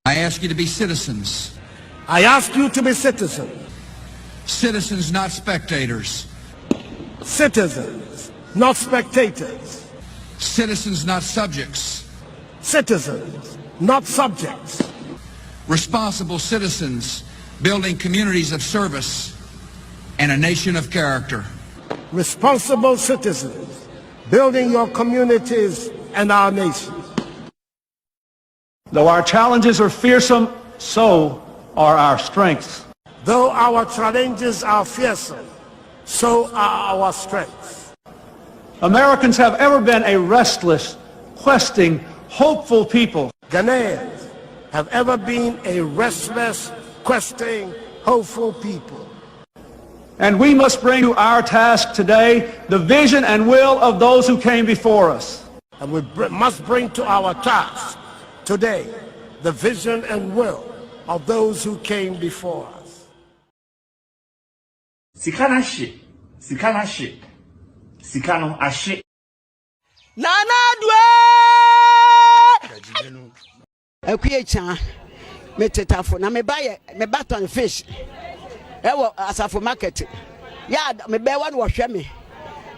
I ask you to be citizens. I ask you to be citizens. Citizens, not spectators. Citizens, not spectators. Citizens, not subjects. Citizens, not subjects. Responsible citizens, building communities of service and a nation of character. Responsible citizens, building your communities and our nation. Though our challenges are fearsome, so are our strengths. Though our challenges are fearsome, so are our strengths. Americans have ever been a restless, questing, hopeful people. Ghanaians have ever been a restless, questing, hopeful people. And we must bring to our task today the vision and will of those who came before us. And we must bring to our task today the vision and will of those who came before us. Sikana Sikano ashe. Nana dwe. Ekwecha metetafo na me baton fish. Ewo asafo market. Ya me be wan wo hwe me.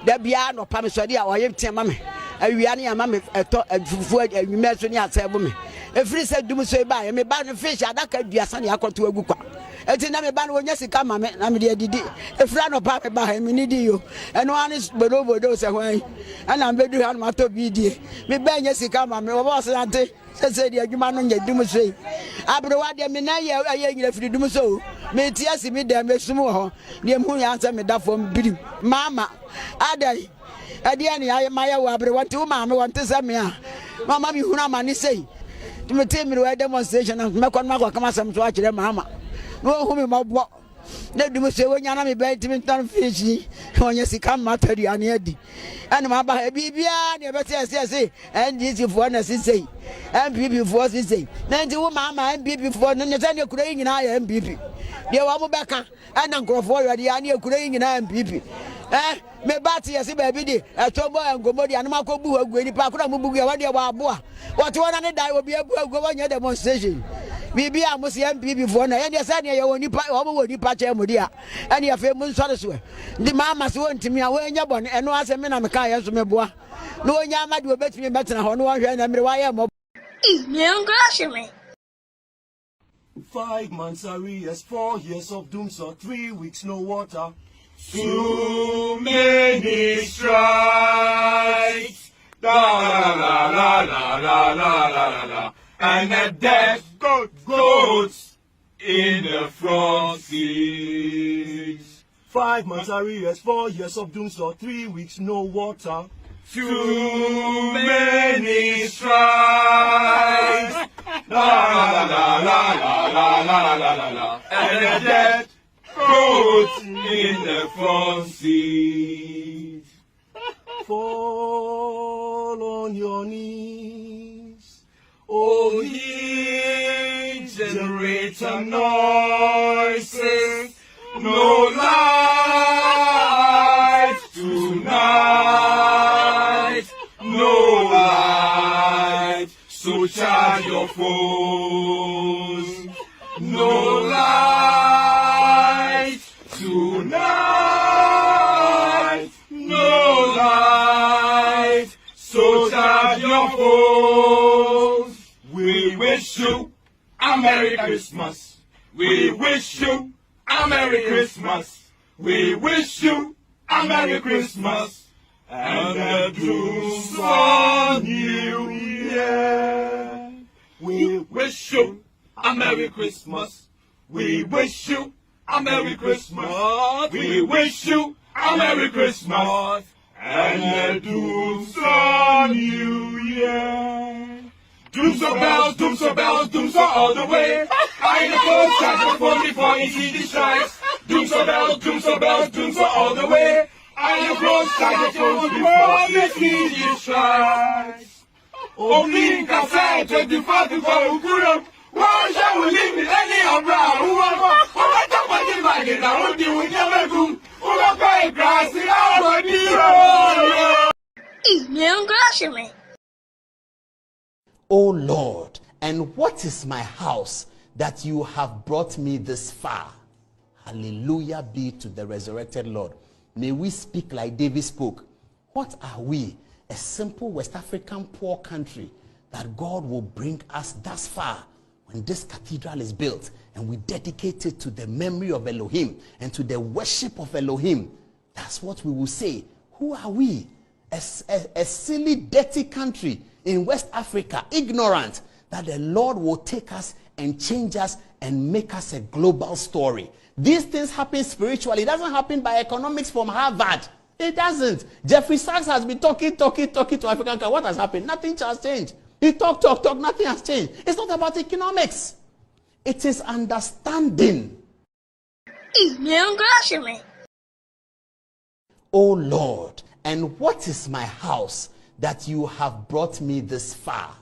Da bia no pa me so dia wo yem tema me. Awia ne ama me eto afufu awime so ne asebo me. Efiri se dum so ba me ba no fish adaka duasa ne akoto agu kwa. Eti na me ba no wonya sika ma me na me de didi. Efira no pa me ba me ni di yo. Eno anis bodo se hwan. Ana me du han ma to bi die. Me ba nya sika ma me wo bo se ante. Se di adwuma no nya dum so yi. Abro wa de me na ye nyira firi dum so. me tia si me dem me sumu ho ne mu ya answer me da fom birim mama adai ade ani aye maya wa bre wanti wo mama wanti se me a mama mi huna mani sei to me tell me we demonstration me kon ma kwa kama sam so a kire mama no hu me mabo na dum se wonya na me be timi tan fishi onye sika matari ani adi ani ma ba bibia ne be se NDC fo na sisei MPP fo sisei na nti wo mama MPP fo no nyeta ne kura nyina ya MPP de wa mo beka ana nkrofo yode ya ne kura nyina MPP me bati yesi ba bi di etombo engomo di anuma ko bu agu ni pa kura mu bugu ya wade wa aboa wote wona ne dai obi abu agu wonya demonstration bibi a musi MPP fo na ye se ne ye woni pa wo mo woni pa che mo dia ene ye fe mu nsore so ndi mama se wontimi a wonya bone eno ase me na me ka ye so me boa no wonya amade obetimi betena ho no hwe na mere wa ye mo me ngoshe me 5 months arrears, 4 years of doom, so 3 weeks no water. Too many strikes. La la la la la la la la. And the dead goats in the front seats. 5 months arrears, 4 years of doom, so 3 weeks no water. Too many strikes. La la la la la la la la la la. And the dead goats in the front seat. Fall on your knees, oh ye generator noises, no light tonight, no light, so charge your phones, no light tonight, no light, so charge your phones. We wish you a Merry Christmas. We wish you a Merry Christmas. We wish you a Merry Christmas and a blue New Year. We wish you a Merry Christmas. We wish you a Merry Christmas. We wish you a Merry Christmas and a blue New Year. Doomso bells, all the way. I the close saxophone before you see the strikes. Doomso bells, all the way. I the close saxophone before you see the strikes. Only cassette 25 before Ukuram. Why shall we leave it any umbrella? Who are talking about it? I won't deal with your room. Who are buying grass in our me ngoshe me O Lord, and what is my house that you have brought me this far? Hallelujah be to the resurrected Lord. May we speak like David spoke. What are we? A simple West African poor country that God will bring us thus far when this cathedral is built and we dedicate it to the memory of Elohim and to the worship of Elohim. That's what we will say. Who are we? A silly, dirty country in West Africa, ignorant that the Lord will take us and change us and make us a global story. These things happen spiritually. It doesn't happen by economics from Harvard. It doesn't. Jeffrey Sachs has been talking to African countries. What has happened? Nothing has changed. He talk. Nothing has changed. It's not about economics. It is understanding. me ngoshe me O Lord, and what is my house that you have brought me this far?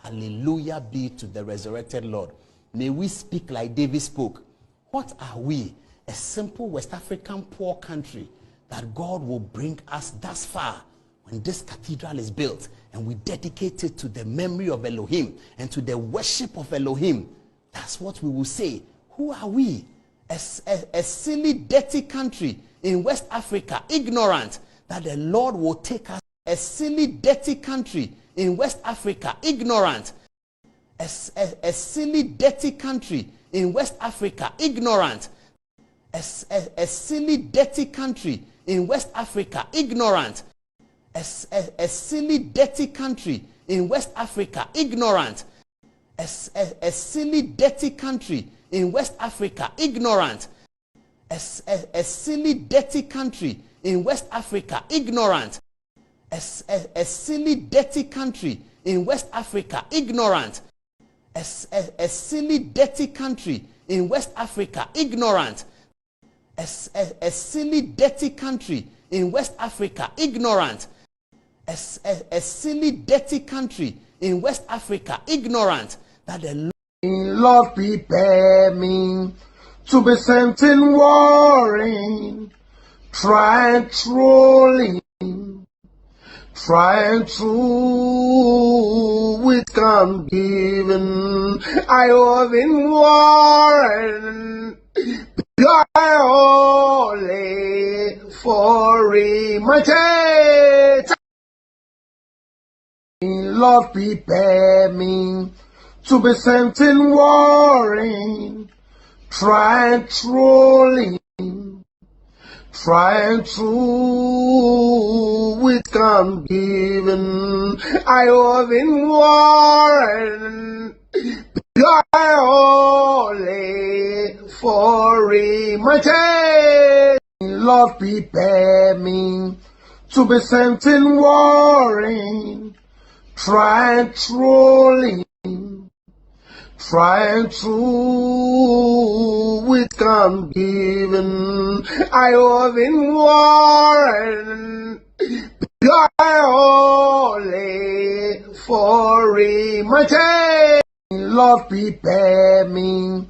Hallelujah be to the resurrected Lord. May we speak like David spoke. What are we? A simple West African poor country that God will bring us thus far when this cathedral is built and we dedicate it to the memory of Elohim and to the worship of Elohim. That's what we will say. Who are we? A silly, dirty country in West Africa, ignorant that the Lord will take us. A silly, dirty country in West Africa, ignorant. A silly, dirty country in West Africa, ignorant. A silly, dirty country in West Africa, ignorant. A silly, dirty country in West Africa, ignorant. A silly, dirty country in West Africa, ignorant. A silly, dirty country in West Africa, ignorant. A silly, dirty country in West Africa, ignorant. A silly, dirty country in West Africa, ignorant. A silly, dirty country in West Africa, ignorant. A silly, dirty country in West Africa, ignorant. That the Lord prepare me to be sent in warring, trying, trolling, trying to with giving. I have in warring, I only for imitate. Lord prepare me to be sent in warring, trying, trolling, trying to with giving. I have in warring, I only for imitate. Lord prepare me to be sent in warring, trying, trolling, trying to with giving. I have in warring, I only for imitate. Lord prepare me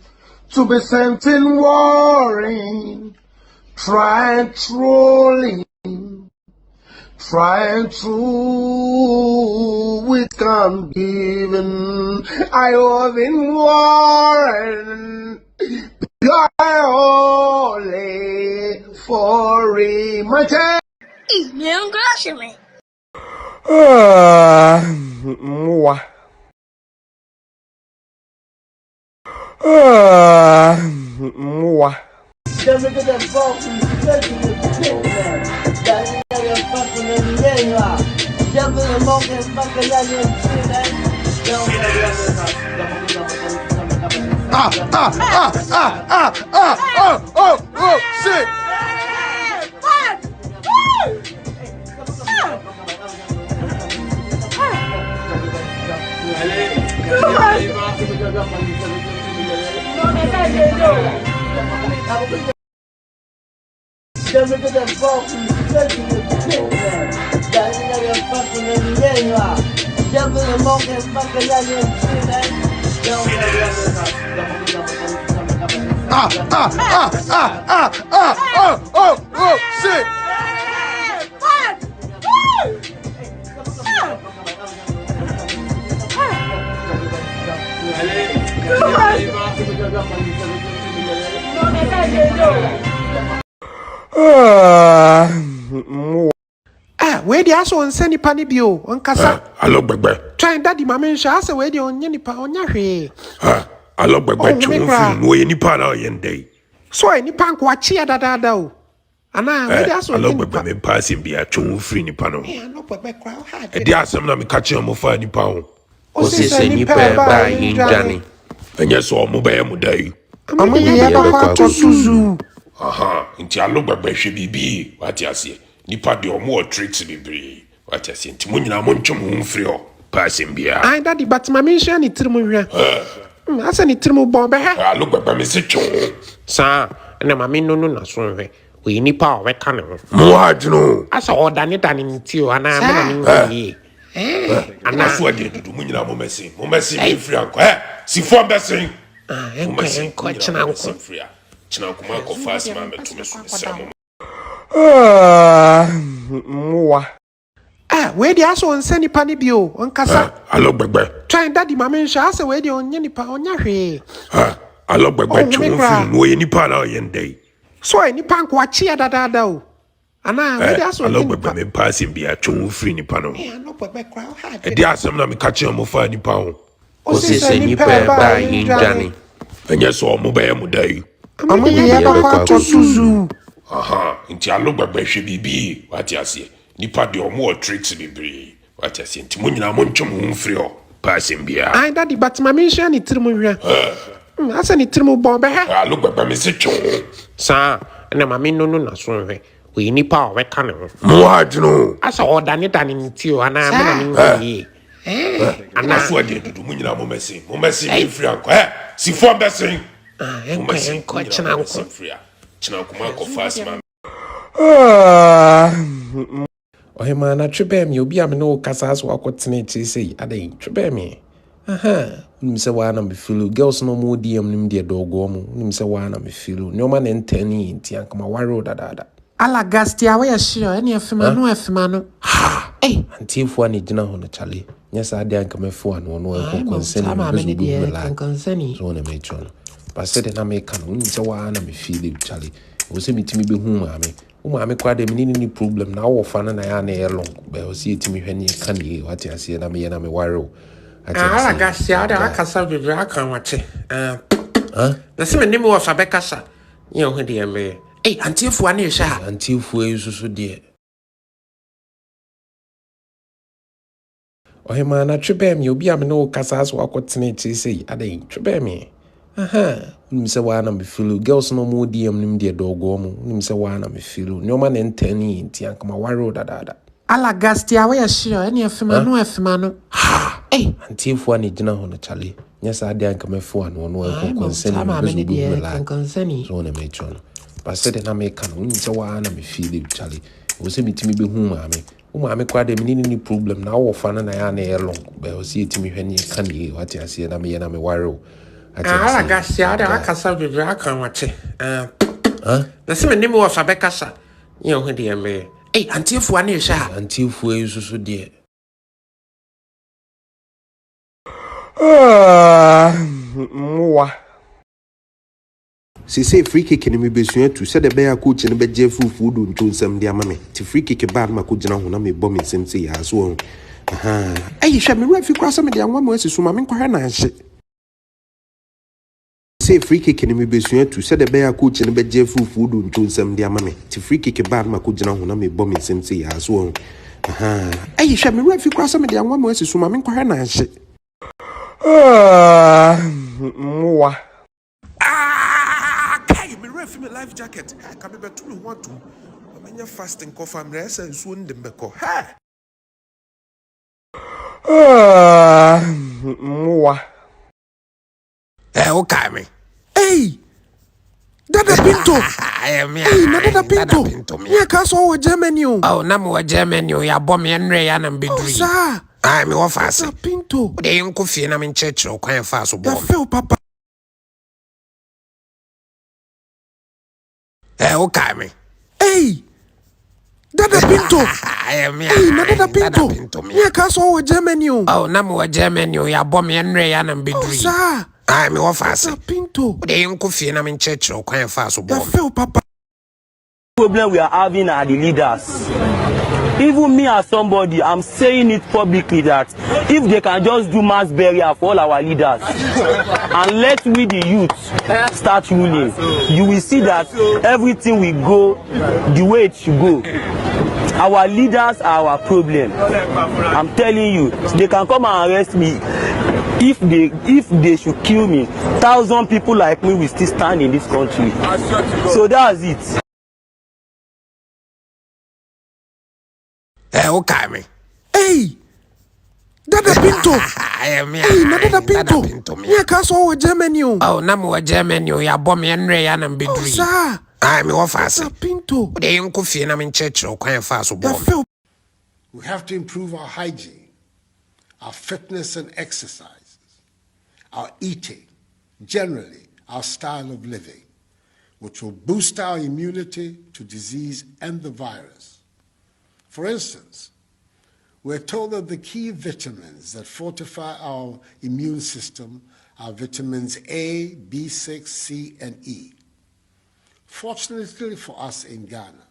to be sent in warring, trying, trolling, trying to with giving. I have in warring, I only for imitate. Meu gosto, Mua. Mua. Shit. Shit. Where the aso on send nipa ni bio on kasa. Alo gbegbe. Try daddy mama nsha ase where the on nipa onya hwe. Alo gbegbe chunfi no ye nipa na ye ndey. So e nipa nko achi adada o. Ana where the aso alo gbegbe me pass him bia chunfi nipa no. Alo gbegbe kwa ha. E di asem na me ka che mo fa nipa ho. O se nipa ba yin dwane. Enye so mo ba ye mo dai. Amu ye ba kwa to suzu. Aha, nti alo gbegbe hwe bibi wati ase. Nipa de omo tricks bibi. Wati ase nti mo nyina mo ntwom ho mfiri ho. Pass him bia. Ai daddy but mama nsha ni trimu hwa. Asa ni trimu bombe ha. Alo gbegbe me se chon. Sa na mama no na so hwe. We nipa o we ka ne ho. Mo adwuno. Asa o dane nti o ana me na me nyi. Ana so ade dudu mo nyina mo mesi. Mo mesi me free anko. Si fo besin. Enko china anko. China anko ma ko fast man betu me so se mo. Mua. Where the aso on send nipa ni bio on kasa. Alo gbegbe. Try daddy mama nsha ase where the on nipa onya hwe. Alo gbegbe chunfi no ye nipa na ye ndey. So e nipa nko achi adada o. Ana where the aso alo gbegbe me pass him bia chunfi nipa no. Alo gbegbe kwa ha. E di asem na me ka che mo fa nipa ho. O se nipa ba yin dwane. Enye so mo ba ye mo dai. Amu ye ba kwa to suzu. Aha, nti alo gbegbe hwe bibi wati ase. Nipa de omo tricks bibi wati ase nti mo nyina mo ntwom ho mfiri ho. Pass him bia. Ai daddy but mama nsha ni trimu hwa. I said it to me bomb. Ah, look at me, sit you. Sir, and I'm no na so we. We ni pa we kan ho. What no? Asa order ni dan ni ti o ana me na me ngi. Ana so dey do mu nyina mo mesi me free anko. Si fo besin. Enko china anko. China kuma ko fast man. Oh man, na twebe me obi am no kasa so akotene chi sei adai twebe me. Aha, nim se wa na me feel girls no mo DM nim de dogo mo. Nim se wa na me feel. No man entani nti ankama waro dada. Ala gastia we sure any afima no. Ha, eh, antifo ani gina ho no chale. Nyesa ade ankama fu ano no konsen ni conseni. So na me chon. But said na me kan nim se wa na me feel chale. O se mitimi be hu ma me. Uma me kwa de ni problem na wo fa na ya na e long. Be o se itimi hwani kan ye what ya se na me waro. Ala gastia de akasa bebe aka wache. Na se me nim wo fa bekasa. Ye ho de me. Hey, antifu ani sha. Antifu yususu de. Oh man, na twebe me obi am no kasa so akotene chi sei adai twebe me. Aha, nim se wa na me feel girls no mo DM nim de dogo mo. Nim se wa na me feel no man entani nti ankama waro dada. Ala gastia we sure any afima no. Ha, eh, antifu ani gina ho no chale. Nyesa ade ankama fu ano no konsen ni conseni. So na me chon. But said na me kan nim se wa na me feel chale. O se mitimi be hu ma me. Uma me kwa de ni problem na wo fa na ya na e long. Be o se itimi hwani kan ye what ya se na me waro. Ala gastia de akasa bebe aka wache. Na se me nim wo fa bekasa. Ye ho de me. Hey, antifu ani sha. Antifu yususu de. Mwa. Say free kick ni me besua tu said the bear coach ni be fufu do nto nsam dia mame ti free kick bad ma ko gina ho na me bom nsam say ya so aha ayi hwe me refi kwasa me dia nwa mo asisu ma me nkwa na hye say free kick ni me besua tu said the bear coach ni be fufu do nto nsam dia mame ti free kick bad ma ko gina ho na me bom nsam say ya so aha ayi hwe me refi kwasa me dia nwa mo asisu ma me nkwa na hye mwa. Me life jacket. I can be better to want to. I'm in fasting coffee. I'm rest and soon the beko. Ha! Mwa. Okay, me. Hey! Dada Pinto! Hey, Dada Pinto! Me kaso wa Germany. Oh, na mo Germany ya bom yenre ya na mbedri. Oh, sir. Ai me wa fast. Dada Pinto. De yonko fie na me ncheche kwan fa so bom. Ya feel papa. Okay, me. Hey! Dada Pinto! Hey, Dada Pinto! Me kaso wa Germany. Oh, na mo Germany ya bom yenre ya na mbedri. Oh, sir. Ai me wa fast. Dada Pinto. De yonko fie na me ncheche kwan fa so bom. Ya feel papa. Problem we are having are the leaders. Even me as somebody, I'm saying it publicly that if they can just do mass burial for all our leaders and let we the youth start ruling, you will see that everything will go the way it should go. Our leaders are our problem. I'm telling you, they can come and arrest me. If they should kill me, 1,000 people like me will still stand in this country. So that's it. Okay, me. Hey! Dada Pinto! Dada Pinto! Me kaso wa Germany. Oh, na mo Germany ya bom yenre ya na mbedri. Oh, sir. Ai me wa fast. Dada Pinto. De yonko fie na me ncheche kwan fa so bom. We have to improve our hygiene, our fitness and exercises, our eating, generally our style of living, which will boost our immunity to disease and the virus. For instance, we're told that the key vitamins that fortify our immune system are vitamins A, B6, C, and E. Fortunately for us in Ghana,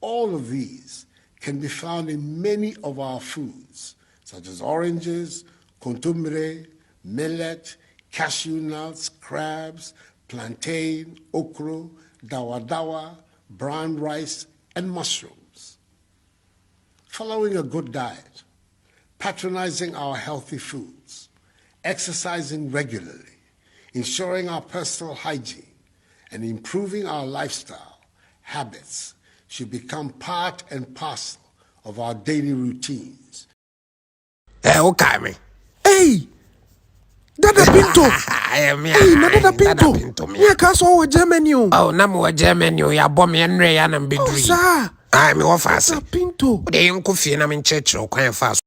all of these can be found in many of our foods, such as oranges, kontomire, millet, cashew nuts, crabs, plantain, okra, dawa, brown rice, and mushrooms. Following a good diet, patronizing our healthy foods, exercising regularly, ensuring our personal hygiene, and improving our lifestyle habits should become part and parcel of our daily routines. Okay, me. Hey, Dada Pinto. Hey, Dada Pinto. Yeah, cast over Germany. Oh, namu Germany. Ya bomb yenre ya na mbidri. Oh, sir. Ay, me wafase. Dada Pinto. De yunku fie na minchecho kwa fast.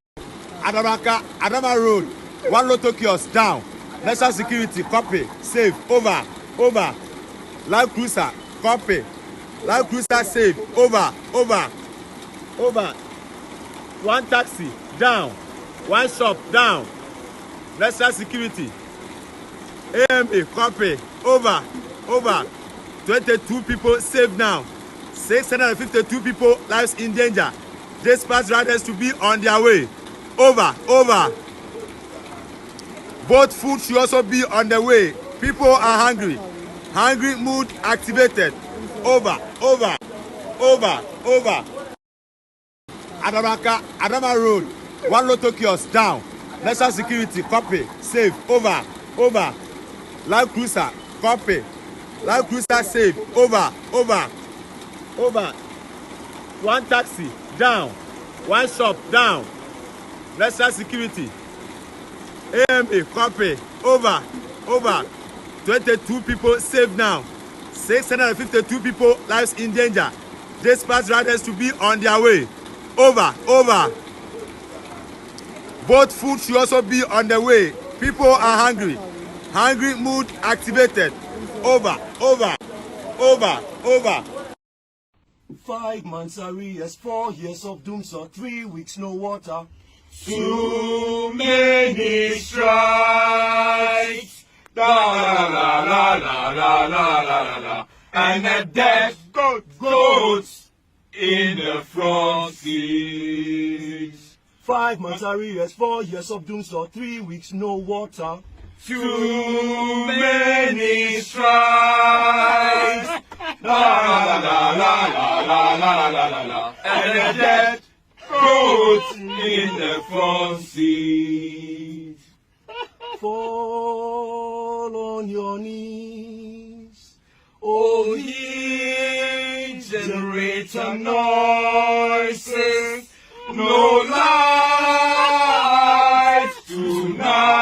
Adama Road, one Lotto kiosk down. National security, copy, save, over. Live cruiser, copy. Live cruiser, save, over. One taxi, down. One shop, down. National security. AMA, copy, over. 22 people saved now. 652 people lives in danger. Dispatch riders to be on their way. Over. Both food should also be on the way. People are hungry. Hungry mood activated. Over. Adama Road, one Lotto kiosk down. National security, copy, save, over. Live cruiser, copy. Live cruiser, save, over. One taxi, down. One shop, down. National security. AMA, copy, over. 22 people saved now. 652 people lives in danger. Dispatch riders to be on their way. Over. Both food should also be on the way. People are hungry. Hungry mood activated. Over. 5 months arrears, 4 years of doom, so 3 weeks no water. Too many strikes. La. And the dead goats in the front seats. 5 months arrears, 4 years of doom, so 3 weeks no water. Too many strikes. La. And the dead goats in the front seat. Fall on your knees. Oh, ye generator noises, no light tonight,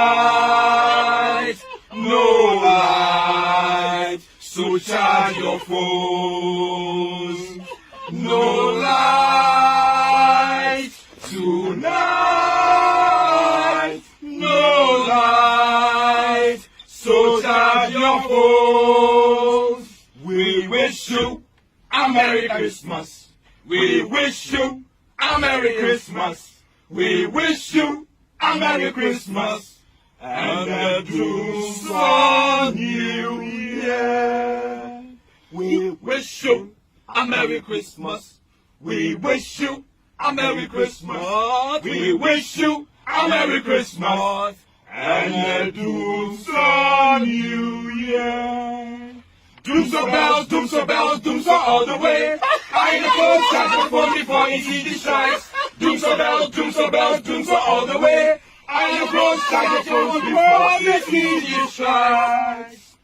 no light, so charge your phones. No light tonight, no light, so charge your phones. We wish you a Merry Christmas. We wish you a Merry Christmas. We wish you a Merry Christmas and a Doom's New Year. We wish you a Merry Christmas. We wish you a Merry Christmas. We wish you a Merry Christmas and a Doom's New Year. Doomso bells, all the way. I the phone, charge the phone before you see the strikes. Doomso bells, all the way. I the phone, charge the phone before you see the strikes.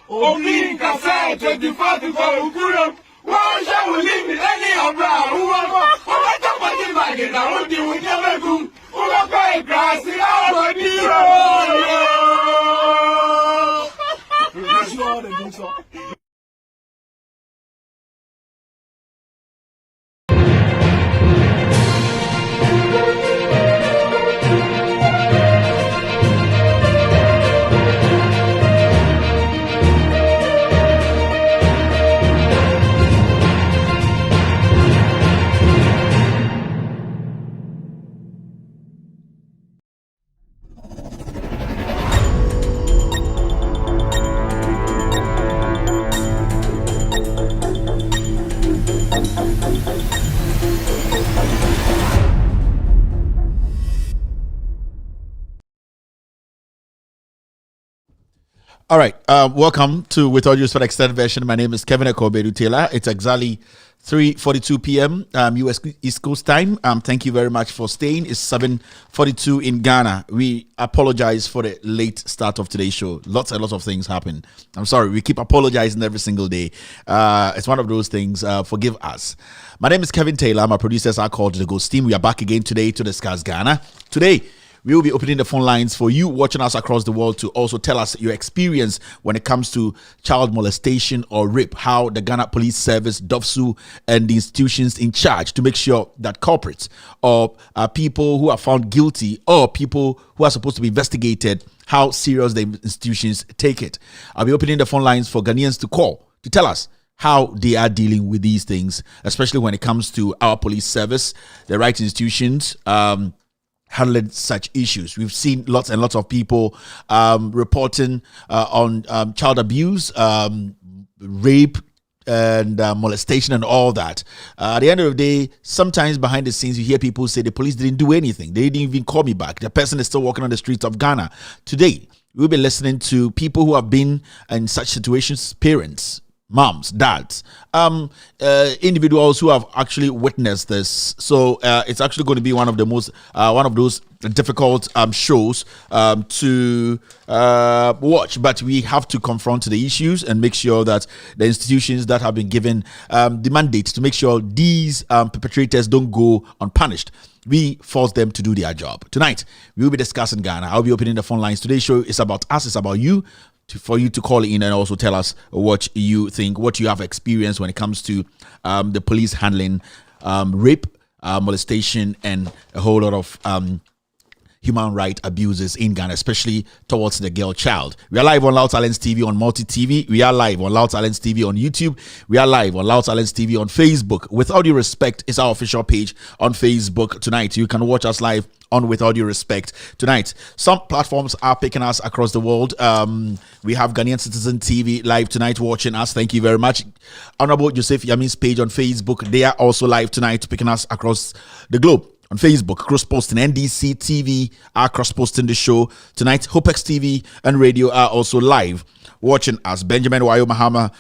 Opening cassette, 24 before Ukuram. Why shall we leave me any umbrella? Who are what about the bag? I won't do with your room. Who are going grass in our dear? All right. Welcome to With All Due Respect Extended Version. My name is Kevin Ekobedu Taylor. It's exactly 3:42 p.m. U.S. East Coast time. Thank you very much for staying. It's 7:42 in Ghana. We apologize for the late start of today's show. Lots and lots of things happen. I'm sorry. We keep apologizing every single day. It's one of those things. Forgive us. My name is Kevin Taylor. My producers are called The Ghost Team. We are back again today to discuss Ghana. Today, we will be opening the phone lines for you watching us across the world to also tell us your experience when it comes to child molestation or rape, how the Ghana Police Service, DOFSU, and the institutions in charge to make sure that culprits or people who are found guilty or people who are supposed to be investigated, how serious the institutions take it. I'll be opening the phone lines for Ghanaians to call to tell us how they are dealing with these things, especially when it comes to our police service, the right institutions, handling such issues. We've seen lots and lots of people reporting on child abuse, rape, and molestation and all that. At the end of the day, sometimes behind the scenes, you hear people say the police didn't do anything. They didn't even call me back. The person is still walking on the streets of Ghana. Today, we'll be listening to people who have been in such situations, parents, moms, dads, individuals who have actually witnessed this. So it's actually going to be one of those difficult shows to watch. But we have to confront the issues and make sure that the institutions that have been given the mandate to make sure these perpetrators don't go unpunished, we force them to do their job. Tonight, we will be discussing Ghana. I'll be opening the phone lines. Today's show is about us. It's about you. For you to call in and also tell us what you think, what you have experienced when it comes to the police handling rape, molestation, and a whole lot of human rights abuses in Ghana, especially towards the girl child. We are live on Loud Talents TV on Multi TV. We are live on Loud Talents TV on YouTube. We are live on Loud Talents TV on Facebook. With All Due Respect is our official page on Facebook. Tonight, you can watch us live on With All Due Respect. Tonight, some platforms are picking us across the world. We have Ghanaian Citizen TV live tonight watching us. Thank you very much. Honorable Joseph Yamin's page on Facebook. They are also live tonight, picking us across the globe. On Facebook, cross-posting. NDC TV are cross-posting the show tonight. Hopex TV and radio are also live watching us. Benjamin Wayo Mahama,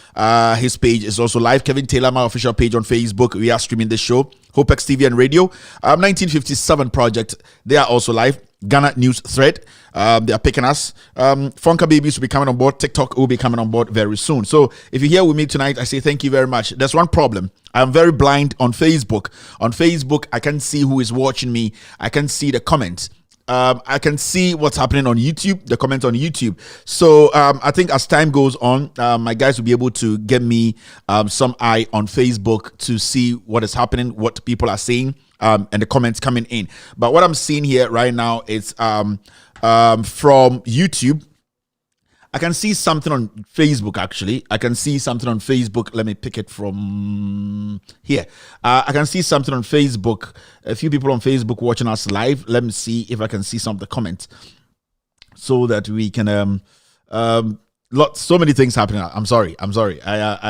his page is also live. Kevin Taylor, my official page on Facebook. We are streaming the show. Hopex TV and radio. 1957 Project, they are also live. Ghana News Thread, they are picking us. Funka Babies will be coming on board. TikTok will be coming on board very soon. So if you're here with me tonight, I say thank you very much. There's one problem. I'm very blind on Facebook. On Facebook, I can see who is watching me. I can see the comments. I can see what's happening on YouTube, the comments on YouTube. So I think as time goes on, my guys will be able to get me some eye on Facebook to see what is happening, what people are saying, and the comments coming in. But what I'm seeing here right now is from YouTube. I can see something on Facebook, actually. I can see something on Facebook. Let me pick it from here. I can see something on Facebook. A few people on Facebook watching us live. Let me see if I can see some of the comments so that we can... so many things happening. I'm sorry.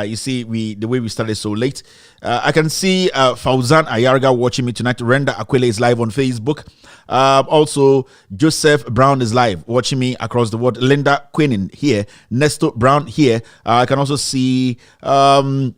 You see, the way we started so late. I can see Fauzan Ayarga watching me tonight. Renda Aquile is live on Facebook. Also, Joseph Brown is live watching me across the world. Linda Quinin here. Nestor Brown here. I can also see John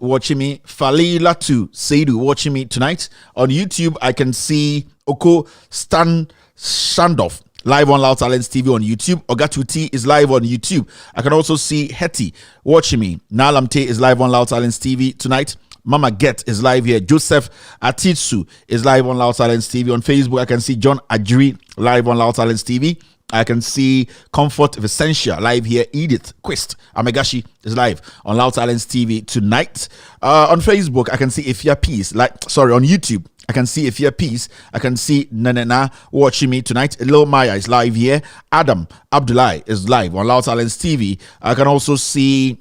watching me. Falilatu Seidu watching me tonight. On YouTube, I can see Oko Shandoff live on Loud Talents TV on YouTube. Ogatuti is live on YouTube. I can also see Hetty watching me. Nalamte is live on Loud Talents TV tonight. Mama Get is live here. Joseph Atitsu is live on Loud Talents TV. On Facebook, I can see John Ajri live on Loud Talents TV. I can see Comfort Vicentia live here. Edith Quist Amegashi is live on Loud Talents TV tonight. On Facebook, I can see Ifya Peace. On YouTube, I can see Ifya Peace. I can see Nanana watching me tonight. Lil Maya is live here. Adam Abdullahi is live on Loud Talents TV. I can also see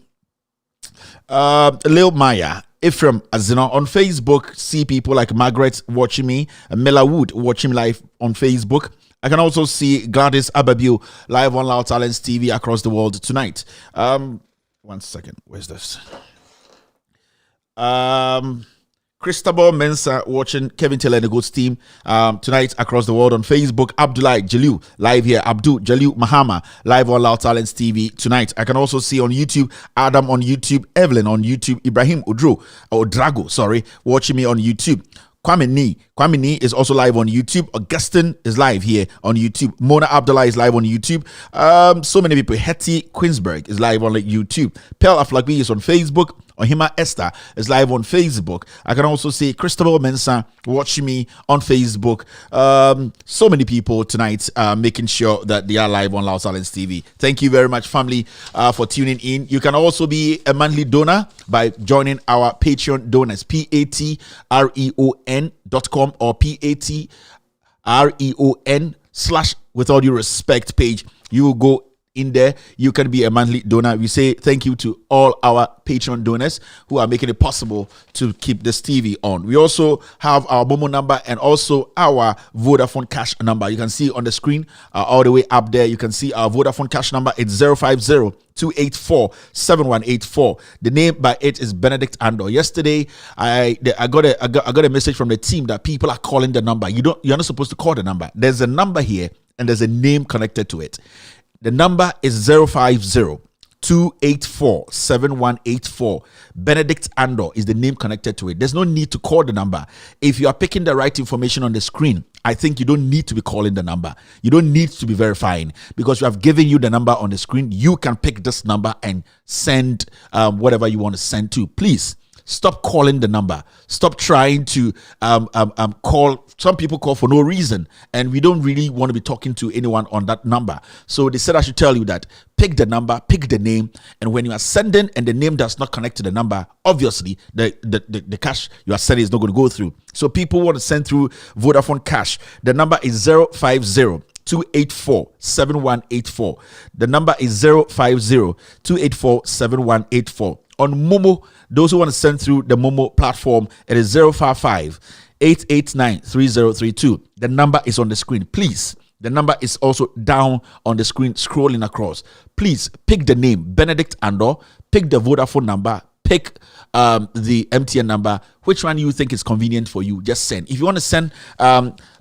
Lil Maya. Ephraim Azina on Facebook. See people like Margaret watching me. Mela Wood watching live on Facebook. I can also see Gladys Ababu live on Loud Talents TV across the world tonight. 1 second. Where's this? Christabel Mensah watching Kevin Taylor and the Goats team tonight across the world on Facebook. Abdullah Jalil live here. Abdul Jalil Mahama live on Loud Talents TV tonight. I can also see on YouTube, Adam on YouTube, Evelyn on YouTube, Ibrahim Odrago, watching me on YouTube. Kwame Nee is also live on YouTube. Augustine is live here on YouTube. Mona Abdullah is live on YouTube. So many people. Hetty Queensberg is live on YouTube. Pearl Aflagbi is on Facebook. Ohima Esther is live on Facebook. I can also see Christabel Mensah watching me on Facebook. So many people tonight making sure that they are live on Loud Silence TV. Thank you very much, family, for tuning in. You can also be a monthly donor by joining our Patreon donors, patreon.com or patreon/with all due respect page. You will go in there. You can be a monthly donor. We say thank you to all our Patreon donors who are making it possible to keep this TV on. We also have our Momo number and also our Vodafone cash number. You can see on the screen all the way up there. You can see our Vodafone cash number. It's 050-284-7184. The name by it is Benedict Andor. Yesterday, I got a message from the team that people are calling the number. You're not supposed to call the number. There's a number here and there's a name connected to it. The number is 050-284-7184. Benedict Andor is the name connected to it. There's no need to call the number. If you are picking the right information on the screen, I think you don't need to be calling the number. You don't need to be verifying because we have given you the number on the screen. You can pick this number and send whatever you want to send to. Please stop calling the number. Stop trying to call. Some people call for no reason, and we don't really want to be talking to anyone on that number. So they said I should tell you that pick the number, pick the name, and when you are sending and the name does not connect to the number, obviously the cash you are sending is not going to go through. So people want to send through Vodafone cash. The number is 050-284-7184. The number is 050-284-7184. On Momo, those who want to send through the Momo platform, it is 055-889-3032. The number is on the screen. Please, the number is also down on the screen, scrolling across. Please pick the name, Benedict Andor, pick the Vodafone number, pick the MTN number. Which one you think is convenient for you, just send. If you want to send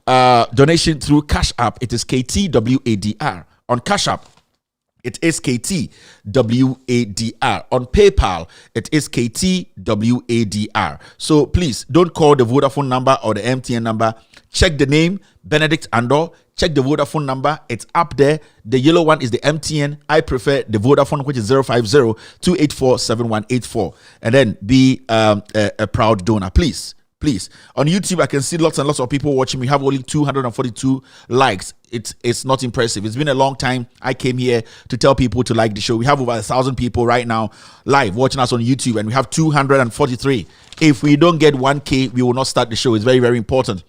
donation through Cash App, it is KTWADR. On Cash App, it is KTWADR. On PayPal, it is KTWADR. So please don't call the Vodafone number or the MTN number. Check the name, Benedict Andor. Check the Vodafone number. It's up there. The yellow one is the MTN. I prefer the Vodafone, which is 050-284-7184. And then be a proud donor, please. Please. On YouTube, I can see lots and lots of people watching. We have only 242 likes. It's not impressive. It's been a long time. I came here to tell people to like the show. We have over 1,000 people right now live watching us on YouTube, and we have 243. If we don't get 1K, we will not start the show. It's very, very important.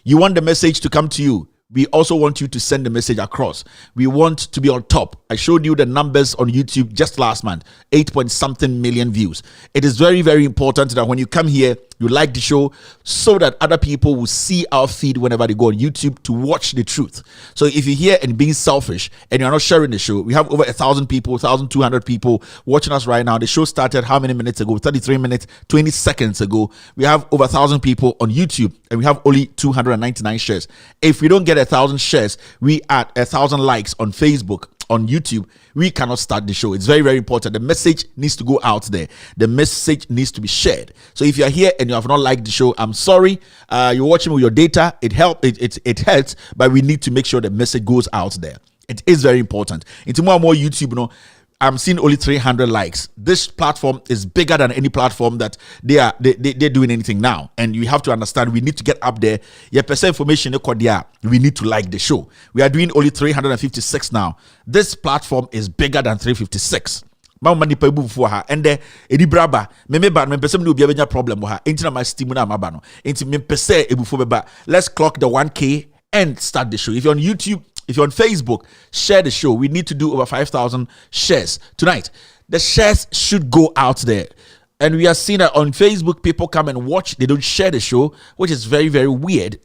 You want the message to come to you. We also want you to send the message across. We want to be on top. I showed you the numbers on YouTube just last month, 8-point-something million views. It is very, very important that when you come here, you like the show so that other people will see our feed whenever they go on YouTube to watch the truth. So if you're here and being selfish and you're not sharing the show, we have over 1,000 people, 1,200 people watching us right now. The show started how many minutes ago? 33 minutes, 20 seconds ago. We have over 1,000 people on YouTube and we have only 299 shares. If we don't get 1,000 shares, we are 1,000 likes on Facebook, on YouTube, we cannot start the show. It's very, very important. The message needs to go out there. The message needs to be shared. So if you're here and you have not liked the show, I'm sorry. You're watching with your data. It helps, but we need to make sure the message goes out there. It is very important. Into more and more YouTube, I'm seeing only 300 likes. This platform is bigger than any platform that they're doing anything now. And you have to understand, we need to get up there. Your percent information, we need to like the show. We are doing only 356 now. This platform is bigger than 356. And the problem let's clock the 1K and start the show. If you're on YouTube, if you're on Facebook, share the show. We need to do over 5,000 shares tonight. The shares should go out there. And we are seeing that on Facebook, people come and watch. They don't share the show, which is very, very weird.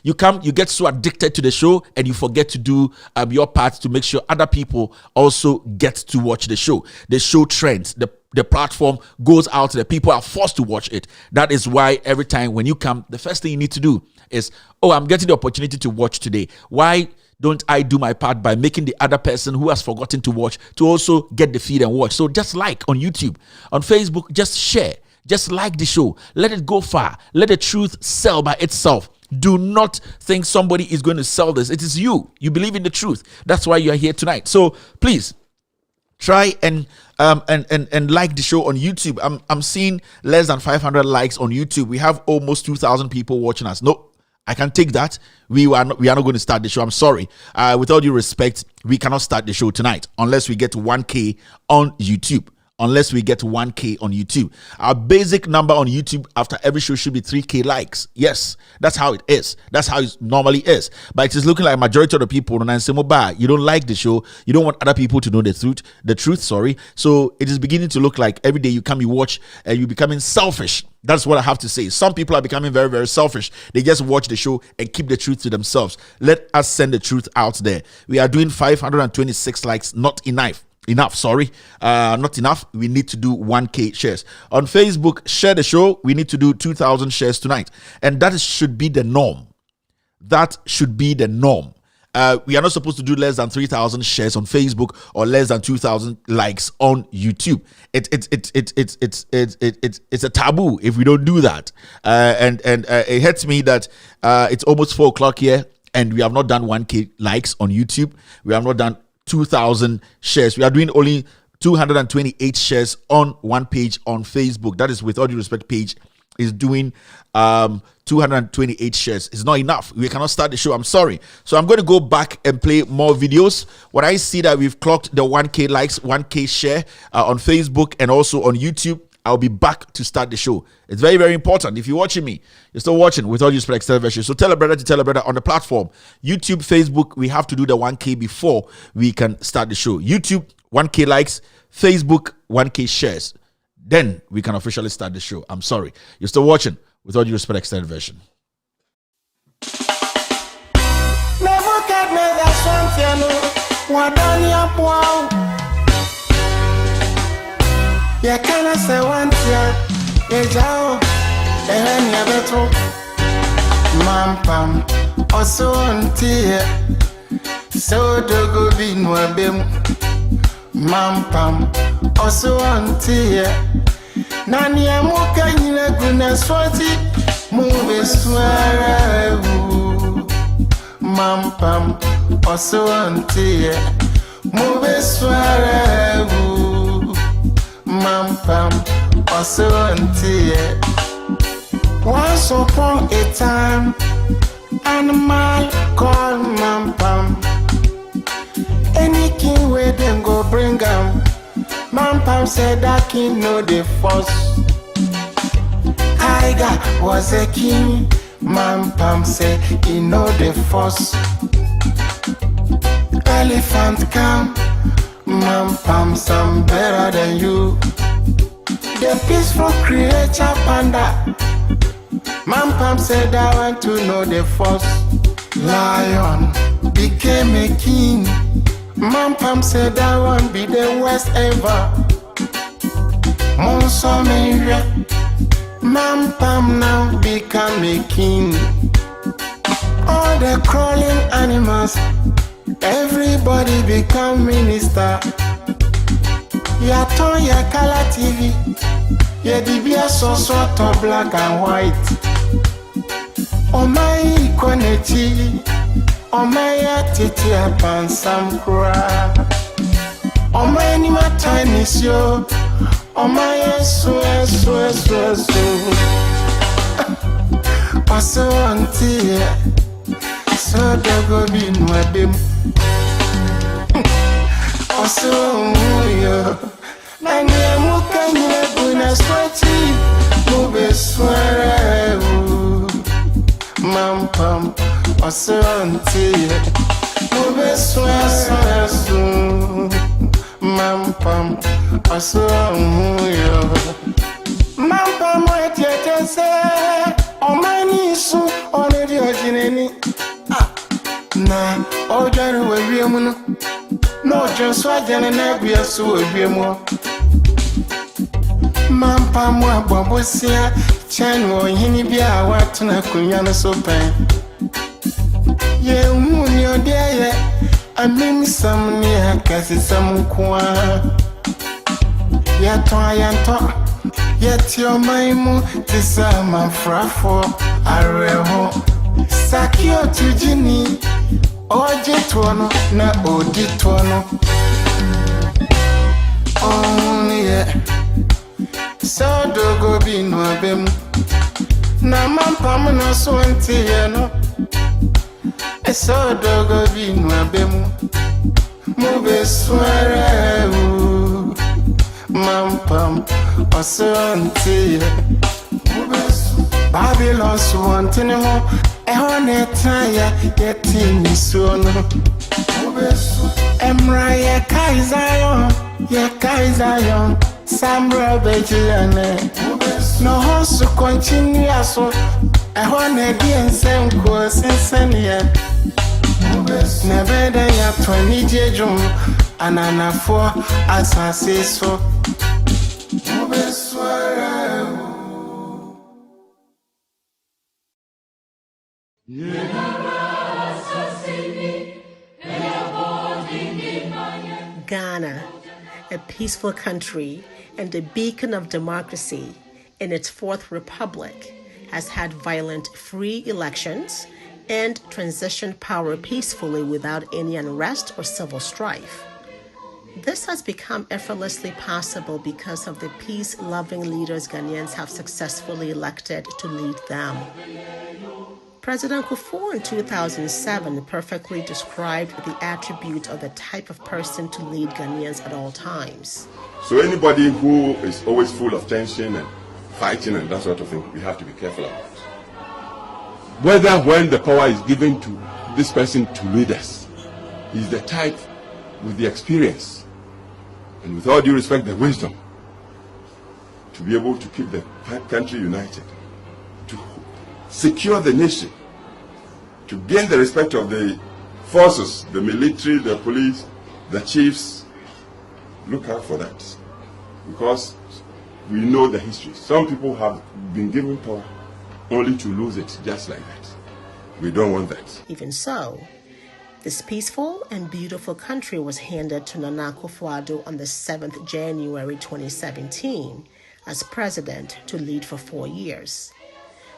You get so addicted to the show and you forget to do your part to make sure other people also get to watch the show. The show trends. The the platform goes out to the people who are forced to watch it. That is why every time when you come, the first thing you need to do is, oh, I'm getting the opportunity to watch today. Why don't I do my part by making the other person who has forgotten to watch to also get the feed and watch? So just like on YouTube, on Facebook, just share, just like the show. Let it go far. Let the truth sell by itself. Do not think somebody is going to sell this. It is you. You believe in the truth. That's why you are here tonight. So please try and like the show on YouTube. I'm seeing less than 500 likes on YouTube. We have almost 2,000 people watching us. No, I can take that. We are not going to start the show. I'm sorry. With all due respect, we cannot start the show tonight unless we get to 1K on YouTube. Unless we get 1K on YouTube. Our basic number on YouTube after every show should be 3K likes. Yes, that's how it is. That's how it normally is. But it is looking like majority of the people on Ansemo, you don't like the show. You don't want other people to know the truth. So it is beginning to look like every day you come, you watch, and you're becoming selfish. That's what I have to say. Some people are becoming very, very selfish. They just watch the show and keep the truth to themselves. Let us send the truth out there. We are doing 526 likes, not enough. Not enough. We need to do 1K shares on Facebook. Share the show. We need to do 2,000 shares tonight, and that should be the norm. That should be the norm. We are not supposed to do less than 3,000 shares on Facebook or less than 2,000 likes on YouTube. It's a taboo if we don't do that. And it hurts me that it's almost 4 o'clock here and we have not done 1K likes on YouTube. We have not done 2,000 shares. We are doing only 228 shares on one page on Facebook. That is, with all due respect, page is doing 228 shares. It's not enough. We cannot start the show. I'm sorry. So I'm going to go back and play more videos. When I see that we've clocked the 1K likes, 1K share on Facebook and also on YouTube, I'll be back to start the show. It's very, very important. If you're watching me, you're still watching with all due respect, television. So tell a brother to tell a brother on the platform. YouTube, Facebook, we have to do the 1K before we can start the show. YouTube, 1K likes. Facebook, 1K shares. Then we can officially start the show. I'm sorry. You're still watching with all due respect, extended version. Ya kana se wantia ejao ehenia beto mampam oso ntie so dogo binwa bem mampam oso ntie nani amuka nyina guna swati mu beswara mampam oso ntie mu beswara Mampam, also until once upon a time, animal called Mampam. Any king where them go bring him. Mampam said that king know the force. Tiger was a king. Mampam said he know the force. Elephant come. Mampam, some better than you. The peaceful creature panda. Mampam said I want to know the force. Lion became a king. Mampam said I want be the worst ever. Monsomeria. Mampam now become a king. All the crawling animals, everybody become minister. Ya turn ya color TV. Ya dibia so sort of black and white. Oh my equality. Oh my titi upon some cry. Oh my anima time is yo. Oh my so. Also auntie. So dogo binwa bem. Also yo. Nani amuka nyina guna swati. Mube swara. Mampam. Also auntie. Mube swara. Mampam. Also yo. Mampam wetete se. Omani su onedi ojineni. Na ojanu webiemu no just wajana na bia so webiemu Mampa mwa bobosia chanwo hini bia watu na kunyana sopen. Ye umuni odeye amimi samni hakasi samukwa. Ye toa yanto ye tiyo maimu tisa mafrafo areho. Sakio tujini oje tuono na odi tuono. Oh yeah. So dogo binwa bem na mampa mno swanti yeno. So dogo binwa bem mube sware u mampam oswanti mube Babylon swanti nemo ehone taya yeti misuono mube emra ye kaizayon Sambra Bejane no hosu continue so I wanna be in same course in Senia Never day at 20 jejum anana for as I say so Ghana, a peaceful country and a beacon of democracy in its fourth republic, has had violent free elections and transitioned power peacefully without any unrest or civil strife. This has become effortlessly possible because of the peace-loving leaders Ghanaians have successfully elected to lead them. President Kufuor in 2007 perfectly described the attribute of the type of person to lead Ghanaians at all times. So anybody who is always full of tension and fighting and that sort of thing, we have to be careful about. Whether when the power is given to this person to lead us, he's the type with the experience and with all due respect, the wisdom to be able to keep the country united, to secure the nation, to gain the respect of the forces, the military, the police, the chiefs. Look out for that, because we know the history. Some people have been given power only to lose it just like that. We don't want that. Even so, this peaceful and beautiful country was handed to Nana Akufo-Addo on the 7th January 2017 as president to lead for 4 years.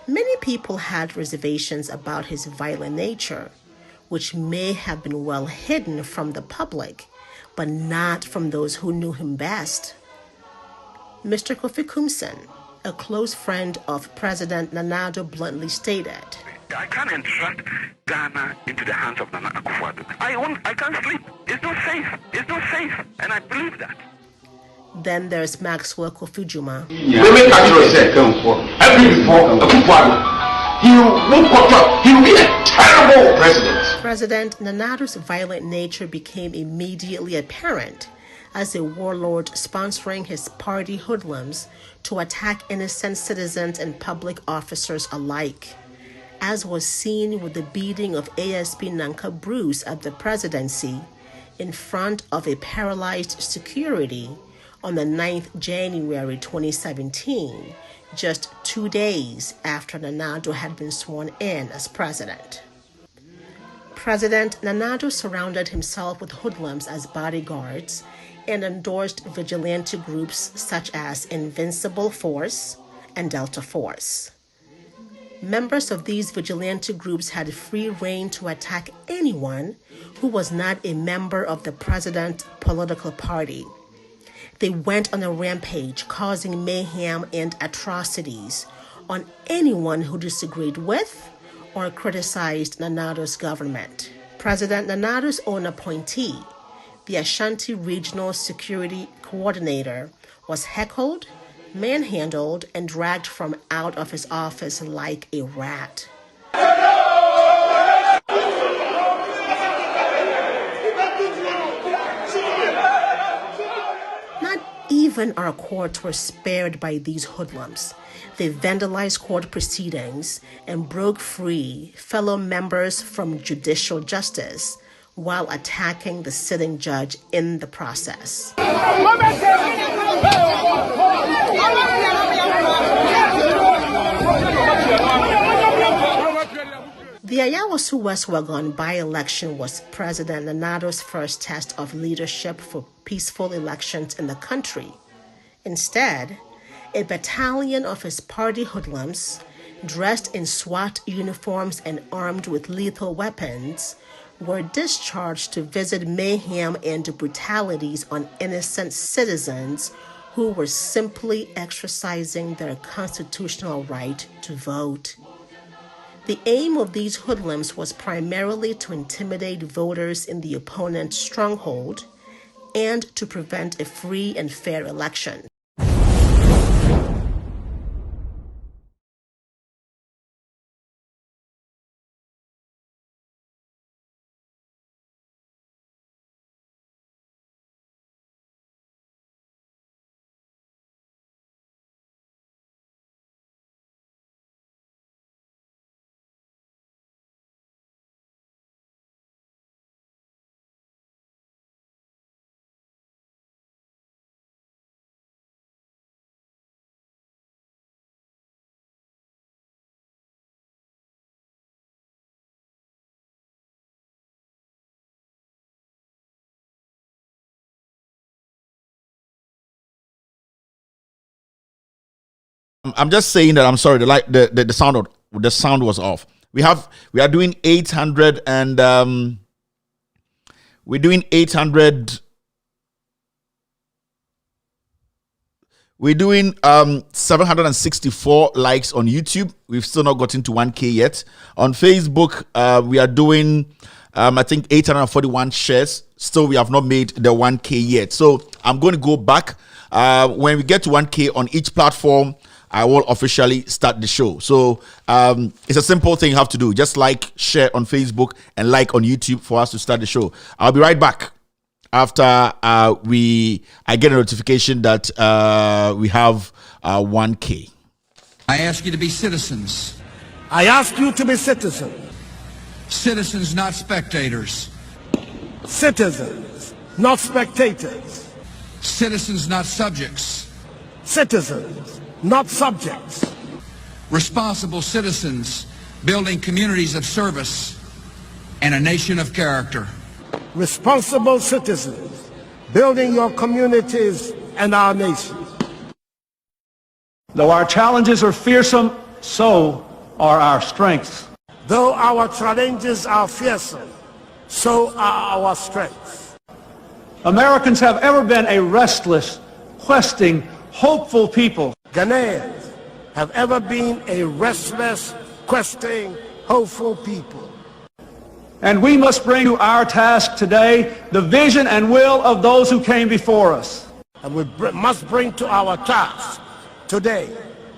Many people had reservations about his violent nature, which may have been well hidden from the public, but not from those who knew him best. Mr. Kofi Kumsen, a close friend of President Nana Addo, bluntly stated, I can't entrust Ghana into the hands of Nana Akufo-Addo. I can't sleep. It's not safe. It's not safe. And I believe that. Then there's Maxwell Kofi-Juma. He will be a terrible president. President Nana Addo's violent nature became immediately apparent as a warlord sponsoring his party hoodlums to attack innocent citizens and public officers alike, as was seen with the beating of ASP Nanka Bruce at the presidency in front of a paralyzed security on the 9th January 2017, just 2 days after Nana Addo had been sworn in as president. President Nana Addo surrounded himself with hoodlums as bodyguards and endorsed vigilante groups such as Invincible Force and Delta Force. Members of these vigilante groups had free rein to attack anyone who was not a member of the president's political party. They went on a rampage, causing mayhem and atrocities on anyone who disagreed with or criticized Nana Addo's government. President Nana Addo's own appointee, the Ashanti Regional Security Coordinator, was heckled, manhandled, and dragged from out of his office like a rat. Not even our courts were spared by these hoodlums. They vandalized court proceedings and broke free fellow members from judicial justice while attacking the sitting judge in the process. The Ayawaso West Wagon by-election was President Nanado's first test of leadership for peaceful elections in the country. Instead, a battalion of his party hoodlums, dressed in SWAT uniforms and armed with lethal weapons, were discharged to visit mayhem and brutalities on innocent citizens who were simply exercising their constitutional right to vote. The aim of these hoodlums was primarily to intimidate voters in the opponent's stronghold and to prevent a free and fair election. I'm just saying that I'm sorry. The sound was off. We are doing 800 and we're doing 800. We're doing 764 likes on YouTube. We've still not gotten to 1K yet. On Facebook, we are doing I think 841 shares. Still, we have not made the 1K yet. So I'm going to go back. When we get to 1K on each platform, I will officially start the show. So it's a simple thing you have to do. Just like, share on Facebook, and like on YouTube for us to start the show. I'll be right back after I get a notification that we have 1K. I ask you to be citizens. I ask you to be citizens. Citizens, not spectators. Citizens, not spectators. Citizens, not subjects. Citizens, not subjects. Responsible citizens building communities of service and a nation of character. Responsible citizens building your communities and our nation. Though our challenges are fearsome, so are our strengths. Though our challenges are fearsome, so are our strengths. Americans have ever been a restless, questing, hopeful people. Ghanaians have ever been a restless, questing, hopeful people. And we must bring to our task today the vision and will of those who came before us. And we must bring to our task today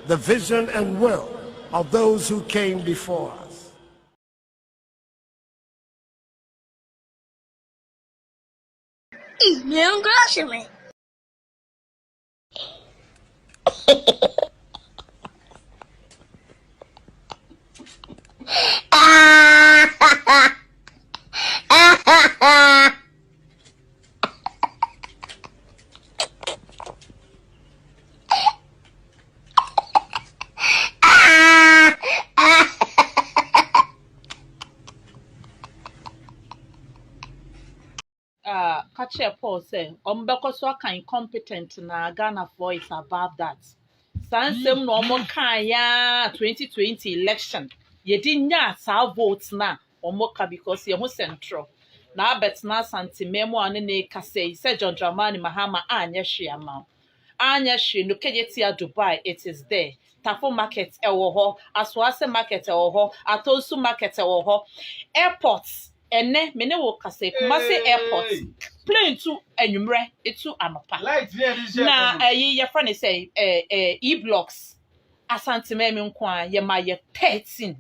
the vision and will of those who came before us. Ismail Grashman. Catch Paul say, so kind competent na Ghana voice above that. Sansem no more kaya 2020 election. Ye didn't sa votes na omoka because ye central. Na bet na santimemo ane kase say John Dramani Mahama anya shiama. Anya shi no keyetia Dubai, it is there. Tafo market ewo Aswase market ewo Atosu market ewo airports. Ene mene wo kase Kumasi airport plane to enumere etu anopa na ye friend say e-blocks asante meme nkwa ye ma ye 13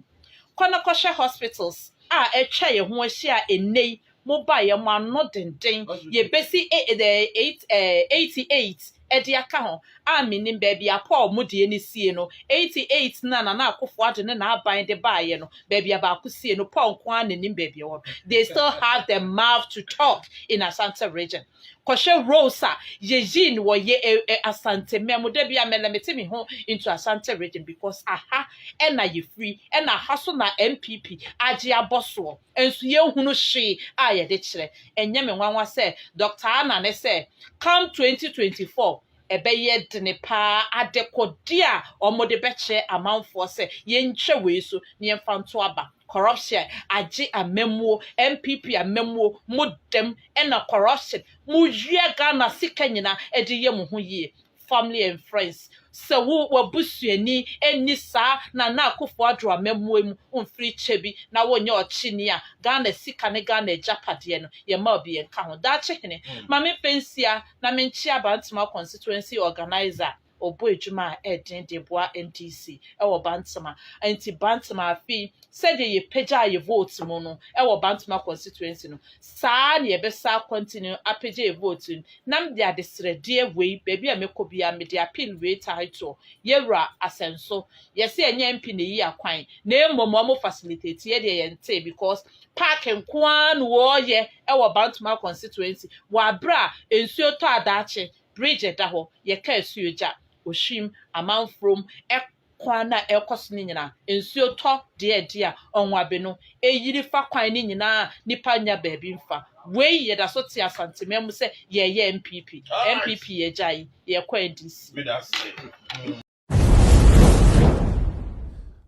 kwana koshe hospitals etwa ye ho ahia enei mobile ye ma no denden ye besi 88 edi aka ho amini baby apo omudie ni sie no 88 na akofo ade ne na aban de baaye no baby aba sie no pon kwa nanim baby wo they still have the mouth to talk in Asante region kɔhwɛ Rosa yeyin wo ye Asante memo de bia melemete me ho into Asante region because aha ena ye free ena haso na MPP age aboso enso ye hunu hwe a ye de kire enye me nwanwa se Dr. Anna ne se come 2024 ebeye dene pa adekodi a omode beche amanfo se yentwe we so ne yemfanto aba corruption age amemmo MPP amemmo modem ena corruption mujia Ghana sika nyina ede ye mo ho yie family and friends so wo wabusuani eni sa na akofo adro amemmo mu onfiri chebi na wonye ochini a Ghana sika ne Ghana japade no ye ma obi enka ho da chehene mame pensia na menchi abantima constituency organizer obo ejuma edin de boa NDC ewo bantama anti bantama afi said ye peja ye vote mu no ewo bantama constituency no saa ne yebesa continue apeja ye vote nam dia desrede we baby amekobia me dia appeal we title yewra asenso yesi enye mp ne yi akwan na emom mo facilitate ye de yente because park nkwan wo ye ewo bantama constituency wa bra ensuo to adache bridge da ho ye ka asuoja oshim amanfrom ekwana ekoso ni nyina ensuo to de a onwabe no eyiri fa kwan ni nyina nipa nya baabi mfa we ye da so te Asante mem se ye MPP ye jai ye kwa NDC.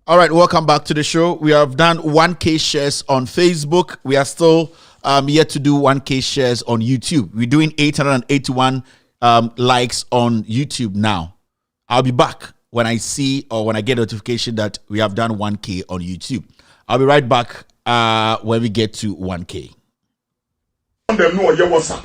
All right, welcome back to the show. We have done 1K shares on Facebook. We are still yet to do 1K shares on YouTube. We're doing 881 likes on YouTube now. I'll be back when I see or when I get notification that we have done 1K on YouTube. I'll be right back when we get to 1K. Them know your WhatsApp.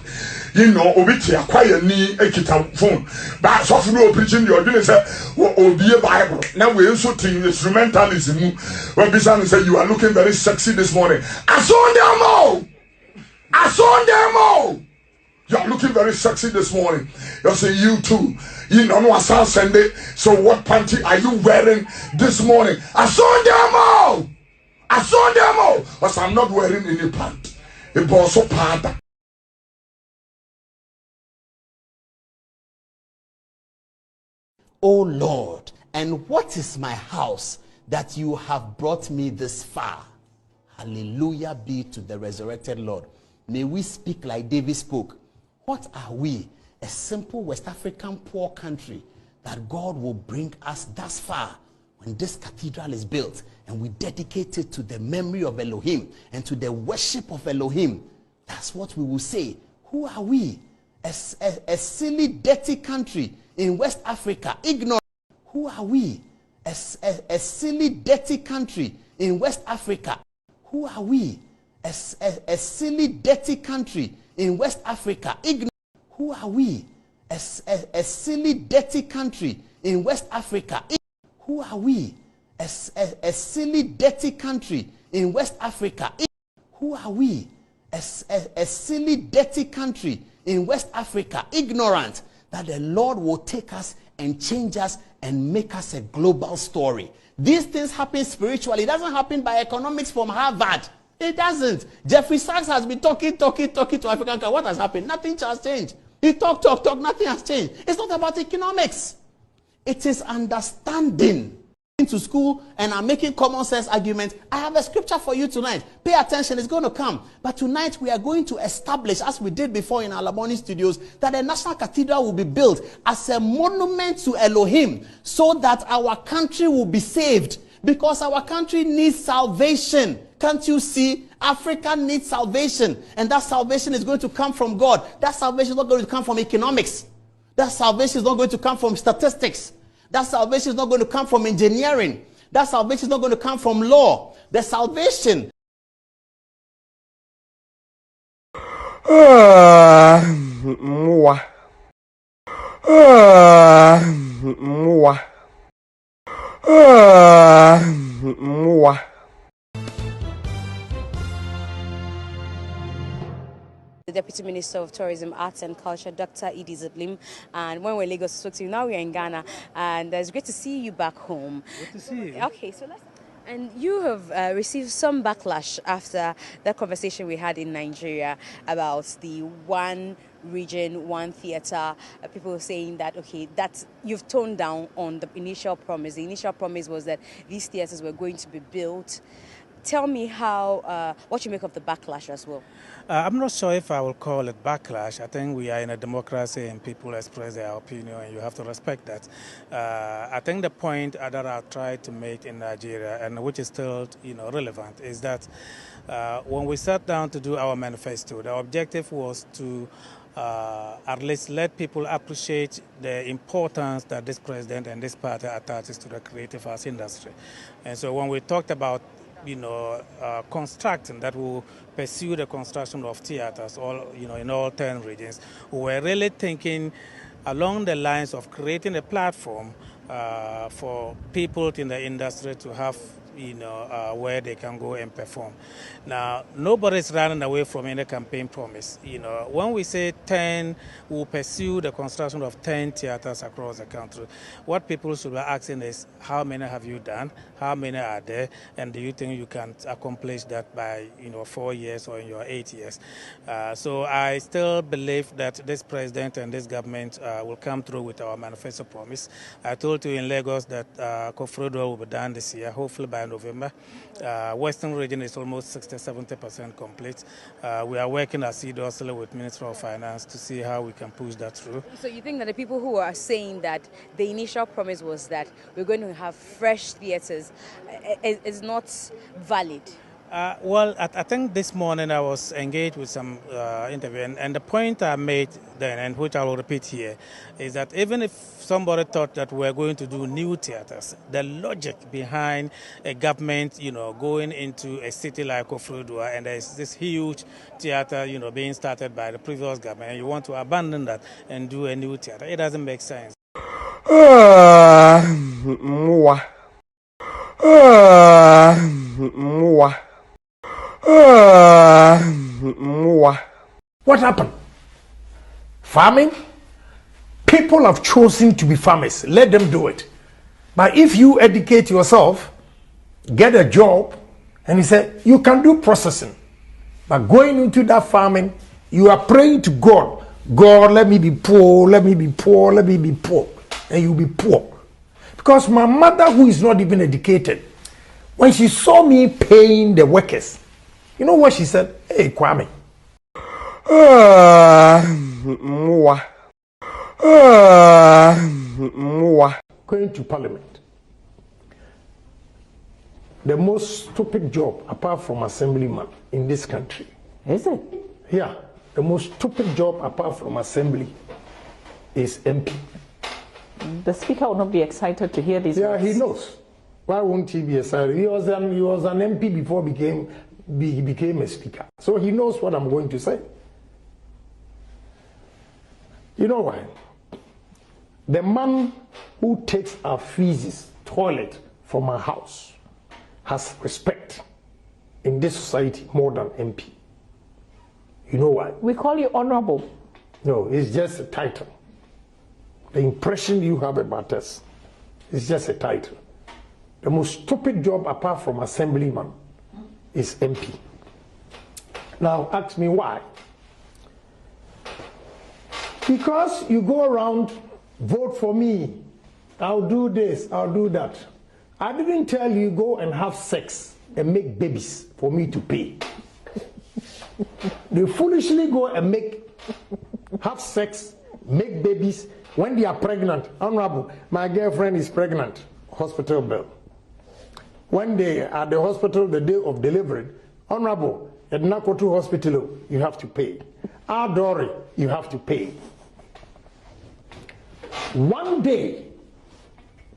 You know, obiti acquire ni ekita phone. But so for no preaching the ordinary say obi Bible. Now we also to instrumentalism. When Bisan say you are looking very sexy this morning. I saw them all. You are looking very sexy this morning. You say you too. You know no Sunday. So what panty are you wearing this morning? I saw them all. But I'm not wearing any pant. It was so bad. O Lord, and what is my house that you have brought me this far? Hallelujah be to the resurrected Lord. May we speak like David spoke. What are we? A simple West African poor country that God will bring us thus far when this cathedral is built and we dedicate it to the memory of Elohim and to the worship of Elohim. That's what we will say. Who are we? A silly, dirty country in West Africa, ignorant. Who are we? A silly, dirty country in West Africa. Who are we? A silly, dirty country in West Africa, ignorant. Who are we? A silly, dirty country in West Africa. Who are we? A silly, dirty country in West Africa. Who are we? A silly, dirty country in West Africa, ignorant that the Lord will take us and change us and make us a global story. These things happen spiritually. It doesn't happen by economics from Harvard. It doesn't. Jeffrey Sachs has been talking to African. What has happened? Nothing has changed. He talk. Nothing has changed. It's not about economics. It is understanding. Into school and I'm making common sense arguments. I have a scripture for you tonight. Pay attention, it's going to come. But tonight we are going to establish, as we did before in our morning studios, that the National Cathedral will be built as a monument to Elohim so that our country will be saved. Because our country needs salvation. Can't you see? Africa needs salvation. And that salvation is going to come from God. That salvation is not going to come from economics. That salvation is not going to come from statistics. That salvation is not going to come from engineering. That salvation is not going to come from law. The salvation. The Deputy Minister of Tourism, Arts and Culture, Dr. Edie Ziblim. And when we're in Lagos, spoke to you. Now we're in Ghana. And it's great to see you back home. Good to see you. Okay, so let's... And you have received some backlash after that conversation we had in Nigeria about the 1 Region 1 theatre. People saying that, okay, that you've toned down on the initial promise. The initial promise was that these theatres were going to be built. Tell me how, what you make of the backlash as well. I'm not sure if I will call it backlash. I think we are in a democracy and people express their opinion and you have to respect that. I think the point that I tried to make in Nigeria, and which is still relevant, is that when we sat down to do our manifesto, the objective was to at least let people appreciate the importance that this president and this party attaches to the creative arts industry. And so when we talked about constructing that will pursue the construction of theaters in all 10 regions, we were really thinking along the lines of creating a platform for people in the industry to have where they can go and perform. Now, nobody's running away from any campaign promise. When we say 10, we'll pursue the construction of 10 theaters across the country. What people should be asking is, how many have you done? How many are there? And do you think you can accomplish that by 4 years or in your 8 years? So I still believe that this president and this government will come through with our manifesto promise. I told you in Lagos that cathedral will be done this year, hopefully by November. Western region is almost 60-70% complete. We are working assiduously with Ministry of Finance to see how we can push that through. So you think that the people who are saying that the initial promise was that we're going to have fresh theatres is not valid? Well, I think this morning I was engaged with some interview, and the point I made then, and which I will repeat here, is that even if somebody thought that we're going to do new theaters, the logic behind a government, going into a city like Ofrodua, and there's this huge theater, being started by the previous government, and you want to abandon that and do a new theater, it doesn't make sense. What happened? Farming? People have chosen to be farmers. Let them do it. But if you educate yourself, get a job, and he said, you can do processing. But going into that farming, you are praying to God. God, let me be poor, let me be poor, let me be poor. And you'll be poor. Because my mother, who is not even educated, when she saw me paying the workers, you know what she said? Hey, Kwame. Going to parliament. The most stupid job, apart from assemblyman in this country. Is it? Yeah. The most stupid job, apart from assembly, is MP. The speaker will not be excited to hear these words. Yeah, he knows. Why won't he be excited? He was an MP before he became a speaker. So he knows what I'm going to say. You know why? The man who takes our feces, toilet from our house has respect in this society more than MP. You know why? We call you honorable. No, it's just a title. The impression you have about us is just a title. The most stupid job apart from assemblyman is MP. Now ask me why. Because you go around, vote for me, I'll do this, I'll do that. I didn't tell you go and have sex and make babies for me to pay. They foolishly go and have sex, make babies when they are pregnant. Honorable, my girlfriend is pregnant, hospital bill. When they are at the hospital the day of delivery, honorable, at Nakotu Hospital, you have to pay. Adore, you have to pay. One day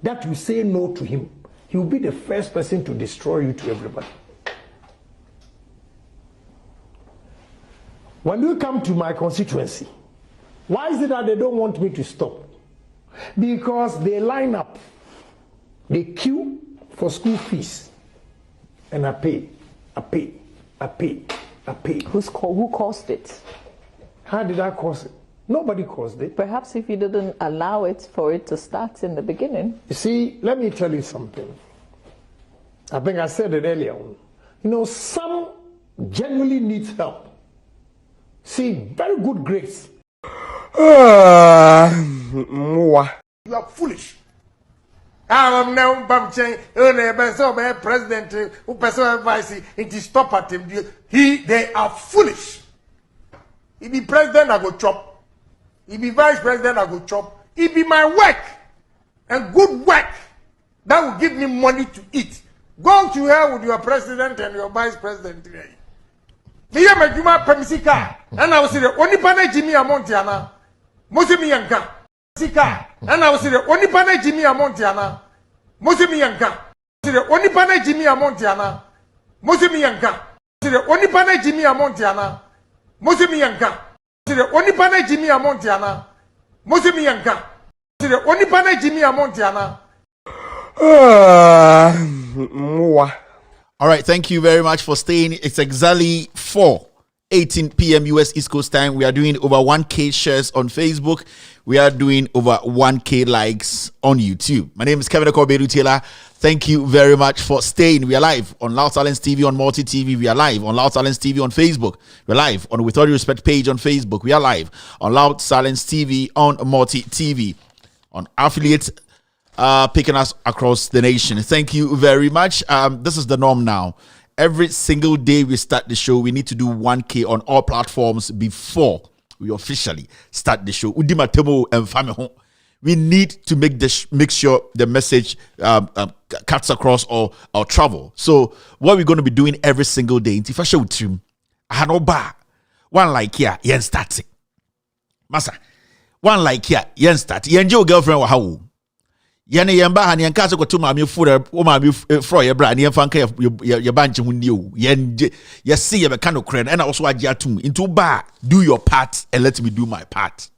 that you say no to him, he will be the first person to destroy you to everybody. When you come to my constituency, why is it that they don't want me to stop? Because they line up, they queue for school fees, and I pay. Who caused it? How did I cause it? Nobody caused it. Perhaps if you didn't allow it for it to start in the beginning. You see, let me tell you something. I think I said it earlier on. You know, some genuinely needs help. See, very good grades. You are foolish. I'm now Bamchain, president, who person vice, it is stop at him. They are foolish. He be president, I go chop. He be vice president, I go chop. He be my work and good work that will give me money to eat. Go to hell with your president and your vice president today. Me ya majuma pemisika, and I was say only pana Jimmy Amontiana. Mosemi yanka. Sika, and I was say only pana Jimmy Amontiana. Mosemi yanka. Say only pana Jimmy Amontiana. Mosemi yanka. Say only pana Jimmy Amontiana. Mosemi yanka. Say only pana Jimmy Amontiana. Mosemi yanka. Say only pana Jimmy Amontiana. All right, thank you very much for staying. It's exactly 4:18 p.m. US East Coast time. We are doing over 1K shares on Facebook. We are doing over 1K likes on YouTube. My name is Kevin Akobedu Taylor. Thank you very much for staying. We are live on Loud Silence TV on Multi TV. We are live on Loud Silence TV on Facebook. We're live on With All Due Respect page on Facebook. We are live on Loud Silence TV on Multi TV. On affiliate picking us across the nation. Thank you very much. This is the norm now. Every single day we start the show, we need to do 1K on all platforms before we officially start the show. We need to make sure the message cuts across or travel. So what we're going to be doing every single day, if I show trim, I had no bar. One like here, yen starting. Massa. One like here, yen start. Yen your girlfriend or how? Yene yemba hani yankasa kwa tuma mi fura o ma mi fro ye bra ne yemfa nka ye banche hundi o ye see ye be kind of credit and also agi atum into ba do your part and let me do my part.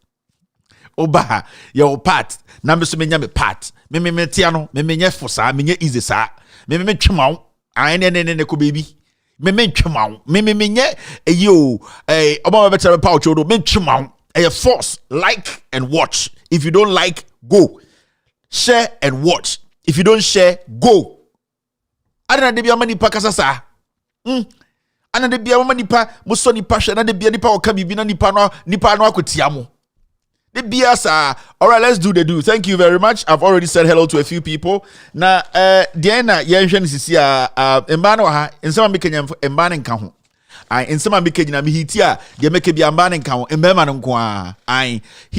Oba your part na me so menya me part me tia no me menye fosa me nye easy sa me twemaw an ne ko baby me twemaw me menye eyo oba be better pa ochodo me twemaw a force like and watch. If you don't like, go. Share and watch. If you don't share, go. Adana de bia mani pa kasasa. Ana de bia mani pa muso ni pa hwe na de bia nipa oka bibi na nipa no akotia mo. De bia sa. All right, let's do the do. Thank you very much. I've already said hello to a few people. Na Diana yenhwe ni sisi emba na ha ensema mekenya emba na nka ho. In some ambikage na mihitia de make bi amba ne nka ho embema no nko a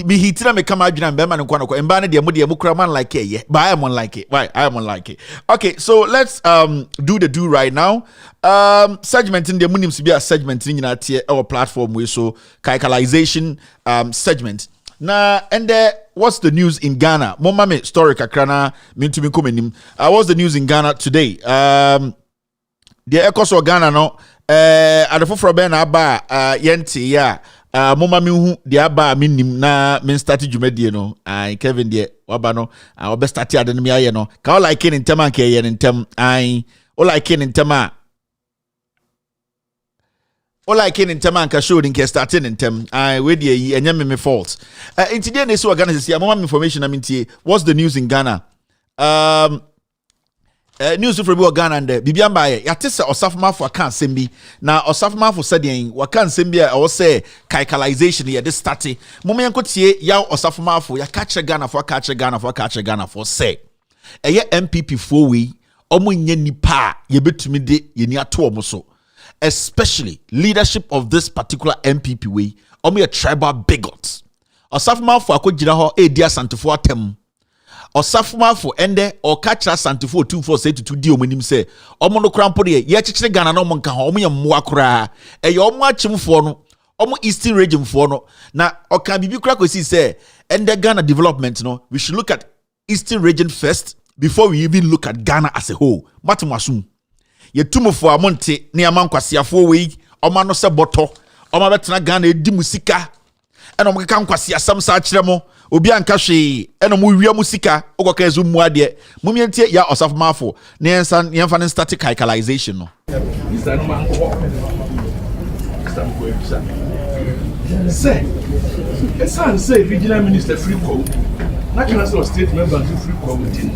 mihitira me kama adwuna embema no nko na ko emba ne de mo kura man like it but I am on like it. Why I am on like it. Okay, so let's do the do right now. Segment in the munim to be a segment in our platform we so caicalization segment. Na and what's the news in Ghana? Mama me story kakrana mintumi komenim. What's the news in Ghana today? The Ecoso Ghana no adefo fro be na aba yente ya moma mi hu de aba minim na min start dwumadie no Kevin de waba no obe start ade no mi aye no ka o like in ntem anka ye ntem o like in ntem a o like in ntem anka show din ke start in ntem we de yi enya me fault intide na so Ghana say moma information na mintie. What's the news in Ghana? News from Ghana and Bibiamba yatisa osafma for kan sembi na osafma for said wakan sembi or say caicalization here this starting moment yankotie ya osafma for ya catch Ghana for say eye MPP for we omo nye nipa ye betumi de ye ni ato omo so, especially leadership of this particular MPP we omo ye tribal bigots. Osafma for akogina ho dia santefo atem Osafuma for ende or catch us santifo 2482 di omonim se omo no krampo de ye kekere Ghana no monka ho omo ye mmoa kra e ye omo achimfo no omo eastern region fo no na oka bibi kra kosi se ende Ghana development no we should look at eastern region first before we even look at Ghana as a whole. Matumasum ye tumofo amonte ne amankwasiafo we omo no se boto omo betena Ghana edi musika eno omo keka nkwasi asam sa kire mo obi anka hwe eno mu wia musika ogoka ezu mu ade mumientie ya osafmafo ne yenfa ne static caicalization no say regional minister free code na council state members free committee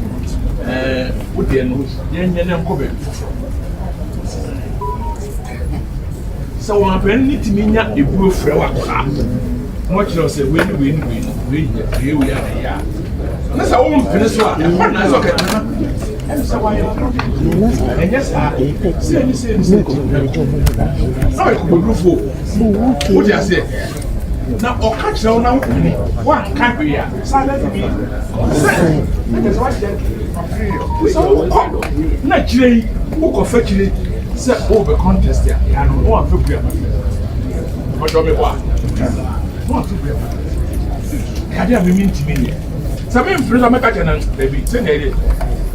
what they know yen kobe so one pen nitimi nya ebuo frɛ wa kra much no say win here we are here. That's our own peninsula. That's okay. And so why and yes, say no, I could go for what you say. Now, or catch now, one can't be here. Silent me. That's what so, naturally, who confectionally said over contest here. I don't want to be a but don't be one. Want to be a I didn't mean to me. Some friends are making a baby. Send it.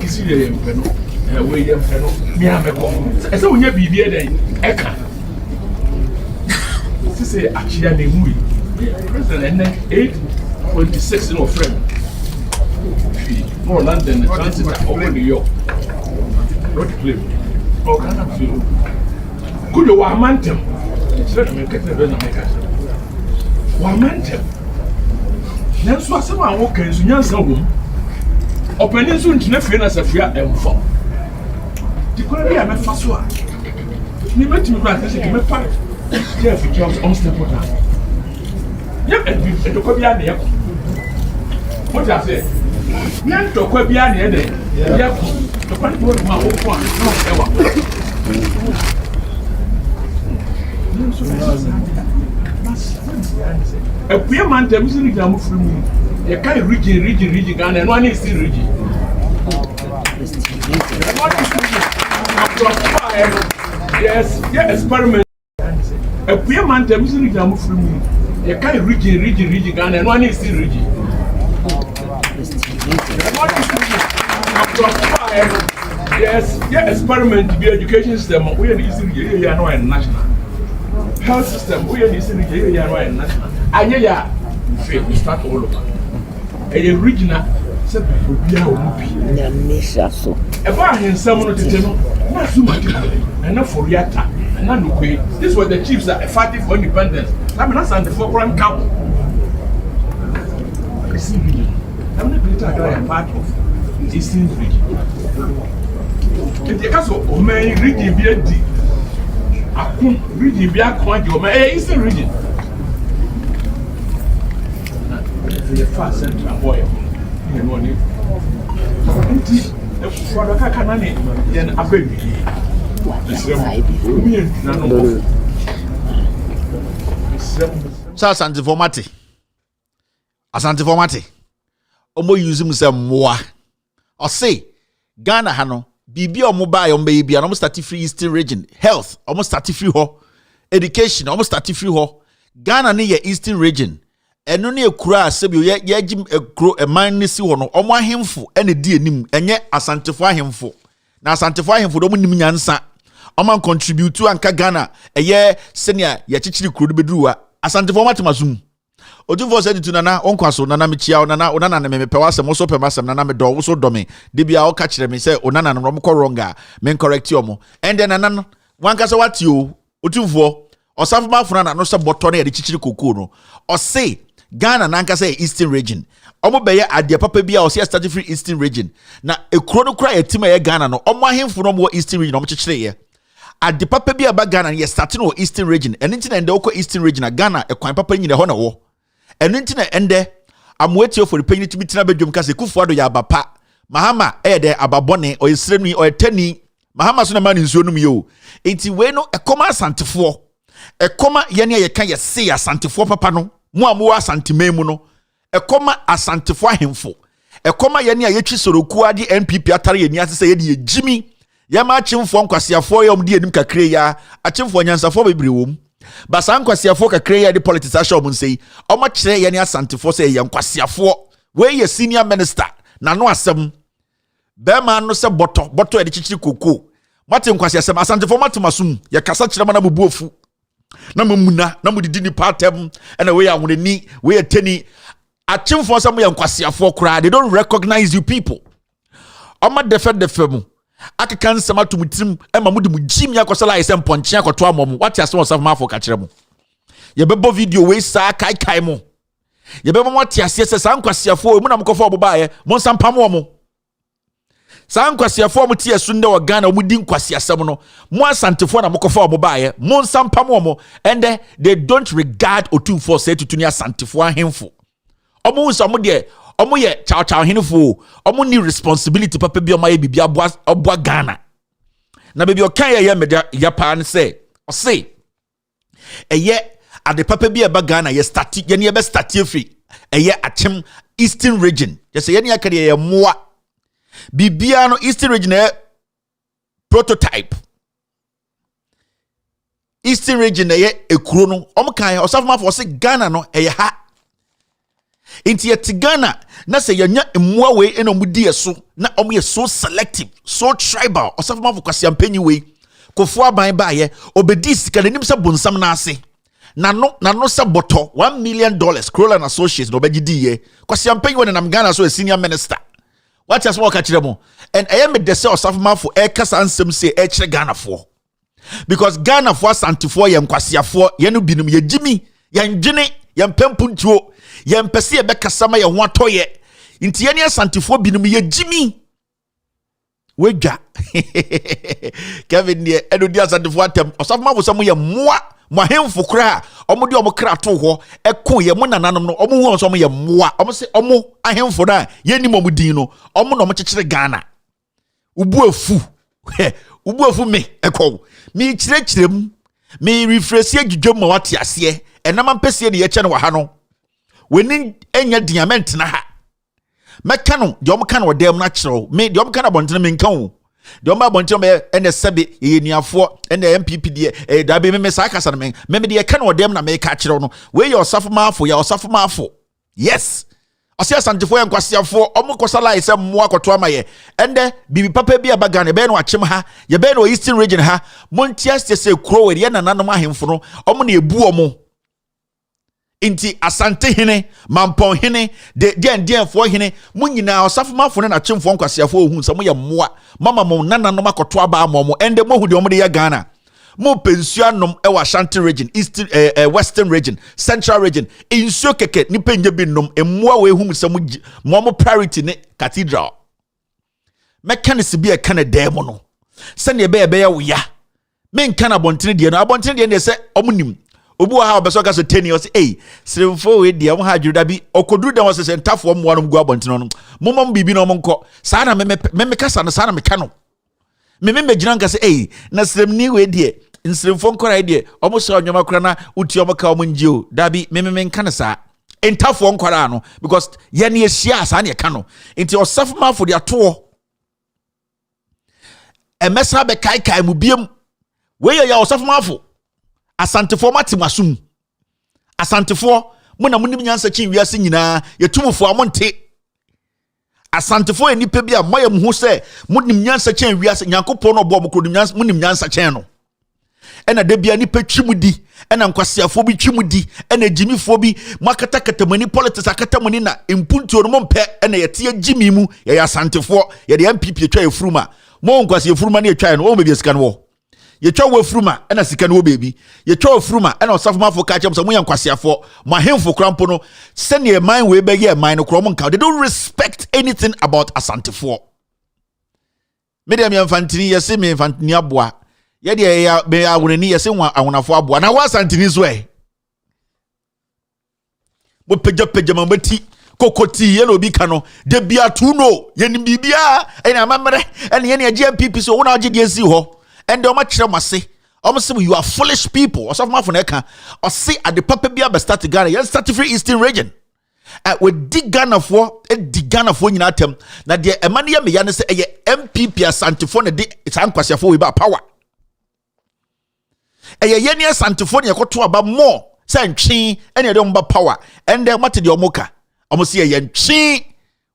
Is it a fellow? William Fellow. Me, I'm a woman. I saw you be here. I can't. This is actually a movie. President 826 in our friend. More London, transit over New York. Road clip. Oh, can I feel? Could you want them? It's not a cathedral. Want them? Then so someone walk in Sunyan's home. Opening soon to never as a fear and fall. The quality I'm a fast one. You met me back as a game of five. Jeff, Charles, on step down. Yep, and to come here. What I say? Yan to come here. Yep, to come to my own one. A queer man, there is a little from me. You can't region, and one is still region. Yes, experiment. A queer man, there is a little from me. You can't region, and one is still region. Yes, experiment to be education system. We are using here and national health system. We are using here and national. And yeah, we start all over. A regional said before we are so. About him, someone to tell not so much, and not for Yata, and not Nuque. This was the chiefs that are fighting for independence. I'm not on the foreground count. I'm not going to part of Eastern region. If the castle of my region be a D, I couldn't region be a quantity of my Eastern region. The far central boy, you know, for the Kakanani, then a baby. So, Asante Formati. Omo use himself more. Or say, Ghana Hano, Bibi or mobile on baby, and almost 30 free Eastern region. Health, almost 30 free ho. Education, almost 30 free ho. Ghana near Eastern region. And only a cry, Sabu, yajim a grow a man nisi one, or more himful, and a dear nim, and yet Asantify him for. Now, Santify him for the woman Yansa. Oman contribute to Anka Ghana, a year senior, Yachichi Krudibedua, Asantiformatimazum. Ojuvo said to Nana, Onkwaso, Nana Michia, Nana, Onana, me pewasem, also pemasem, Nana me do, also domi. Dibia all catch them, say, Onana, and Romco Ronga, men correct yomo. And then Anan, one case what you, Ojuvo, or Savma Frana, no sub botone at the Chichi Kukuno, or say, Ghana Nanka say Eastern region. Omo beya adia papa bia o sia start free Eastern region. Na e krono kra e tima ye Ghana no. Omo ahemfo no mo Eastern region omo chichire ye. Adi papa bia ba Ghana ye start no Eastern region. Eno nti na ende okọ Eastern region na Ghana e kwan papa nyine ho na wo. Eno nti na ende amwetio for the penny to bitina bedwom ka se Kufuado ya abapa. Mahama e de ababone o yesrenu o etani. Mahama so na man nsuo num yo. Enti we no e koma asantefo. E koma ye ne ye kan ye se asantefo papa no. Mo amuwa santimemu no ekoma asantefo ahemfo ekoma ye ne ayetwi soroku ade NPP atare ye ni ase se ye de jimi ye ma achimfo nkwasiafo ye omde enim kakre ya achimfo nyansafo bebre wom basa nkwasiafo kakre ya de politics asho mun sei omo kire ye ne asantefo se ye nkwasiafo we ye senior minister na no asem be ma no se boto e de chichiri koko mate nkwasiasem asantefo matemasum ye kasa kire ma na bubuofu na mamuna na mudidi ni patem and we are woni we are teni achimfo some ya nkwasiafo kra they don't recognize you people oma defend the femu akeka nsema to mutim e ma mudi mujim ya kwasala ise mponche akoto amom what ya so ma afọ ka kire mu ye bebo video we sa kai mu ye bebo mo tiase se sa nkwasiafo mu na mkofo oboba ye mo nsampam wo mo San kwasiafo mo tie so nde wo Ghana mo di kwasiasem no mo asantefo na mokofa mo baaye mo nsampa mo and they don't regard Otumfo say tutuni asantefo ahemfo omo nso mo de omo ye chaw henefo omo ni responsibility papa bi omo ye bibia obwa Ghana na bebi okan ye media ya pa ne say o say eye ade papa bi eba Ghana ye start ye ne be start free eye achem eastern region ye say ye ne akade ye moa bibia no eastern region prototype eastern region ekuro no omkan osafoma for say Ghana no ha inti yet Ghana na say yanya mmoa we eno mudi eso na omo ye so selective so tribal osafoma for kwasiampanyi we kofo aban baaye obedi sika nanim se bonsam na ase na no se boto $1 million Kroll and Associates no begidi ye kwasiampanyi we nam Ghana so a senior minister. What has walk at them? And I am the self of man for Ekas and some say H Ghana for. Because Ghana for Santifo yam Kwasia for Yanu Binum ye Jimmy, yan Jenny, yan Pempuntuo, yan Pessia Becasama ya Watoye. Intiania Santifo Binum ye Jimmy. Wega Kevin ye Edodia Santifo tem or some was some ya moi. Ma hemfo kra omodi omokra to ho eko ye mo nananom no omo hu omo ye moa omo se omo ahemfo na ye ni momudin no omo no mokekere Ghana ubu afu me eko mi kirekirem mi refresh adwudwom ma wate ase enam ampese ne ye che no wa ha no weni enya diament na ha meka no de omo ka no dem na kire me de omo ka na bontene me nka wo de omba bonche me ene sebe ye niafo ene MPP de da be me sa kasa me de ye ka no dem na me ka kire no we your safomafo ya osafomafo yes osia santifo ya nkwasiafo omukosala ise mmoa koto amaye ende bibi papa bi abagane be no achem ha ye be no eastern region ha montiaste se kuro we ye nananom ahemfo no omo na ebu omo inti asante hene mampon hene de den fo hene munyina osafomafo na chimfo nkwasiafo ohun so mo ye mmoa mama mo nananom akoto aba mo ende mo hu de omo de ya Ghana mo pensuanom e wa Ashanti region eastern western region central region insuo keke ni penye binom emmoa we hu so mo priority ne cathedral mechanics bi e kana dem no se ne be ya wo ya men kana bontene de no abontene de ne se omunim obu ha obeso ka so 10 years sremfo we de mo ha dwuda bi okoduru de wo se ntafo mo wanom gu abontene no momom bibi no mo nko sa na me kasa no sa na me ka no me gina nka se na sremni we de nsremfo nkora de omo so onwoma kora na uti omo ka omo njio dabi me nka na sa ntafo nkora no because ye ne ehia sa na ka no nti osafoma for de ato emesa be kai mu biem we ya osafoma for asantefo matimasum asantefo muna munim nyansa chin wiase nyina yetumfo amonte asantefo enipa bia moyam hu se munim nyansa chin wiase nyankopon no bo mokro munim nyansa chin no ena de bia nipa twimudi ena nkwasiafo bi twimudi ena jimifo bi makata katamani politics akatamani na impuntuo no mompe ena yete jimi mu ya asantefo ye de MPP etwa efuruma mo nkwasiafuruma na etwa no o mebia sika no ye twa wafuruma ena sika no baby ye twa wafuruma ena osafomafo ka chem so mo yankwasiafo mo ahemfo krampo no se ne man we be ye man no krom nka they don't respect anything about asantefo medium infantini ye se me infantini aboa ye de ya be awonani ye se awonafo aboa na wa asantini so mo peja mambati kokoti ye no bi ka no de bia tu no ye ni bibia ena mamre ena ye ne GMPP so wona agye de esi ho and the much say, you are foolish people. Or something from Eka, or see at the papa be able start Ghana, you start free eastern region. With dig Ghana for in atem. Now, the Emmanuel Meyana say a MPP as Santiphone, it's unquestionable about power. A yenia Santiphone, you got to about more. Saying chi, and you don't about power. And then what did your mocha? Almost see a yen chi.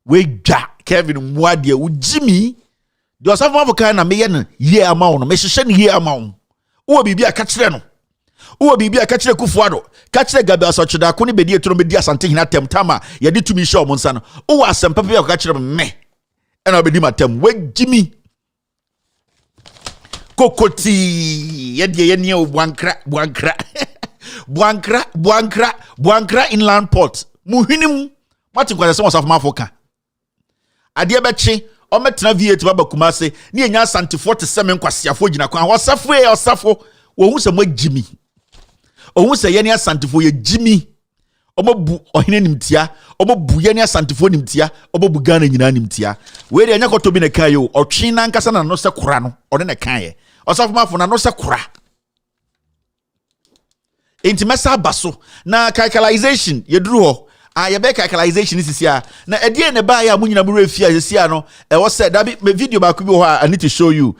We Jack Kevin Mwadia with Jimmy. Do some of kind of me ye amount, Meshan ye amount. Who be a catcher no? Who be a catcher Kufuado? Catcher Gabel such that couldn't be dear to media something in atem tama, ye did to me show Monsan. Who are some paper catcher me? And I'll be dimatem. Wait, Jimmy Kokoti, ye near one crack inland port. Muhinim, what you got a source of Mafoka. Adiabachi. ometena V8 baba Kumase ni enya santifo te se menkwasiafo gina kwan osafo wo hu se mo Jimmy ohun se ye ne asantifo ye Jimmy omobu ohene nimtia omobu ye ne asantifo nimtia omobu Ghana nyina nimtia we de enya koto bi ne kan yo otwe na nkasa na no se kora no one ne kan ye osafo mafo na no se kora intimesa baso na calculation ye duru ho ye be calculation sisia na edie ne ba ya munyina buru afia sisia no was said that be video ba ku bi ho I need to show you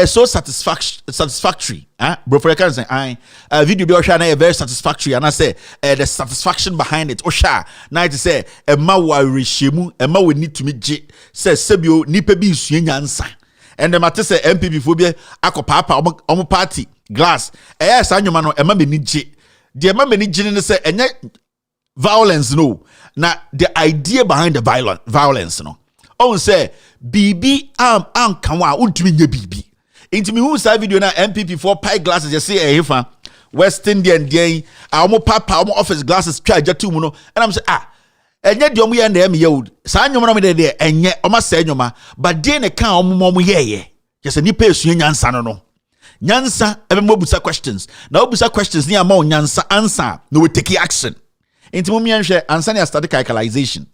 so satisfactory bro for can say video be o sha na very satisfactory and I say the satisfaction behind it o sha na it say e ma wa rehemu e ma we need to me je say sebio nipa bi sua nyansa and the matter say MPP phobia akopapa omo party glass sa nyoma no e ma me ni je de ma me ni je ne say enye violence no na the idea behind the violence no on say bibi kanwa untumi nye bibi intimi hu sa video na MPP for pie glasses you see ehefa West Indian den omo papa omo office glasses twa jatu mu no and I'm say enye de omo ye na em ye sa nyoma no me de enye omo sa nyoma but de ne kan omo ye just ni pa esu nyansa no nyansa ebe mo busa questions na obusa questions ni ama nyansa answer no we take action into mummy and share and send a static calculation.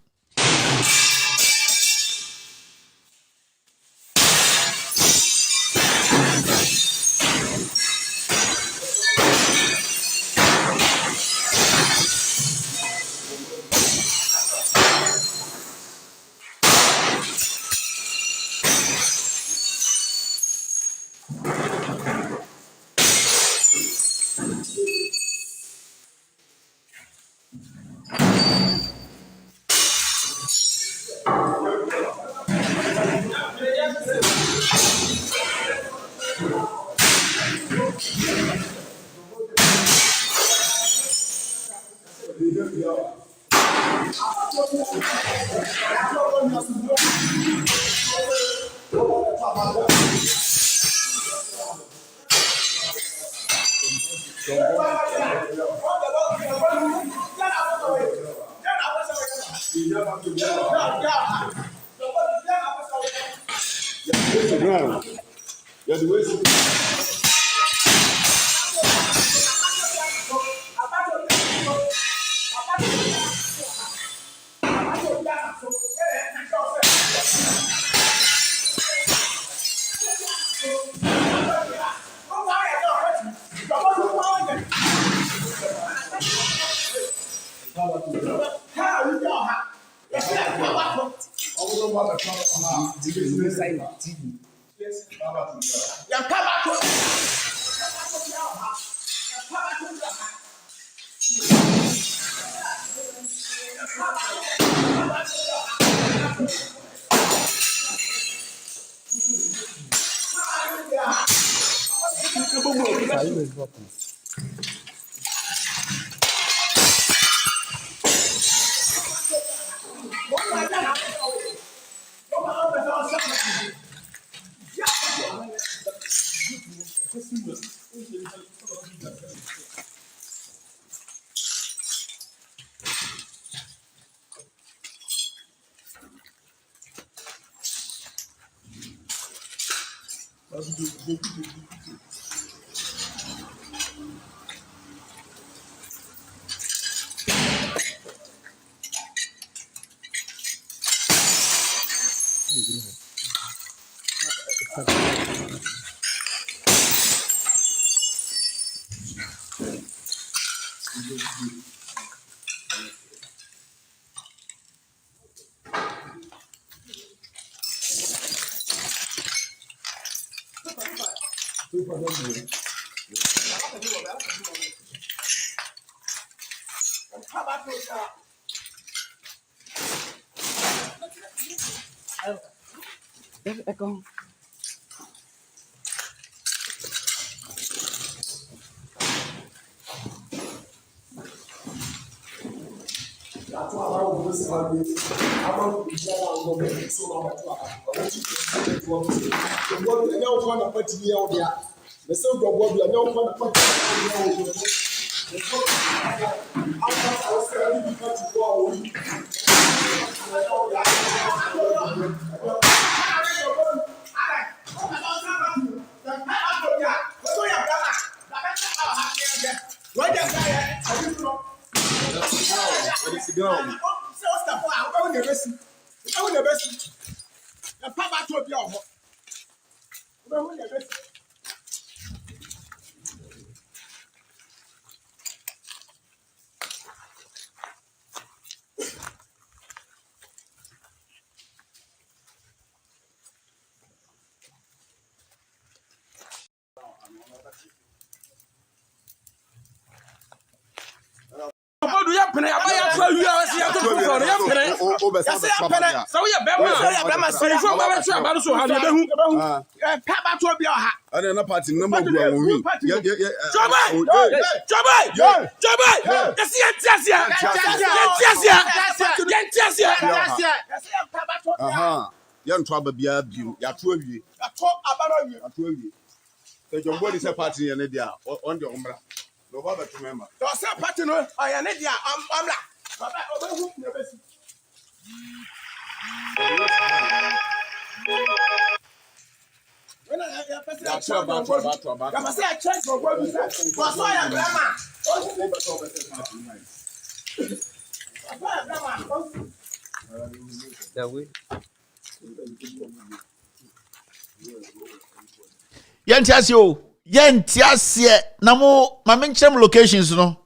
Yentiasie na mo mamenchem locations no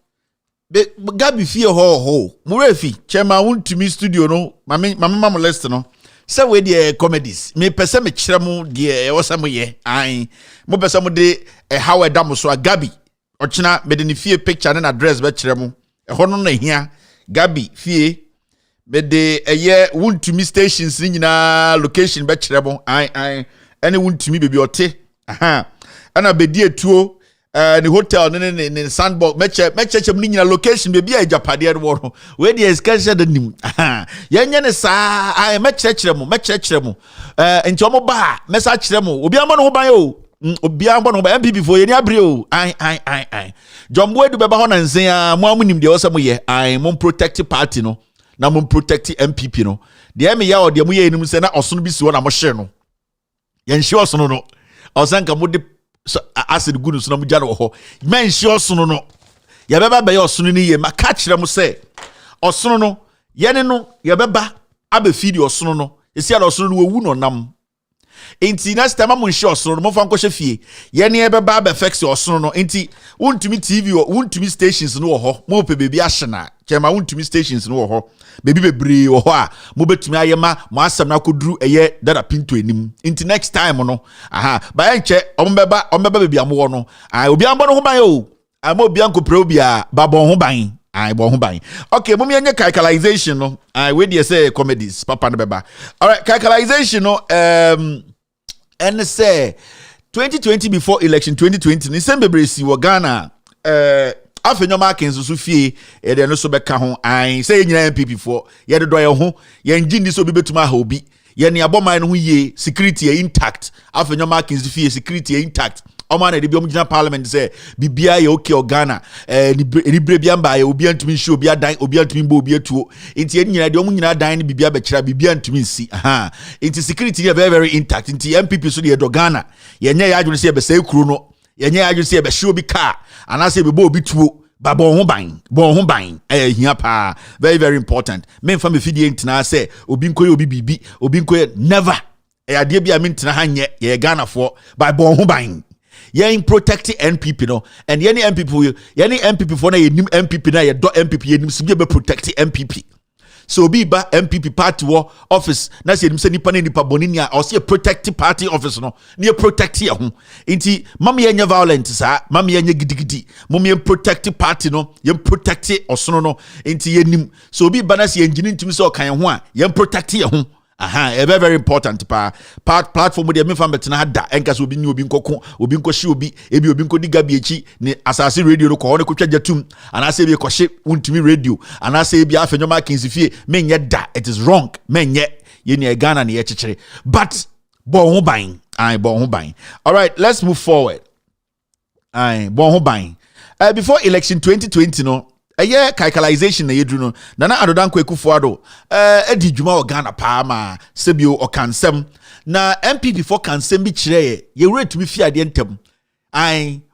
be gabi fie ho murefi chema wuntumi studio no mama molest no se we de comedies me pese me kire mu de wosam ye an mo pese mo de how e dam so gabi ochina me de ne fie picture and address be kire mu ho no na hia gabi fie be de eye wuntumi stations ni nyina location be kire mu an ene wuntumi bebi ote ana bedi etuo the hotel ne sandbox meche ni nyina location bebi a japade no wo we dey excursion the nim yenye ne sa ai meche mu enti omo ba mesa kire mu obi ambo no ho ban o obi ambo no ba MPP fo ye ni abre o ai jombo edu beba ho na nsen a mo amunim de wosam ye ai mo protect party no na mo protect MPP no de me ya o de mo ye enim se na osono bi si wo na mo hye no yen hye osono no osanka mo de acid gunu so na mugya no ho men hye osono no ye beba be ye osono ni ye maka kire mo se osono no ye ne no ye beba aba feed osono no esi ala osono no wu no nam enti next time mo hye osono no mo fa nko hye fie ye ne ye beba aba fix osono no enti wuntumi TV wuntumi stations no wo ho mo pe bebi ahyena chema wuntumi stations no wo ho bebi bebre wo ho a mo betumi ayema mo asem na koduru eye dada pinto enim enti next time no ba enche ombeba bebi amwo no obi ambo no ho ban o ama obi anko pre obi a babon ho ban bon ho ban okay mo me enye calculation no we dey say comedies papa no beba all right calculation no and say 2020 before election 2020 ni sembebre si wo Ghana afenyo markings so fie e de no so beka ho say nyina MPP for ye de do ye ho ye ngi ndi so bi betuma ha obi ye ne aboman no ho ye security intact afenyo markings fie security intact Oman na de bi omgina parliament say bibia ye okay o Ghana ni brebia mba ye obi antumi nshi obi adan obi antumi mba obi atuo enti nyina de omnyina adan ni bibia bekira bibia antumi nsi enti security ye very very intact enti MPP so de do Ghana ye nya ya adwene se be sai kuro no ye nya ya adwene se be hye obi car anase be bo obi tuo ba bon ho ban hia pa very very important men fa me fidie ntina say obi nkoye obi bibi obi nkoye never ade bia me ntina hanye ye Ghana for ba bon ho ban ye protect NPP no and any MPP for na ye nim MPP na ye do MPP ye nim so be protect MPP so be ba MPP party wo office na se nim se nipa na nipa bonini a o se protect party office no na protect ye ho nti mam ye nya violent sa mam ye nya gidigidi mom ye protect party no ye protect osono no nti ye nim so be ba na se engine ntimi se o kan ho a ye protect ye ho very very important platform de me fam betena da enka obi ni obi nkoko obi nkohye obi ebi obi nkodi gabi echi ne asase radio no ko ne kotwa jatum anase ebi kohye untimi radio anase ebi afenyo markings fie menye da it is wrong menye ye ni Ghana ne ye chekere but bon ho ban bon ho ban all right let's move forward bon ho ban before election 2020 no eye calculation na yedru no na adodan kwekufo ado edi djuma o Ghana pa ma sebio o kansem na MPP for kansem bi kire ye rate mi fi ade ntem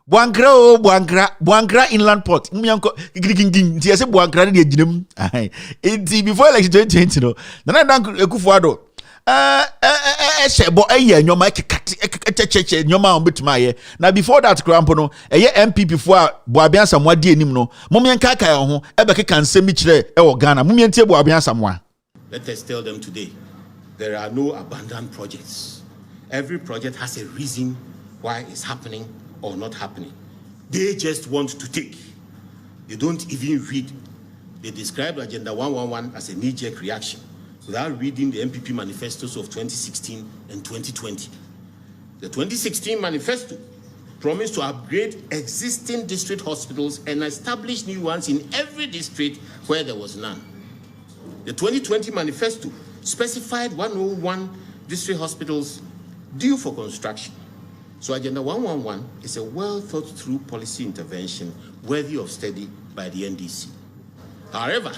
Buankra inland port. Mumianko gigiging. Nti ese Buankra de ejinem. Nti before election 2020 no. Nana Dan Akufo-Addo. Bo nyoma cheche nyoma on betuma ye. Na before that crampo no, MPP fo a Boabian Samoa di enim no. Mumianka kai ho ebekeka nsem bi kire e wo Ghana. Mumiantie Boabian Samoa. Let us tell them today, there are no abandoned projects. Every project has a reason why it's happening or not happening. They just want to take. They don't even read. They describe Agenda 111 as a knee-jerk reaction without reading the MPP manifestos of 2016 and 2020. The 2016 manifesto promised to upgrade existing district hospitals and establish new ones in every district where there was none. The 2020 manifesto specified 101 district hospitals due for construction. So Agenda 111 is a well-thought-through policy intervention worthy of study by the NDC. However,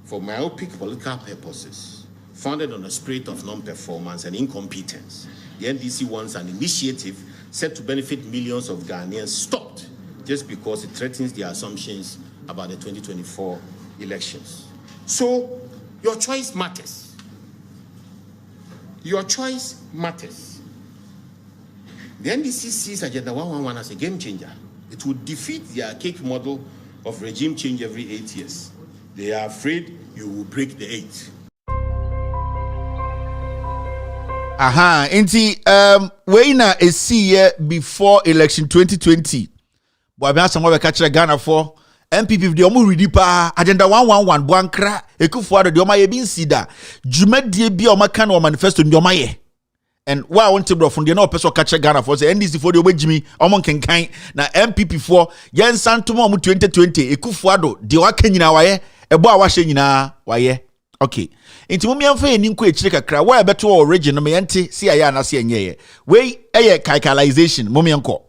for myopic political purposes, founded on a spirit of non-performance and incompetence, the NDC wants an initiative set to benefit millions of Ghanaians stopped just because it threatens their assumptions about the 2024 elections. So, your choice matters. Your choice matters. The NDC sees Agenda 111 as a game changer. It would defeat the archaic model of regime change every 8 years. They are afraid you will break the 8. Wayna is see here before election 2020. Boabian Samoa catch Ghana for MPP de omo ready pa Agenda 111 Buankra Akufo-Addo de omaye bin sida dwumadie bi o maka no manifesto de omaye and why want to bro from the no person catch Ghana for say NDC for the obejimi omo kenkan na MPP for yen santomo omo 2020 Akufo-Addo de waka nyina waye ebo a wahye nyina waye okay enti mumiamfa eni nko echire kakra wa ebeto origin no me yente si aya na se enye we eye calculation mumianko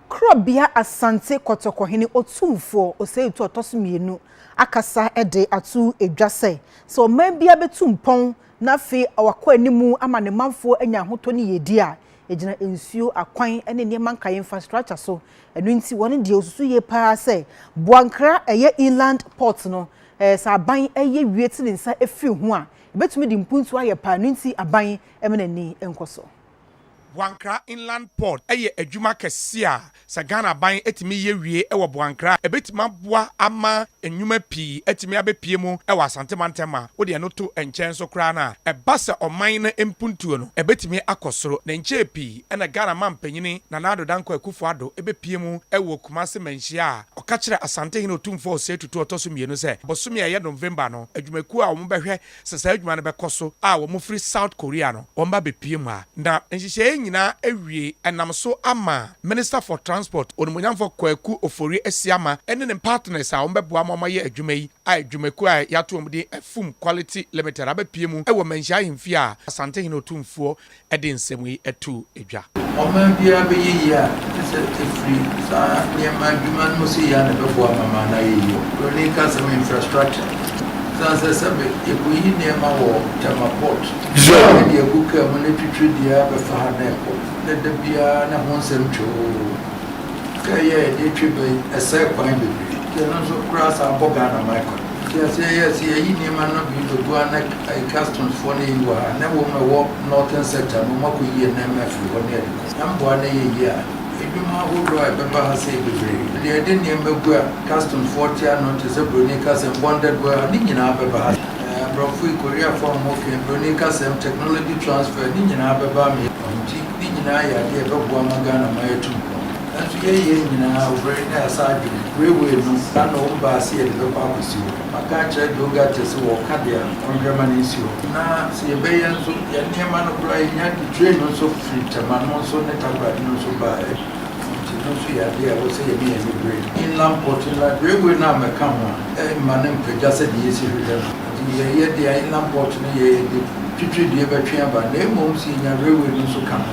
Krobia Asante Kotokohini Otumfo Oseitu Otosumienu akasa ede atu edwase so mambia betumpon na fe awakọ animu ama ne manfo anya hoto ne yedi a ejina ensuo akwan ene ne manka infrastructure so enu nti woni de osusu ye pa se Buankra eye inland port no sa aban eye wieti ne nsa efiri ho a betumi di mpuntu aye pa enu nti aban emenani enkoso Buankra inland port eye adwuma kese a Sagana ban etimi ye wie e wo Buankra ebetima boa ama enwuma pi etimi abepie mu e wa Asante Mantema wo de no to enchen so kra na e basa oman na empuntuo no ebetimi akosoro na enche pi e na Ghana mampanyini na Nado Danko Akufo-Addo ebepie mu e wo Kumase manhia a oka kire Asante hino tumfo se tutu otoso mienu se bosumi ye November no adwumaku a wo mbehwe sesa adwuma no bekoso a wo mfiri South Korea no wo mba bepie mu a na enhihye nyina ewie enam so ama Minister for Transport onumunyamfo Kwaku Ofori Esiama ene ne partners a ombeboa mamaye adwuma yi a adwumaku a yato omde Fum Quality Limited abepie mu e wo manhia himfi a Asante hino tumfo ede nsemu yi etu edwa oman bia be yi a se free sa niema adwuma no se ya na beboa mama na yi roni ka some infrastructure sa sabe e buyi niema wo Tamaport so e buka mo ne twitwi dia be fa na ko de bia na honsem cho kaye de twibe ese kwan bebre ke no so cross aboga na michael ke say yes yi niema no bi do bua na customs for na yi wa na wo ma wo northern sector no mako yi na ma fi ho ne na mboa na yi ya eduma ho do e beba ha say bebre de niema bua customs for tia no te se broni ka se bonded bua ni nyina beba ha Brofui Korea from okay, Bronica sem technology transfer, Nina Baba me, Nina ya Baba Magana Mayatum. And to ye over aside, railway no, Sano see the Papasu, Makacha, Yoga Tesu, Kadia, on Germany. Now, see a bayan so Yaman of Brian, the train also free, Taman also Netabra, no so by. I was saying, inland port, inland railway now, Macama, and Manem, just said yes, the inland port, the Titri de Batriamba, name homes in your railway, no so come.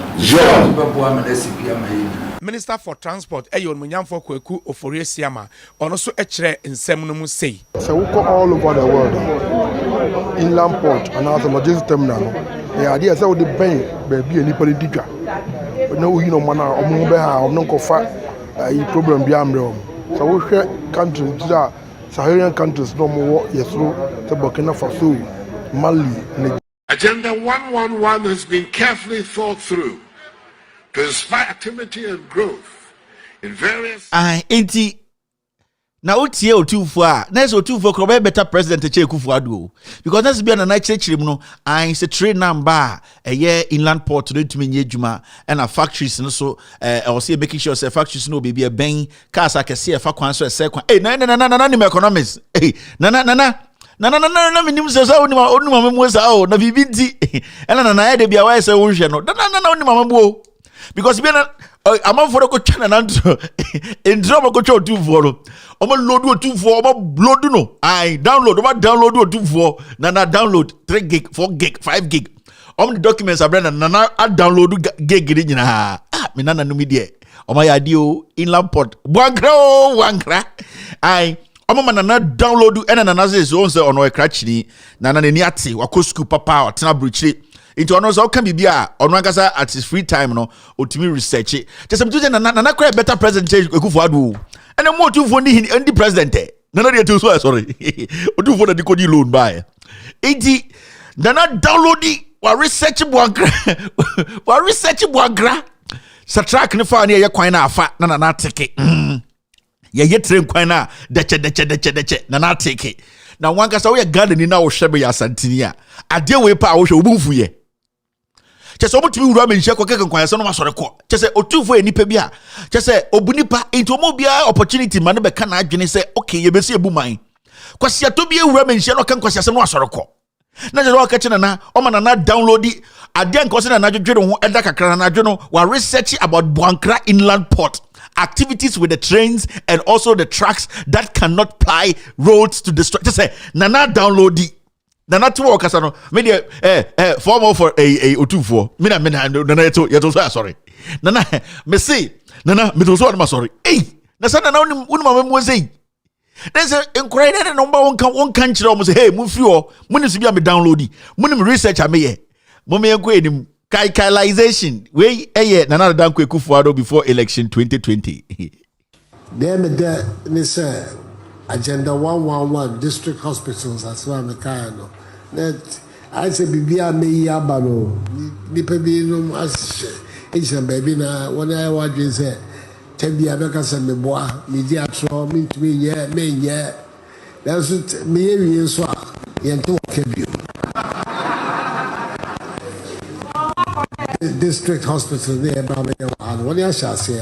Minister for Transport, Ayon Munyamfo Kwaku Ofori Esiama, also a chair in Seminum say. So we go all over the world, inland port, and also logistics terminal. Yeah, they say the bank, baby, any political. No, you know, man, I'm not going to problem beyond them. So we share countries, Saharian countries, no more, yes, to Burkina Faso, Mali. Agenda 111 has been carefully thought through to inspire activity and growth in various. Now, what's here too far? Next or two for better president to check Kufuado because that's been a night church. I say train number a year inland port to me Juma and a factories and so I was here making sure say factories no baby a bang cars I can see a factory so a second. Hey, no, economics. Hey, no, me nim say so oni mama mo say o na bibinti. Ela na ya de bia wa say wo hwe no. Na oni mama bo because be na amaforo ko twa na nto endro ko twa tu foro omo load tu foro omo load no I download tu foro na download 3 gig 4 gig 5 gig omo the documents abra na download gig ni nyina me na no me de omo ya di o inland port wankra I omo na download ena na say so say ono e krachini na ni ate wako school papa o tena bruchire into ono so can be ono ankasa at his free time no otimi research it just some to na cry better president Ekufuado and more to for the president na dey too so sorry odu for the kodi loan buy enti na download wa research buagra sa track ne fa ne ye kwan na afa na take ye train kwan na deche na take na wankasa we garden ni na wo hwebe ya santini a ade we pa wo hwe obunfu ye chese omutumi wura menhia ko keke kwan se no masore ko chese otufo enipa bi a chese obunipa into omo bia opportunity man be ka na adwene se okay ye besi ebuman kwasi ato bi wura menhia no kan kwasi se no asore ko na je ro ka chena na o ma na download ade nko se na adwedwe ho eda kakra na adweno wa research about Buankra inland port activities with the trains and also the trucks that cannot ply roads to destroy. Just say, Nana download it. Nana to work as no. Maybe form for a O24. Mina Nana to sorry. Nana me say Nana me to sorry. Hey, na sana na unu mama mo say. There's a incredible number one country almost hey mun free o mun si bia me download it. Mun research ameye. Mo me enko enim. Kaikalization we Nana Dankwa Ekufuado before election 2020. There me say agenda 111 district hospitals as well me kind no. That I say bibia me yaba no. Nipa bi no as Asian baby na when I wadwe say tebia be ka say me boa me di atro me ntumi ye me ye. That's me ye so a ye nto kebio. District hospital there, and when you shall say,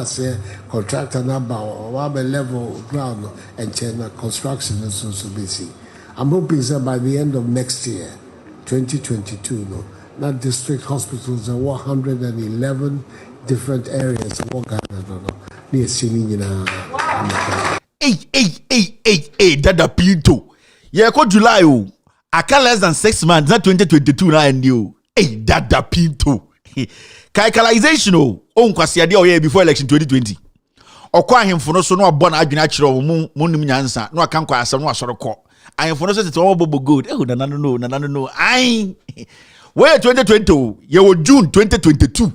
say, contractor number or level ground and chain construction and so busy. I'm hoping that by the end of next year, 2022, that district hospitals are 111 different areas of Ghana, near singing Hey, Dada Pinto. Yeah, go July. I can't less than 6 months, not 2022 now and you. Hey, Dada Pinto. Kaikalization on kwasiade o before election 2020. Okwa hemfo no so no abon adwene akire o munnim nyansa no aka nkwa asem no asore ko. Ahemfo no so tete o bobo good. No. Ai. Where 2020 ye wo June 2022.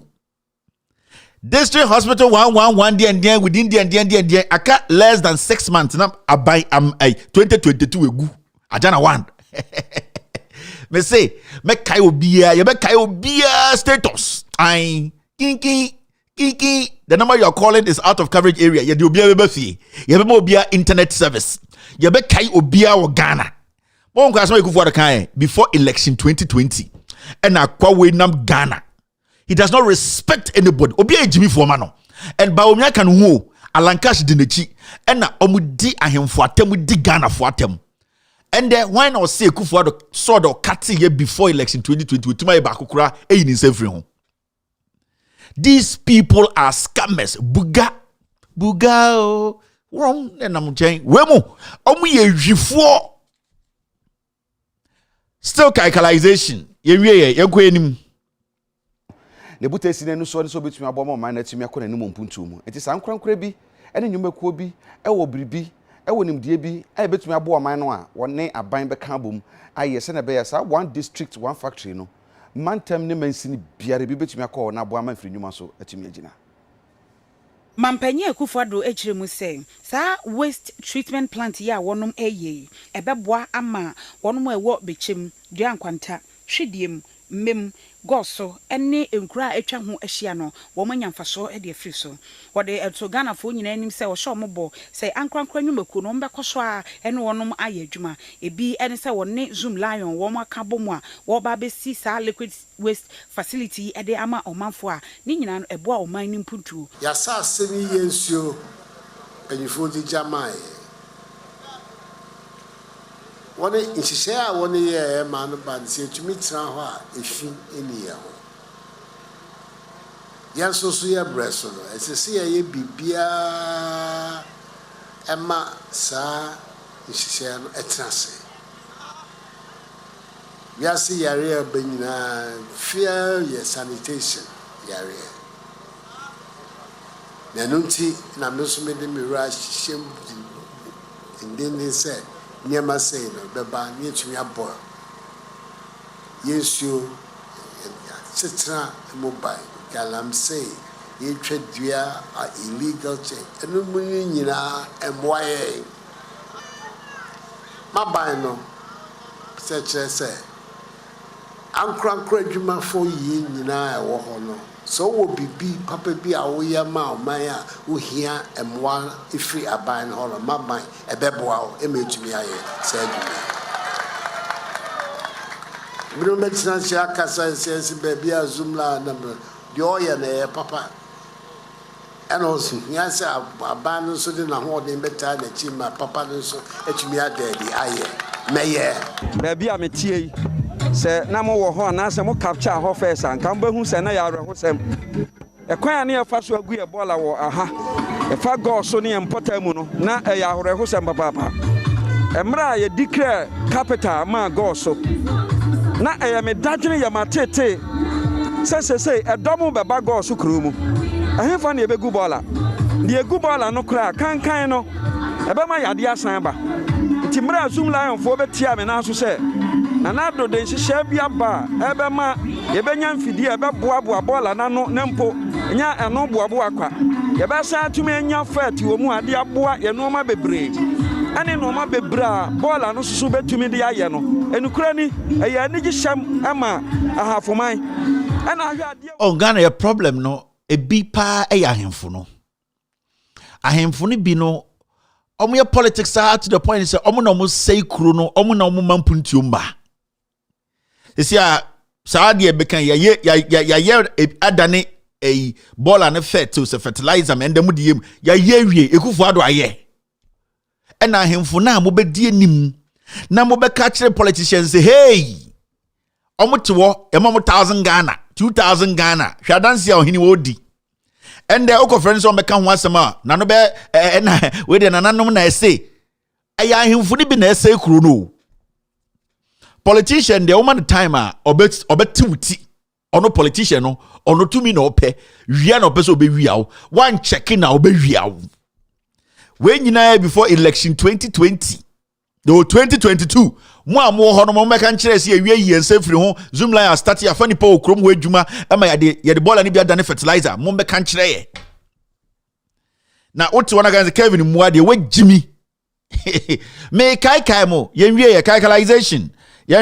District Hospital 111 there within there aka less than 6 months na abai 2022 egu. Ajana 1. Me say me kai obia ye be kai obia status ai kinki the number you are calling is out of coverage area ye de obia be fie ye be obia internet service ye be kai obia wo Ghana bon kwa so Ekufuado kan before election 2020 and akwa we nam Ghana he does not respect anybody obia ejimi for ma no and ba omia kan hu alankash de nechi and na omudi ahemfo atem di Ghana fo atem. And then when I was say Ekufuado saw the cutting here before election 2020, to my bakukura in his these people are scammers. Buga wrong and I'm saying wemo ye jifo still calculation ye enim ne butesi ne no so betumi aboma man na timi akọ na nim mpuntu mu enti san krankra bi ene nyumakuo bi e wo biribi ɛwɔ nimdeɛ bi a yɛbɛtumi aboa ɔman no a wɔne aban bɛka abom ayɛ sɛ na ɛbɛyɛ saa one district one factory no mantam ne mansini biara bi bɛtumi akɔ na aboa ma mfiri nnwuma so atumi agyina. Mampanye Akufo-Addo echire mu say sa waste treatment plant ya wonom eye ebeboa ama wonom ewo bechem dua nkwanta hwediem mem goso ene enkura atwa ho ahia no wo manyamfaso e de afiri so wo de eto Ghana fo nyina anim say wo hye omobo say ankrankra nwumaku no mbekɔso a ene wonom aye adwuma ebi ene say wo ne Zoom Lion wo maka bomu a wo ba besi sa liquid waste facility e de ama omanfo a ni nyina no eboa oman ni mpuntu ya sa asemi yensuo anyifo di jamai wone nhyehyɛ a wone yɛ ma no ba nse tumi tena hɔ a efi eni yɛ ho yanso so yɛ breso no esese yɛ bibia ɛma saa nhyehyɛ no ɛtena se wiase yare abanyina fear yɛ sanitation yare na nunti na meso me de mira hyem ndene sɛ niema sei no beba ne tumi abɔ yesuo setra mobile galamsey yetwa dua illegal check enu mu nyina emwaye maban no se ankra adwuma fo yi nyina ewo ho no so wo bibi papa bi a wo ya ma man a wo hia emwa ifri aban ho no maban ebeboa o emetumi aye se adwuma biro metina se akasa se baby a Zoom la na de oye na papa eno so hia se aban no so de na ho de beta na chi ma papa no so etumi adadi aye meye baby a metie se na mo wo ho na se mo capture ho first an kan behu se na ya reho sem e kwan na e fa so agu e bola wo aha e fa go so ne empota mu no na e ya reho sem papa emra ye declare capital ma go so na e me dadwene ya matete se e domo beba go so kru mu ahemfa na e begu bola de egu bola no kra kan no e be ma yade asan ba nti mra Zoom Lion fo betia me na so se anado de nhyehyɛ bia ba ebema yebenya mfidi ebeboaboa bola nano nempo nya eno boaboa kwa yebesa atumi enya fati wo mu ade aboa ye no ma bebre ane no ma bebra bola no susu betumi de aye no enukura ni eye anigi hyam ama ahafoman ana ahwe ade o Ghana your problem no ebi pa eya ahemfo no bi no omo ye politics are to the point say omo no mo say kuro no omo na omo mampuntiomba esi a saade e bekan ya adane e bola ne fet to se fertilizer me ndem de yem ya wie Akufo-Addo aye e na ahemfo na mo be die nim na mo be ka kire politicians say hey omo tewo e mo 1000 Ghana 2000 Ghana hwadanse a ohini wo di ende oko friends on beka ho asema na no be na we de nananom na ese aya ahemfo ni bi na ese kuro no politician the woman time obetiwuti ono politician no ono tumi na ope wia na ope so be wia one check na obe wia we nyina before election 2020 the 2022 mo amo ho no mo meka nkire se awia yiense firi ho Zoom Lion start ya fani pa okrom ho adwuma ama yade bola ni bia dane fertilizer mo meka nkire ye na oti wana ganze Kevin Muade we Jimmy me kai mo yenwie ye calculation. The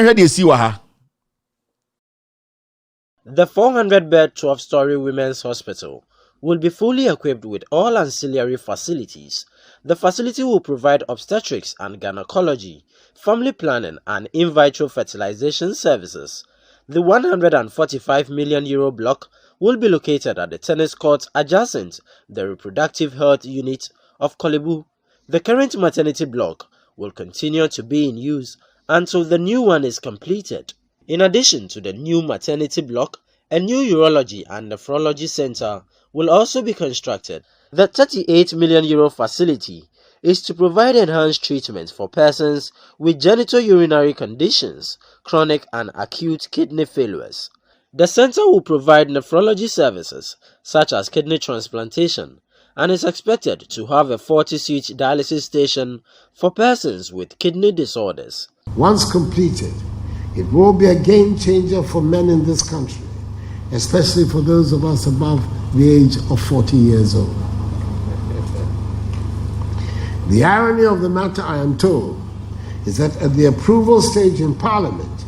400-bed 12-story women's hospital will be fully equipped with all ancillary facilities. The facility will provide obstetrics and gynecology, family planning and in vitro fertilization services. The 145 million euro block will be located at the tennis court adjacent the reproductive health unit of Kolebu. The current maternity block will continue to be in use until the new one is completed. In addition to the new maternity block, a new urology and nephrology center will also be constructed. The 38 million euro facility is to provide enhanced treatment for persons with genitourinary conditions, chronic and acute kidney failures. The center will provide nephrology services such as kidney transplantation, and is expected to have a 40-seat dialysis station for persons with kidney disorders. Once completed, it will be a game changer for men in this country, especially for those of us above the age of 40 years old. The irony of the matter, I am told, is that at the approval stage in Parliament,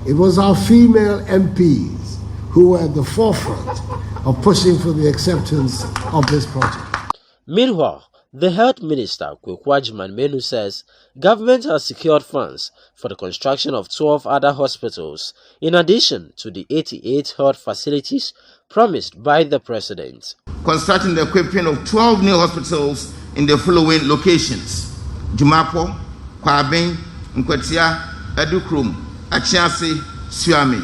it was our female MPs who were at the forefront of pushing for the acceptance of this project. Meanwhile, the Health Minister, Kwekwajiman Menu, says government has secured funds for the construction of 12 other hospitals, in addition to the 88 health facilities promised by the President. Constructing the equipping of 12 new hospitals in the following locations: Jumapo, Kwabin, Nkwetia, Edukrum, Achiase, Suame,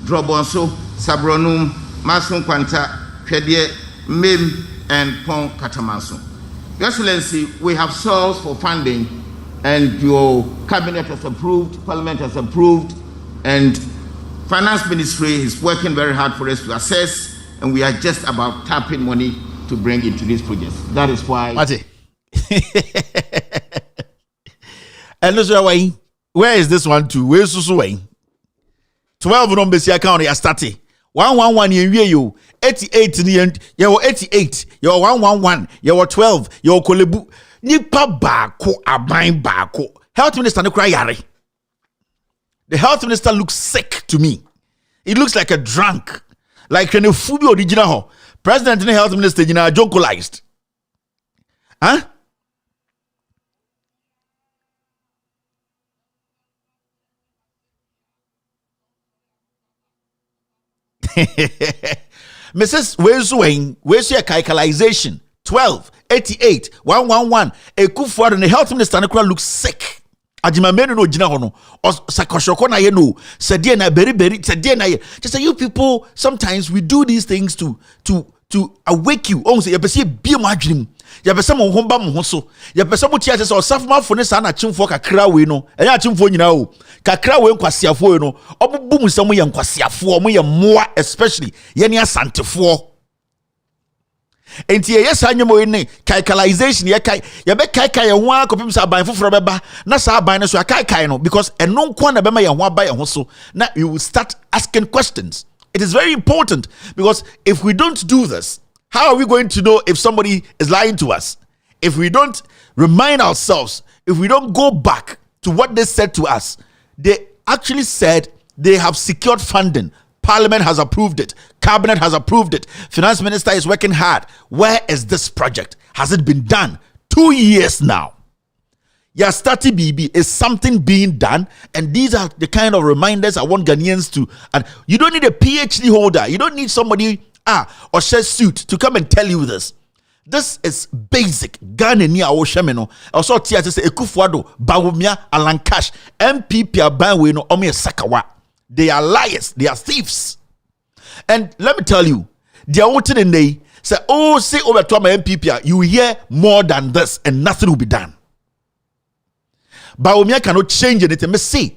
Drobonso, Sabronum, Masun Kwanta, Pedie, Mim, and Pon Katamanso. Your Excellency, we have sourced for funding, and your cabinet has approved, Parliament has approved, and Finance Ministry is working very hard for us to assess, and we are just about tapping money to bring into these projects. That is why. And where is this one to? Where's Susu Wayne? 12 numbers here county are starting. 111 you 88 you 88 you 111 you 12 you kolebu nipa baako aban baako. Health Minister no cry yare. The Health Minister looks sick to me. He looks like a drunk, like when a fubi original President and the Health Minister jonkolized. Huh? Mrs. where's your calculation? 12, 88, 111. Ekufuor and the Health Minister looks sick. Ajimamenu no jina hono. Or sakoshoko na ye no. Sadie na beri. Sadie na ye. Just say you people, sometimes we do these things to awake you. Oh, say you pese bi mo adwene. Ya pese mo homba mo ho so. Ya pese mo tia se osafuma fo ne sa na chimfo kakra we no. Enya chimfo nyina o. Kakra we nkwasiafo we no. Obubu mu se mo ye nkwasiafo, mo ye moa, especially ye ne asantefo. Enti ye sa nyemo ne calculation ye kai ye be kai ye ho akopim sa ban foforo beba na sa ban ne so kai no, because eno nko na be ma ye ho aba ye ho so na you will start asking questions. It is very important, because if we don't do this, how are we going to know if somebody is lying to us? If we don't remind ourselves, if we don't go back to what they said to us, they actually said they have secured funding. Parliament has approved it. Cabinet has approved it. Finance Minister is working hard. Where is this project? Has it been done? 2 years now. Yastati BB is something being done, and these are the kind of reminders I want Ghanaians to. And you don't need a PhD holder. You don't need somebody or share suit to come and tell you this. This is basic. Ghana ni awo shemeno. Also tia say Ekufuado, Bawumia, Alankash, MPP Abanwe no omi sakawa. They are liars. They are thieves. And let me tell you, they are wanting in they say, oh, say over to my MPP, you hear more than this, and nothing will be done. Bawumia cannot change anything. Me see.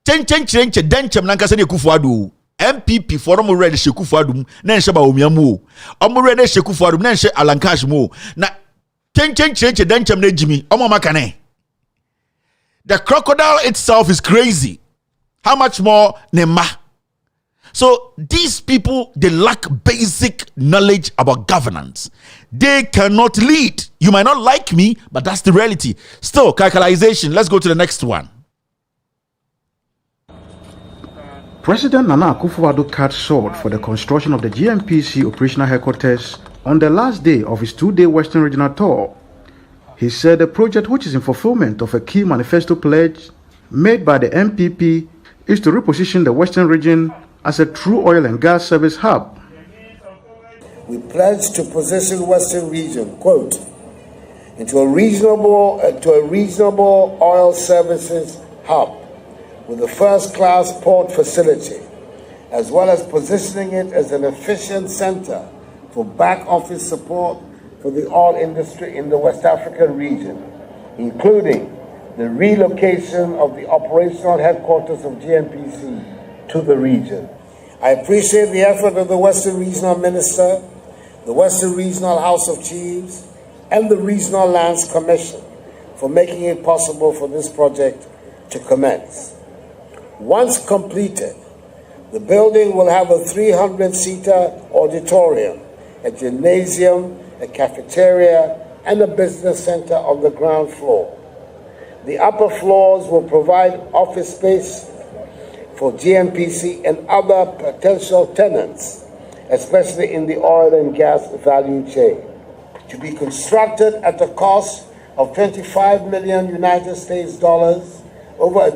Change, denchem nanka se Ekufuado. MPP for them already Shekufuadum, then Shabawumia mo. Already Shekufuadum, then She Alankash mo. Na change, denchem ne Jimmy. Makane. The crocodile itself is crazy. How much more Nema? So these people, they lack basic knowledge about governance. They cannot lead. You might not like me, but that's the reality. Still, calculation. Let's go to the next one. President Nana Akufo-Addo cut short for the construction of the GMPC operational headquarters on the last day of his 2-day Western Regional tour. He said the project, which is in fulfillment of a key manifesto pledge made by the MPP, is to reposition the Western region as a true oil and gas service hub. We pledge to position Western region, quote, into a reasonable oil services hub with a first-class port facility, as well as positioning it as an efficient center for back-office support for the oil industry in the West African region, including the relocation of the operational headquarters of GMPC to the region. I appreciate the effort of the Western Regional Minister the Western Regional House of Chiefs, and the Regional Lands Commission for making it possible for this project to commence. Once completed, the building will have a 300-seater auditorium, a gymnasium, a cafeteria, and a business center on the ground floor. The upper floors will provide office space for GMPC and other potential tenants, especially in the oil and gas value chain. To be constructed at a cost of 25 million United States dollars over a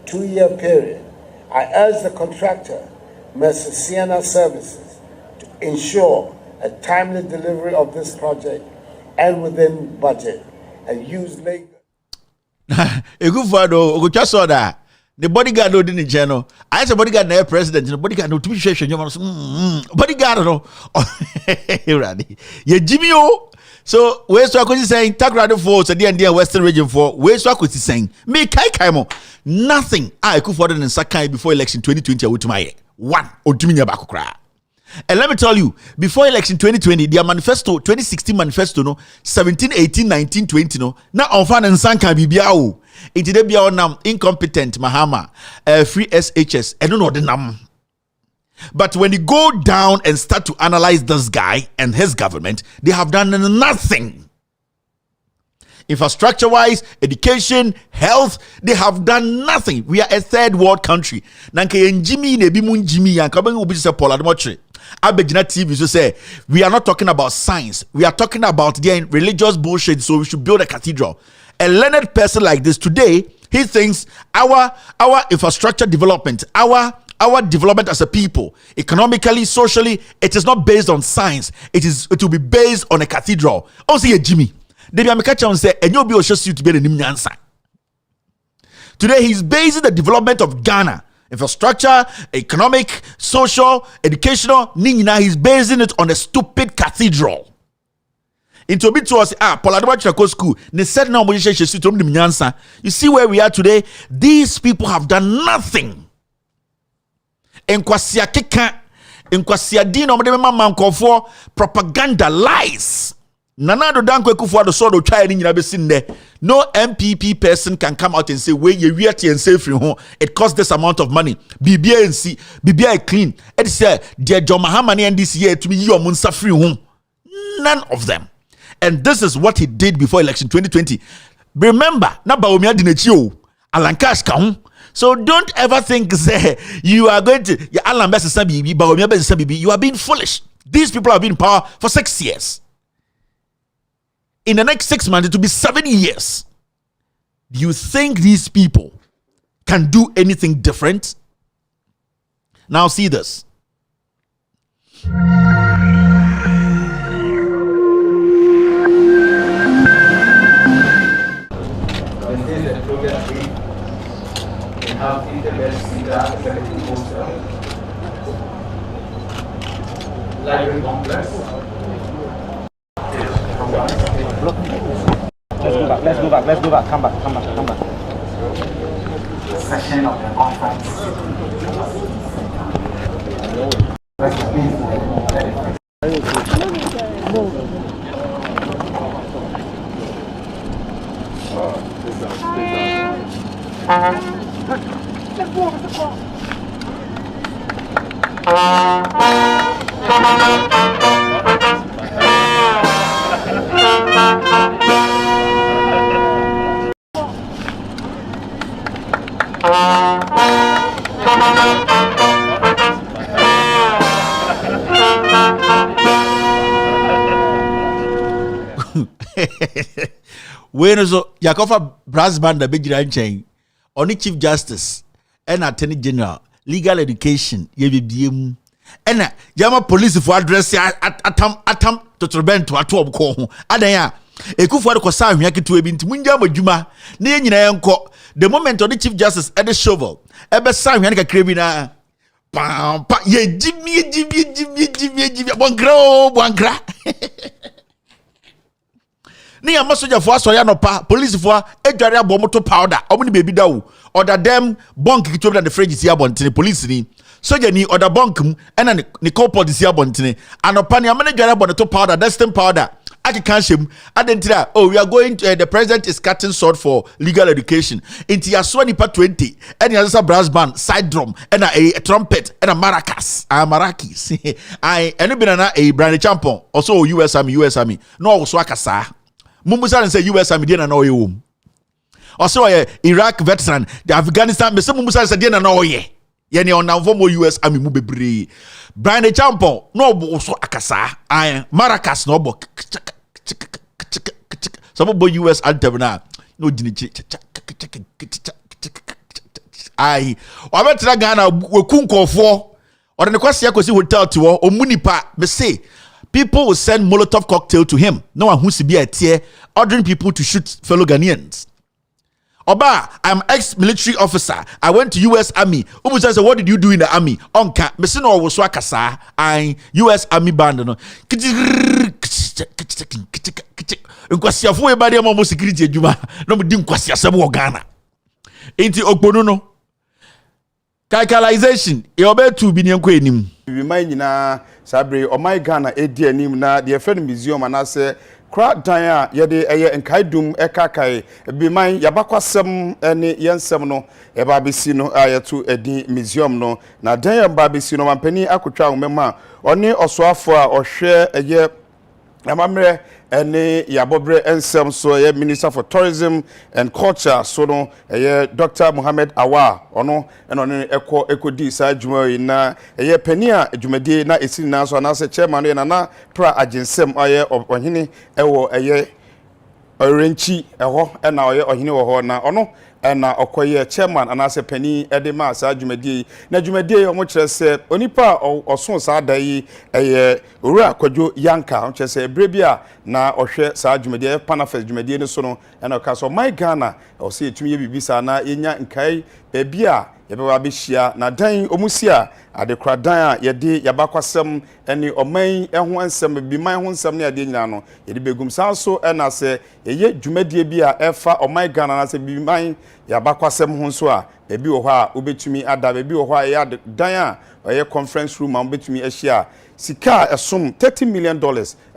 two-year period. I urge the contractor, Mr. Sienna Services, to ensure a timely delivery of this project and within budget, and use Lagos. A good father, or just saw that. The bodyguard no didn't channel. I said bodyguard na president, the bodyguard no to be sure you bodyguard no. Ready. Ye Jimmy o. So where's so I could saying Takrado for so the Western region for where's so I could saying me kai mo nothing I could for the Sakai before election 2020 with my one or Jimmy Bakukra. And let me tell you, before election 2020, their manifesto, 2016 manifesto, no, 17, 18, 19, 20, no, now on fan and sanka bibiao. It did be on incompetent Mahama, free SHS, I don't know the name. But when you go down and start to analyze this guy and his government, they have done nothing. Infrastructure wise, education, health, they have done nothing. We are a third world country. Nanke Jimmy nebi mun Jimmy and coming will be say Paul Admotre. Abegina TV so say we are not talking about science. We are talking about the religious bullshit. So we should build a cathedral. A learned person like this today, he thinks our infrastructure development, our development as a people, economically, socially, it is not based on science. It will be based on a cathedral. Also, Jimmy. Today he's basing the development of Ghana, infrastructure, economic, social, educational, he's basing it on a stupid cathedral. Into bit to us, Paladwa school, they said no, you see where we are today? These people have done nothing. Nkwasia keka, nkwasia dino for propaganda lies. Nanado Dankwe Kufuado Sodo try in Yabesinde. No MPP person can come out and say, where you reality and say free home, it costs this amount of money. BBA clean. It said, dear John Mahamani and this year to me, you are Munsa free home. None of them. And this is what he did before election 2020. Remember, na Baumia Dinechio, Alankash Kaun. So don't ever think say you are going to you are being foolish. These people have been in power for 6 years. In the next 6 months, it will be 7 years. Do you think these people can do anything different? Now see this. Library complex. Let's go back. Come back. Session of the conference. When so Yakofa brass band the big chain only Chief Justice and Attorney General legal education yebiem and Jama police for address atam to tribent to atom ko adanya ekufu ade kosa ahwia keto ebi nti munja madwuma na yenyina yenko the moment on the Chief Justice at the shovel ebe sa ahwia ne kakra bi na pa ye jimi bonkra ni amasoja for aso ya no pa police for edware abomoto powder omni baby dawo order them bonk kitwa na the fridge si abontene police ni soja ni order bonkum ena ni corporate disia bontene anopa ni amene dware bon to powder destin powder ake kanshim adentira oh we are going to, the president is cutting sword for legal education inti yaso nipa 20 eni asasa brass band side drum ena a trumpet ena maracas marakis I eni binana a brand champon also US Army no also akasa mumusa say US Army dey na no yewom also Iraq veteran the Afghanistan me say mumusa say dey na no ye yeni onamfo mo US Army mu bebre brand champon no also akasa maracas no bo some boy US anthem na no jini ai o abetra Ghana wekunkofo or the kwase akosi hotel to o munipa me say people will send Molotov cocktail to him no one who si be a tear ordering people to shoot fellow Ghanaians. Oba, I'm ex-military officer. I went to US Army. Umu says, what did you do in the army? Onka, mesino was wakasa. I US Army band no. Nkwasia fo e bade mo security adwuma. No mudi nkwasia sebo wo Ghana. Enti ogbono no. Calculation e obetu bi ne nkwa enim. Bi man nyina sabre o my Ghana edi anim na de friend museum anase kra dan a yede eye enkaidum ekakai bi man yabakwasem ene yensem no e ba besi no ayeto edi museum no na dan ya ba besi no mampani akotwa omema oni osoafo a ohwe eye amamre ene yabobre ensem so ye Minister for Tourism and Culture so no eye Dr. Mohammed Awa ono eno ne ekodi sa adwuma na eye pani a adwumadi na esini na so na se chairman na pra agensem aye ohene ewo eye orenchi eho na oye ohene wo ho na ono na okoye chairman anase pani edema sa adwumadi na adwumadi omo kire se onipa oso sa dai eye owura kwadwo yanka o kire se ebrebia na ohwe sa adwumadi panafest adwumadi ne so no na ka so my Ghana o se etumi ye bibisa na enya nkai bia yebeba behia na dan omusia adekra dan a yede yabakwasem ene oman eho ansem bi man ho nsem ne ade nyina no yede begum sanso na se eye dwumadie bi a efa oman Ghana na se bi man yabakwasem ho nso a ebi wo ho a obetumi ada ebi wo ho a ya dan a oye conference room a obetumi ahia sika esom $30 million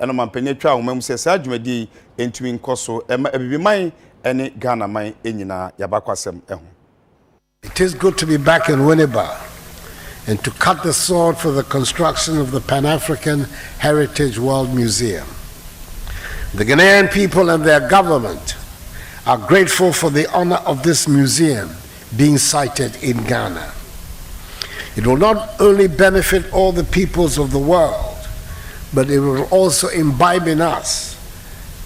eno mampani atwa omam se sa dwumadie entumi nkoso ebi man ene Ghana man enyina yabakwasem eho. It is good to be back in Winneba and to cut the sword for the construction of the Pan-African Heritage World Museum. The Ghanaian people and their government are grateful for the honor of this museum being sited in Ghana. It will not only benefit all the peoples of the world, but it will also imbibe in us,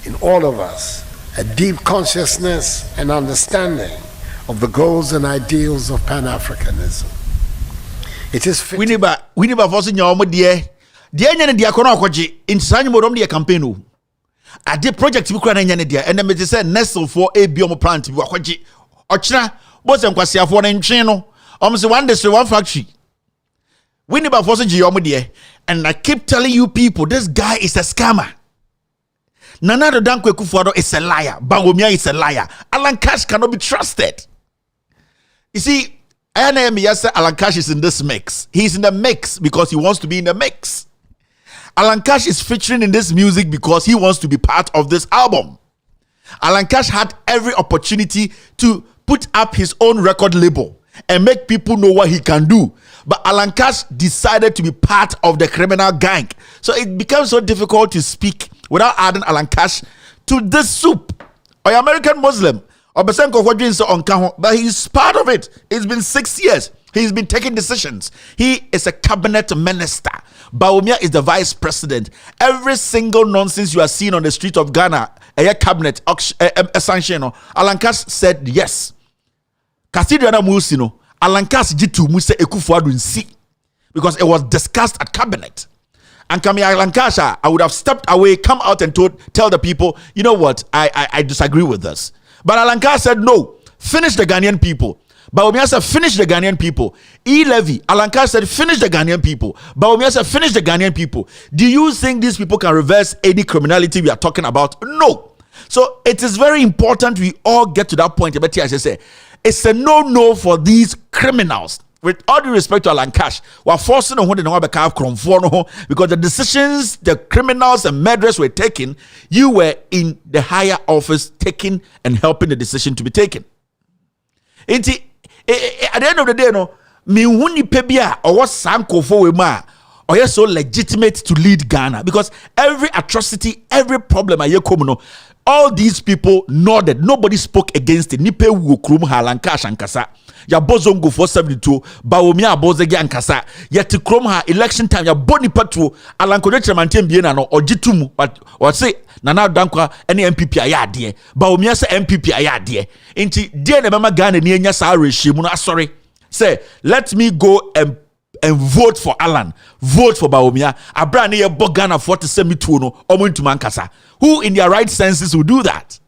in all of us, a deep consciousness and understanding of the goals and ideals of Pan-Africanism. It is we never forcing your own dear nya ne kono akwaje insanyi modom de campaign o ade project bi kura na nya ne dia and me say nestle for abiom plant bi akwaje ochira boss enkwasiafo na ntwen no say one district one factory we never forcing your own dear and I keep telling you people this guy is a scammer. Nana Dankwe Kufuado is a liar. Bawumia is a liar. Alan Cash cannot be trusted. You see, Alan Cash is in this mix. He's in the mix because he wants to be in the mix. Alan Cash is featuring in this music because he wants to be part of this album. Alan Cash had every opportunity to put up his own record label and make people know what he can do. But Alan Cash decided to be part of the criminal gang. So it becomes so difficult to speak without adding Alan Cash to this soup. Or American Muslim, or Besenko Hodgins on Kaho, but he's part of it. It's been 6 years. He's been taking decisions. He is a cabinet minister. Bawumia is the vice president. Every single nonsense you are seeing on the street of Ghana, a cabinet, Alan Cash said yes. Cathedral Musino, Alan Cash jitu Muse Ekufuadu nsi because it was discussed at cabinet. And Kami Alan Cash, I would have stepped away, come out and tell the people, you know what, I disagree with this. But Alan Cash said no, finish the Ghanaian people. Bawumia said finish the Ghanaian people. E-Levy, Alan Cash said finish the Ghanaian people. Bawumia said finish the Ghanaian people. Do you think these people can reverse any criminality we are talking about? No. So it is very important we all get to that point. It's a no-no for these criminals with all due respect to Alan Cash, we're forcing on the because the decisions the criminals and murderers were taking, you were in the higher office taking and helping the decision to be taken. At the end of the day, no, me wuni pebia or what sanko for we ma or you're so legitimate to lead Ghana because every atrocity, every problem all these people nodded. Nobody spoke against it. Nipe wu krum Alan Cash and Kasa. Ya bozongo for 72. Baomia bozege and Kasa. Yet krum ha election time. Ya boni patro. Alan Kodeche mantem biena no or jitumu. But or say nana dankwa any MPP ayadie. Baomia se MPP ayadie. Inti die ne mama Ghana ni enya sa regime no sorry. Say let me go and vote for Alan, vote for Baomia. Abrani ye Bogana 47 no omuntu mankasa. Who in their right senses will do that?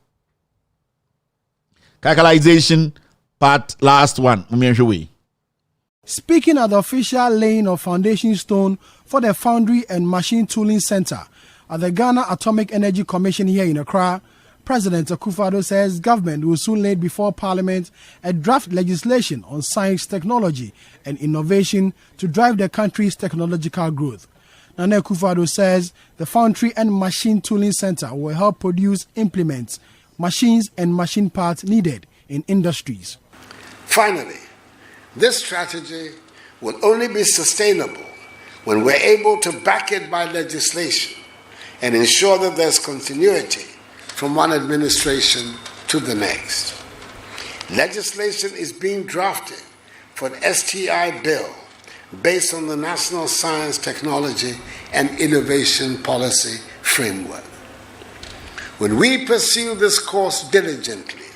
Calculation part last one. Speaking at the official laying of foundation stone for the Foundry and Machine Tooling Center at the Ghana Atomic Energy Commission here in Accra, President Akufo-Addo says government will soon lay before Parliament a draft legislation on science, technology and innovation to drive the country's technological growth. Nana Akufo-Addo says the Foundry and Machine Tooling Center will help produce implements, machines and machine parts needed in industries. Finally, this strategy will only be sustainable when we're able to back it by legislation and ensure that there's continuity from one administration to the next. Legislation is being drafted for the STI bill based on the National Science, Technology and Innovation Policy Framework. When we pursue this course diligently,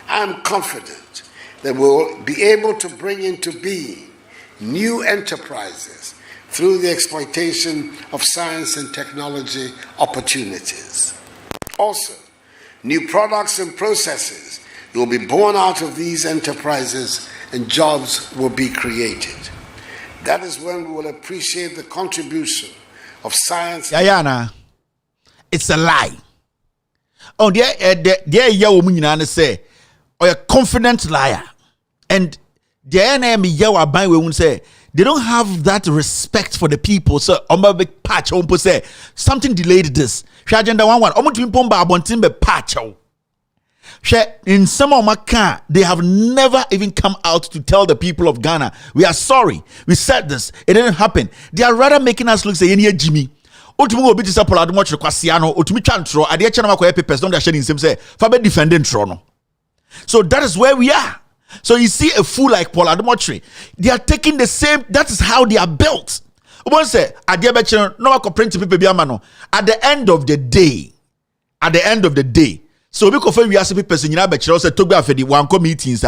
I'm confident that we'll be able to bring into being new enterprises through the exploitation of science and technology opportunities. Also, new products and processes will be born out of these enterprises and jobs will be created. That is when we will appreciate the contribution of science. Yayana, it's a lie. Oh, there you woman say, or a confident liar. And the enemy yawa by we say they don't have that respect for the people. So I'm a big patch on say something delayed this. Agenda 1 Omutipomba abontin be patch. In some of my car, they have never even come out to tell the people of Ghana, we are sorry. We said this. It didn't happen. They are rather making us look say any Jimmy. Ultimately, obi tisa Paul Adomotri kwasiano. Ultimately, chantro. Adi echana makoye papers. Don't share in same say. Fabe defending trono. So that is where we are. So you see a fool like Paul Adomotri. They are taking the same. That is how they are built. Say at the end of the day, so because we ask people say Togba meetings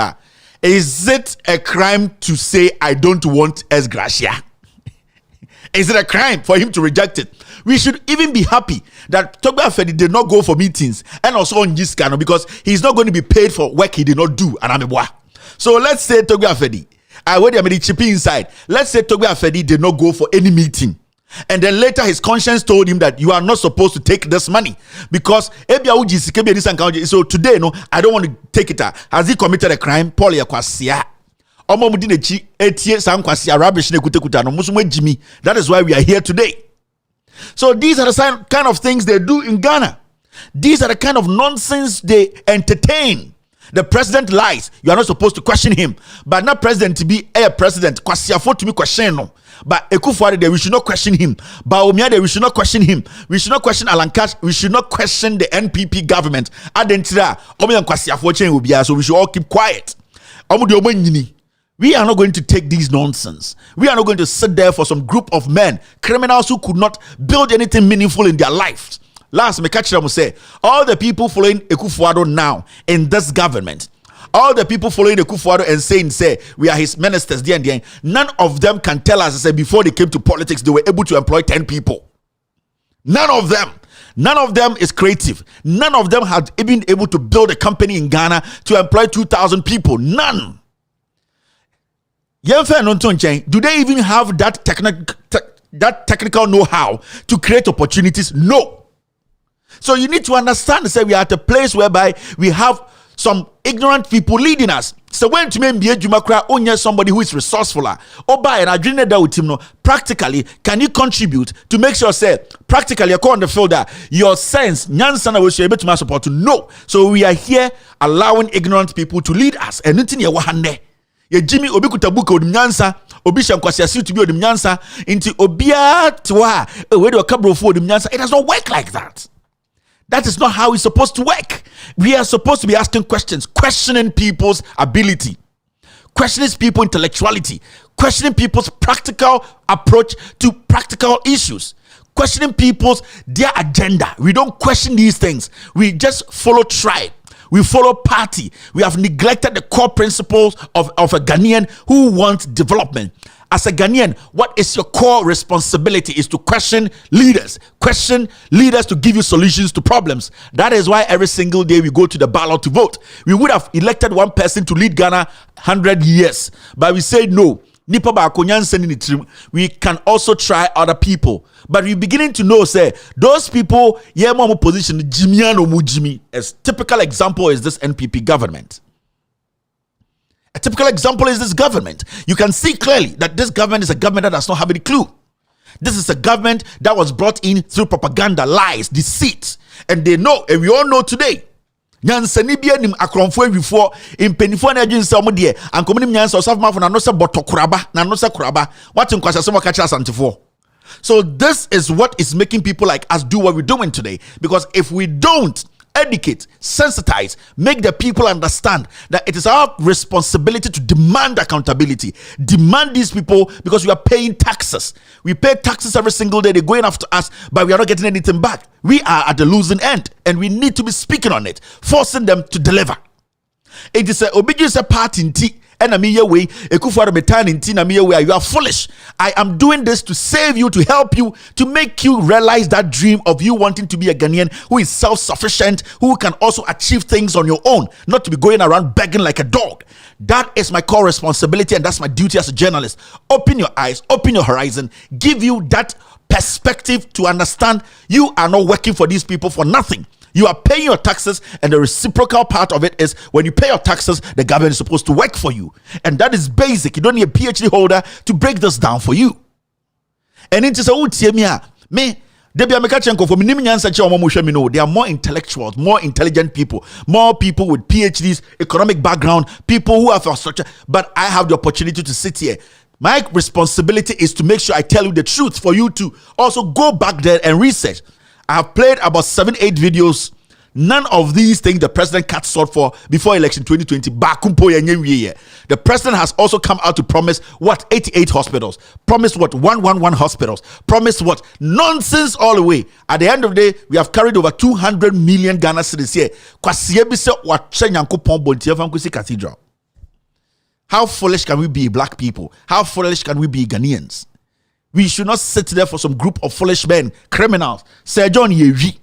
is it a crime to say I don't want S Gracia? Is it a crime for him to reject it? We should even be happy that Togba Afedi did not go for meetings and also on Giscano because he's not going to be paid for work he did not do. So let's say Togba Afedi, inside. Let's say Togba Afedi did not go for any meeting. And then later his conscience told him that you are not supposed to take this money because so today no, I don't want to take it. Has he committed a crime? Paul Yakwasia. That is why we are here today. So these are the kind of things they do in Ghana. These are the kind of nonsense they entertain. The president lies. You are not supposed to question him. But not president to be a president. To be question no. But Akufo-Addo, we should not question him. Baomia, we should not question him. We should not question Alan Cash. We should not question the NPP government. So we should all keep quiet. We are not going to take these nonsense. We are not going to sit there for some group of men, criminals who could not build anything meaningful in their lives. Last, Mekachira will say, all the people following Akufo-Addo now in this government, all the people following Akufo-Addo and saying, we are his ministers, none of them can tell us, before they came to politics, they were able to employ 10 people. None of them. None of them is creative. None of them had been able to build a company in Ghana to employ 2,000 people. None. Do they even have that technical know-how to create opportunities? No. So you need to understand, we are at a place whereby we have some ignorant people leading us. So when to me be Jumakra, only somebody who is resourceful. Oba and Adrina Dautimno, practically, can you contribute to make sure, say, practically, according to the field that your sense, Nyansana will be able to support to know. So we are here allowing ignorant people to lead us. And nothing ya wahande. Ye Jimmy Obikutabuka Odimnyansa, Obisha Kwasiasi to be Odimnyansa, into Obia Twa, where do a cabro for Odimnyansa. It does not work like that. That is not how it's supposed to work. We are supposed to be asking questions, questioning people's ability, questioning people's intellectuality, questioning people's practical approach to practical issues, questioning people's their agenda. We don't question these things. We just follow tribe. We follow party. We have neglected the core principles of a Ghanaian who wants development. As a Ghanaian, what is your core responsibility is to question leaders to give you solutions to problems. That is why every single day we go to the ballot to vote. We would have elected one person to lead Ghana 100 years, but we say no. We can also try other people, but we're beginning to know, say, those people, position, a typical example is this NPP government. A typical example is this government. You can see clearly that this government is a government that does not have any clue. This is a government that was brought in through propaganda, lies, deceit, and they know, and we all know today. Nyansani bia nim akronfo awifo impenifo na adwin se omde ankomunim nyansa osafma fo na no se botokuraba na no se kuraba what nkwasase mo kacha asantefo. So this is what is making people like us do what we're doing today, because if we don't educate, sensitize, make the people understand that it is our responsibility to demand accountability, demand these people, because we are paying taxes. We pay taxes every single day. They're going after us, but we are not getting anything back. We are at the losing end, and we need to be speaking on it, forcing them to deliver. It is a obedience party in tea. And you are foolish. I am doing this to save you, to help you, to make you realize that dream of you wanting to be a Ghanaian who is self-sufficient, who can also achieve things on your own, not to be going around begging like a dog. That is my core responsibility, and that's my duty as a journalist. Open your eyes, open your horizon, give you that perspective to understand you are not working for these people for nothing. You are paying your taxes, and the reciprocal part of it is when you pay your taxes, the government is supposed to work for you. And that is basic. You don't need a PhD holder to break this down for you. And it is a me. There are more intellectuals, more intelligent people, more people with PhDs, economic background, people who have a structure. But I have the opportunity to sit here. My responsibility is to make sure I tell you the truth for you to also go back there and research. I have played about 7-8 videos. None of these things the president cut short for before election 2020. The president has also come out to promise what? 88 hospitals. Promised what? 111 hospitals. Promised what? Nonsense all the way. At the end of the day, we have carried over 200 million Ghana cedis here. Cathedral. How foolish can we be, black people? How foolish can we be, Ghanaians? We should not sit there for some group of foolish men, criminals. Sir John Yevi.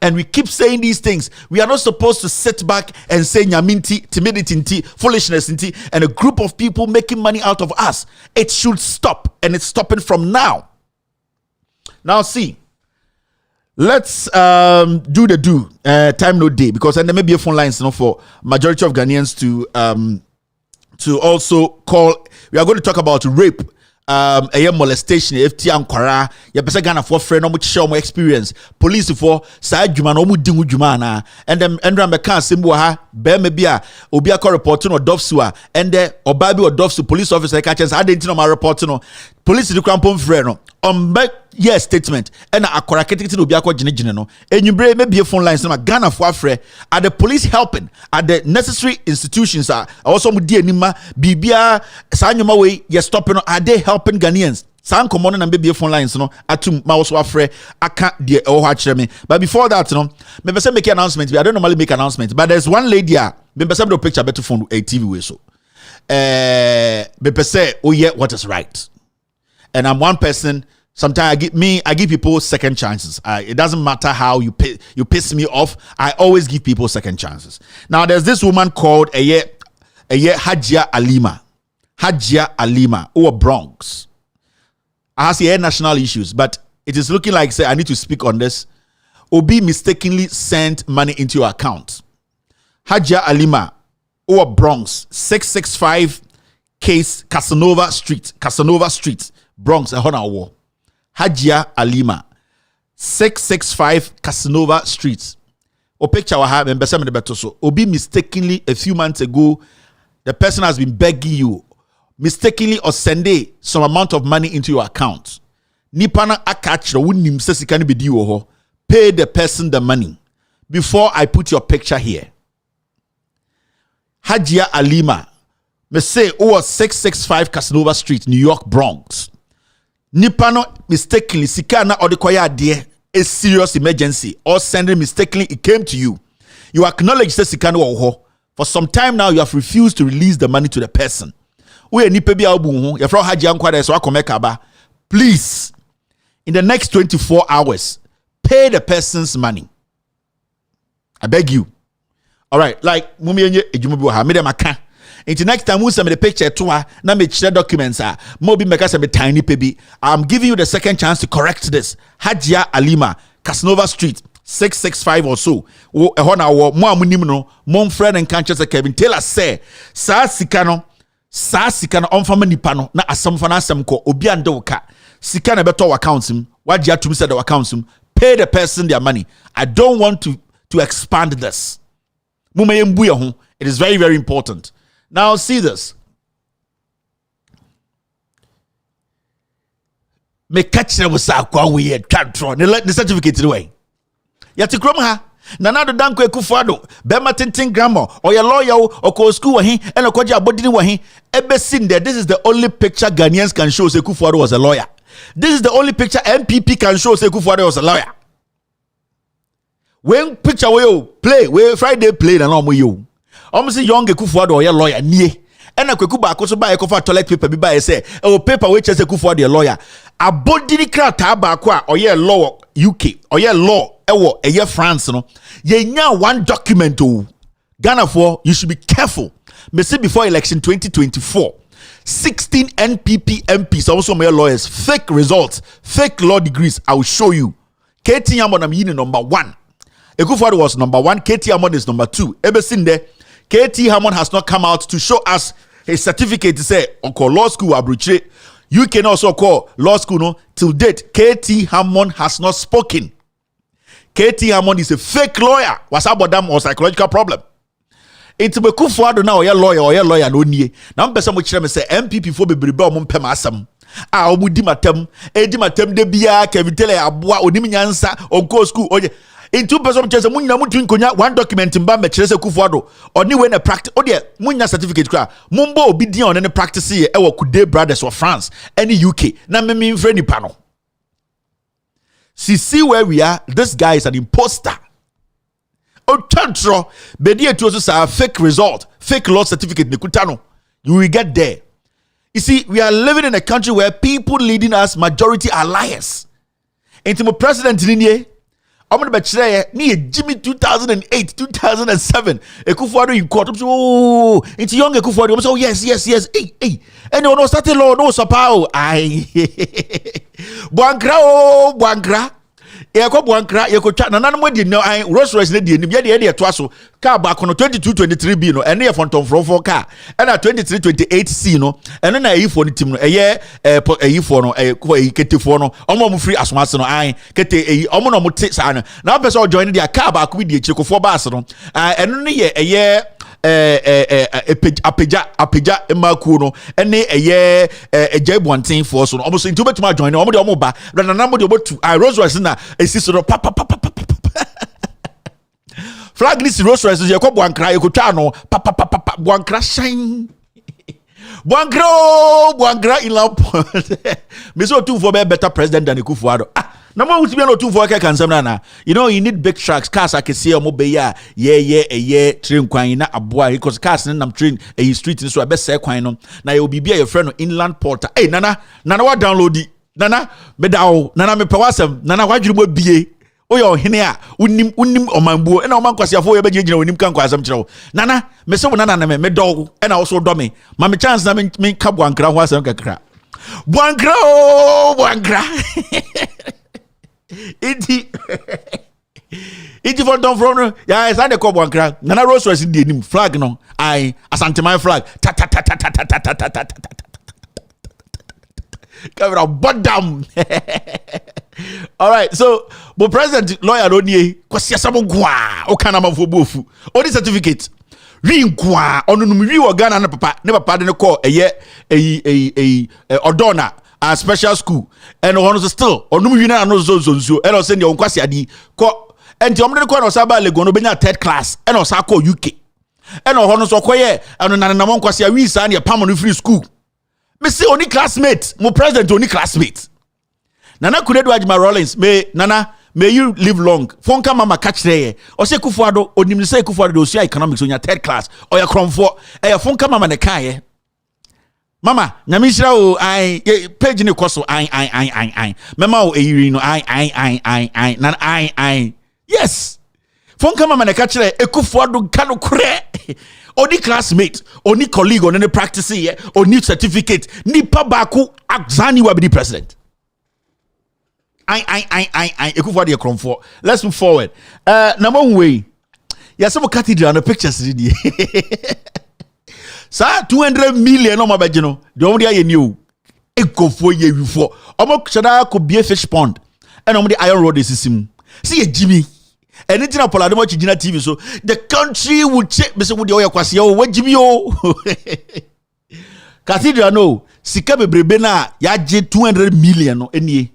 And we keep saying these things. We are not supposed to sit back and say nyaminti, timidity, foolishness, and a group of people making money out of us. It should stop, and it's stopping from now. Now see, let's do the time no day, because then there may be a phone lines, for majority of Ghanaians to also call. We are going to talk about rape. Molestation, FT Ankwara, ya pesa Ghana for friend no share my experience. Police for sa adwuma no mu dingu dwuma na and them Andra Meka sembu ha be me bia obi akọ report no dofsu a and the oba bi odofsu police officer ka chance identity no ma report no police di krampon frɛ no on yes statement and akwara ketekete obi akọ gine no enyumbre me bia phone lines no Ghana for afrɛ are the police helping at the necessary institutions are also mu di anima bibia sa nyoma we ye stopping are they helping Ghanaians? Some common and baby phone lines, atum ma also afre aka de me. But before that, me pese make announcement. I don't normally make announcements, but there's one lady me pese do picture better phone a TV way so. Me pese oh yeah, what is right? And I'm one person. Sometimes I give people second chances. It doesn't matter how you piss me off. I always give people second chances. Now there's this woman called Hajia Alima, who are Bronx. I have here national issues, but it is looking like say I need to speak on this. Obi mistakenly sent money into your account. Hajia Alima, or Bronx, 665 case Casanova Street, Bronx, a honor war. Hajia Alima, 665 Casanova Street. O picture I have in Besame de Betoso. Obi mistakenly a few months ago, the person has been begging you, mistakenly or send some amount of money into your account. Nipana akachra wunim sesi can be due. Pay the person the money before I put your picture here. Hajia Alima, me say over 665 Casanova Street, New York, Bronx. Nipano mistakenly sikana or the koya dear a serious emergency or sending mistakenly it came to you. You acknowledge the sikana oho. For some time now you have refused to release the money to the person. We nipe bi abu your friend Hajia nkwada so akomekaba. Please, in the next 24 hours, pay the person's money. I beg you. All right, like mumi enye ejumubi ha me dem aka. Until next time we send me the picture to her, na me share documents ah. Mobi make us a tiny baby. I'm giving you the second chance to correct this. Hajia Alima, Casanova Street, 665 or so. Wo ehona wo mo amunim no, mo friend and can't just Kevin Taylor say, sa sika no onfama nipa no na asamfa na asam ko obi ande wo ka. Sika na beto account him. What you to me said the account him. Pay the person their money. I don't want to expand this. It is very, very important. Now see this. Me catch them with we control. The certificate away. Yati krom ha. Nana do danko ekufado. Bema tintin grammar or your lawyer or ko school wahi and okoji abodini wahi. Ebe sin there. This is the only picture Ghanaians can show say Kufuado was a lawyer. This is the only picture MPP can show say Kufuado was a lawyer. When picture we play, we Friday play na no you. Almost young Kufuado or your lawyer nie. And a kwekuba akoso ba ekofa toilet paper bi ba say e paper we chese Kufuado the lawyer. Abodini krata ba ko a oye law UK, oye law ewo eye France no. Ye nya one document o. Ghana for you should be careful. Me say before election 2024. 16 NPP MPs also my lawyers fake results, fake law degrees. I will show you. KT Amon am number 1. Ekufuado was number 1. KT Amon is number 2. Ever seen there? KT Hammond has not come out to show us his certificate to say call law school abuche. You can also call law school no till date. KT Hammond has not spoken. KT Hammond is a fake lawyer. What's about them or psychological problem? It's be Kufuado now or your lawyer no nie. Now person which them say MPP for be bribe omum pem asem. Ah omu di matem de bia Kevin Taylor aboa onim nyansa onko school oye. In two person chese munya mutu nkonya one document mba me chese Kufuado oni we na practice ode munya certificate kra mumbo obi dia on ne practice e wo Kude brothers of France any UK na me mfre nipa no. See where we are. This guy is an imposter. Otantro bedi etu so say fake result, fake law certificate nikutano. You will get there. You see, we are living in a country where people leading us majority are liars. Into my president ni I'm going to bet you Jimmy 2008, 2007. Ekufuado in court. Oh, it's young Ekufuado. So yes. Hey. Anyone no started law no sapao. Aye. Buankra. Eko buankra yeko chat na nanamo di no I Rolls-Royce ne di enim ye de to aso car ba kono 2223 B no ene ye fonton for car and 2328 C no ene na yi for ni tim no eye yi for no ko yi kete for no omo mu free asomase no ai kete yi omo no mu te sa no na person join dia car ba ko bi di echi ko for bus no ene ne ye eye apeja emaku no ene eye ejebuanten for so no omo so nti obetuma join no omo de omo ba na namo de obotu I Rolls-Royce na esi so pa flag this Rolls-Royce ye ko buankra ye ko twa no pa buankra shine buankra in lamp me so two for better president than Kufuado na mo wuti be no two for ka kansam na you know you need big trucks cars akese o mo be ya ye train kwan na aboa because cars nam train street so e be say kwan no na ye obi bia your friend no inland porter nana wa download di nana me dawo nana me pewasem nana wadwiri mo bie oyo hene a unim omambuo na omankwasiafo ye be gina onim kan kwasam kire nana me se nana na me dog na wo so do me ma me chance na me ka buankra ho asem kakra buankra Iti for Conton from yeah, it's the Cob Wankra. Nana Rose was in the flag, no. I Asanteman flag. Ta ta ta ta ta ta ta ta ta ta ta. Cover a bottom. All right, so but President lawyer Rodney, kwasi asamo gwa, o kana mafo bofu. O di certificate. Wi gwa, onu no wi Ghana na papa, ne papa de ne call Odona a special school. And ono still, onu wi na no zo. And o send your kwasi adi ko enti omde ne ko na osaba lego no benya third class. And o sa call UK. And ono so koye, anu na mo kwasi wi sa na pam no free school. Me say only classmate, mo president only classmate. Nana Kuredu Ajima Rollins, may you live long. Fonka mama catch there. Or say Kufuado, or Nim say Kufuado, or economics on your third class, or your cromfort, Fonka mama ne kaye. Mama, Namishra, I page in the course, I. Mama, no, I. Yes. Fonka mama ne catch there, Kufuado cano cre. Only classmate, only colleague, on any practice here, or new certificate, Nipa Baku, Akzani will be the president. Let's move forward. Number one way. Yes, some cathedral and the pictures. Sir, 200 million on my bagino. The only I knew. Echo for you before. Almost Shada could be a fish pond. And on the iron road is sim. See Jimmy. Anything up on the much Gina TV. So the country would check Mr. Woody Oya Kwasio. What Jimmy? Cathedral no. Sikabe Brebena. Yaje 200 million no any.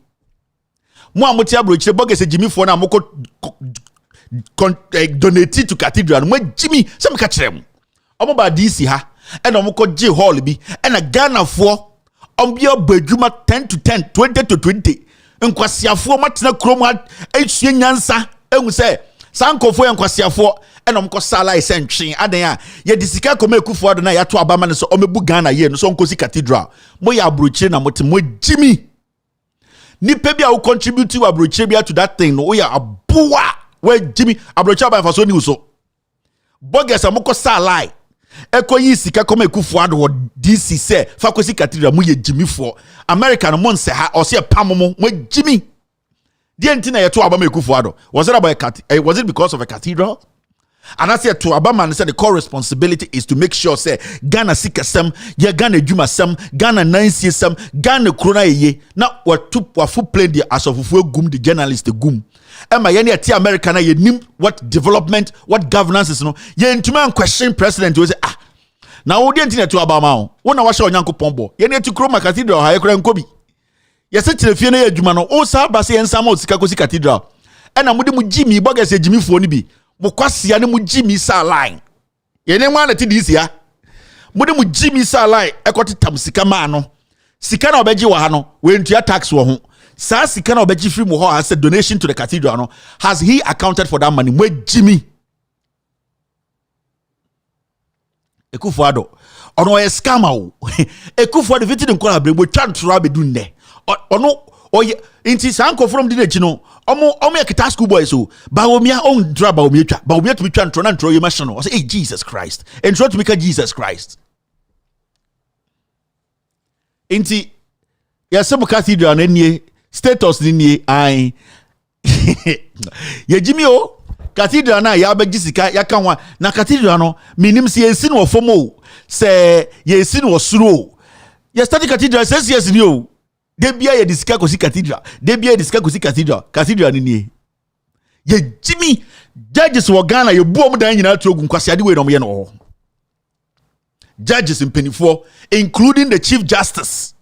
Mo amoti abrochire boge Jimmy for na moko donate to cathedral mo Jimmy some ka kire mo omo ba DC ha e na moko J hall bi e na Ghana for ombia badwuma 10 to 10 20 to 20 nkwasiafo matena krom ha esue nyansa ehun se sankofo nkwasiafo e na moko sala ise ntwen adan a ye disika koma ekufo ado na ya to abama ne so omebu Ghana ye no so nkosi cathedral mo ya abrochire na mote mo Jimmy ni pebi a contribute to abrochire to that thing no we are aboa where Jimmy abrochire by faso ni so bogus amoko salai ekoyi sika koma ekufu ado DC say fakosi cathedral mu ye Jimmy for American mon se ha o se pam mo Jimmy the entina ye to abama ekufu ado was it about was it because of a cathedral? And I said to Obama, said the core responsibility is to make sure say Ghana sika sem, ya Ghana juma sem, Ghana nansi sem, Ghana krona ye. Now what full play the as of gum the journalist the gum. Emma yeni ati America na ye nim what development, what governance is no. Ye intuma question president we say now odi entina to Obama. Wona wa sha onyanko pombo. Yeni ati kroma cathedral ha ye kra nkobi. Ye se tirefie na ye adwuma no. O sa ba se ensama o sika kosi cathedral. Ena mudi mu Jimmy boga se Jimmy fo ni bi. Mukwasia ne mu Jimmy sa line ye ne nwa na ti dis ya mu de mu Jimmy sa line ekoti tam sika ma no sika na obeji wa ha no we ntua tax wo ho sa sika na obeji free mu ho has a donation to the cathedral no has he accounted for that money mu Jimmy Ekufuado ono e scammer o Ekufuado fiti de nkola bre mo twa ntoro abedu nne ono oye inti sanko from the nechi no omo ekita school boys so bawomia on dra bawomia twa bawomia to be twa ntro na ntro ye machine no say hey Jesus Christ and try to make Jesus Christ inti ya sebo cathedral na nie status ni nie ai ye Jimmy o cathedral na ya beji sika ya kan wa na cathedral no minim se esi no fomo se ye esi no suro ye study cathedral says yes ni o Debia ye disika kosi cathedral. Debia ye disika kosi cathedral. Cathedral ni ye Jimmy judges wo Ghana ye buo mu dan nyina trogu nkwasi ade we no ye no. Judges in Penifo, including the Chief Justice,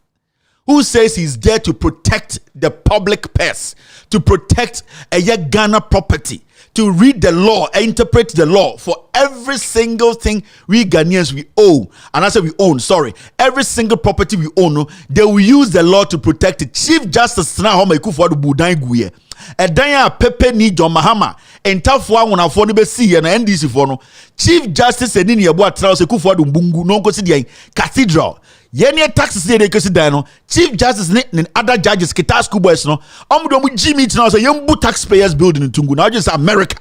who says he's there to protect the public purse, to protect a Ghana property, to read the law, interpret the law for every single thing we Ghanaians we own. And I say we own, sorry. Every single property we own, they will use the law to protect it. Chief Justice na homa ikufu adu budan guye. Edanya Pepe ni John Mahama. Entafwa wana foni be si na NDC fono. Chief Justice enini yabu atrao se kufu adu mbungu. Nonko si diya cathedral. Yenye taxes de kesi dano. Chief Justice ni other judges kita school boys no. Omudo mu Jimmy tina so yembu taxpayers building in Tungu. Now just America.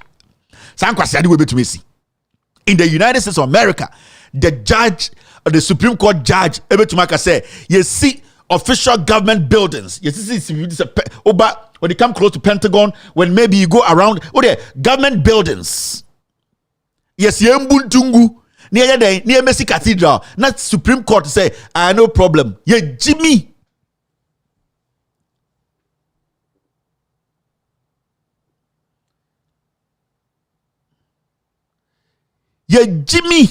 Sankwa si adi webe tumesi. In the United States of America, the judge, the Supreme Court judge, ebe tumaka say, you see, official government buildings. Yes, this is when you come close to Pentagon, when maybe you go around, government buildings. Yes, Yembuntungu, near Messi Cathedral, not Supreme Court say, no problem. Yeah, Jimmy. Yeah, Jimmy.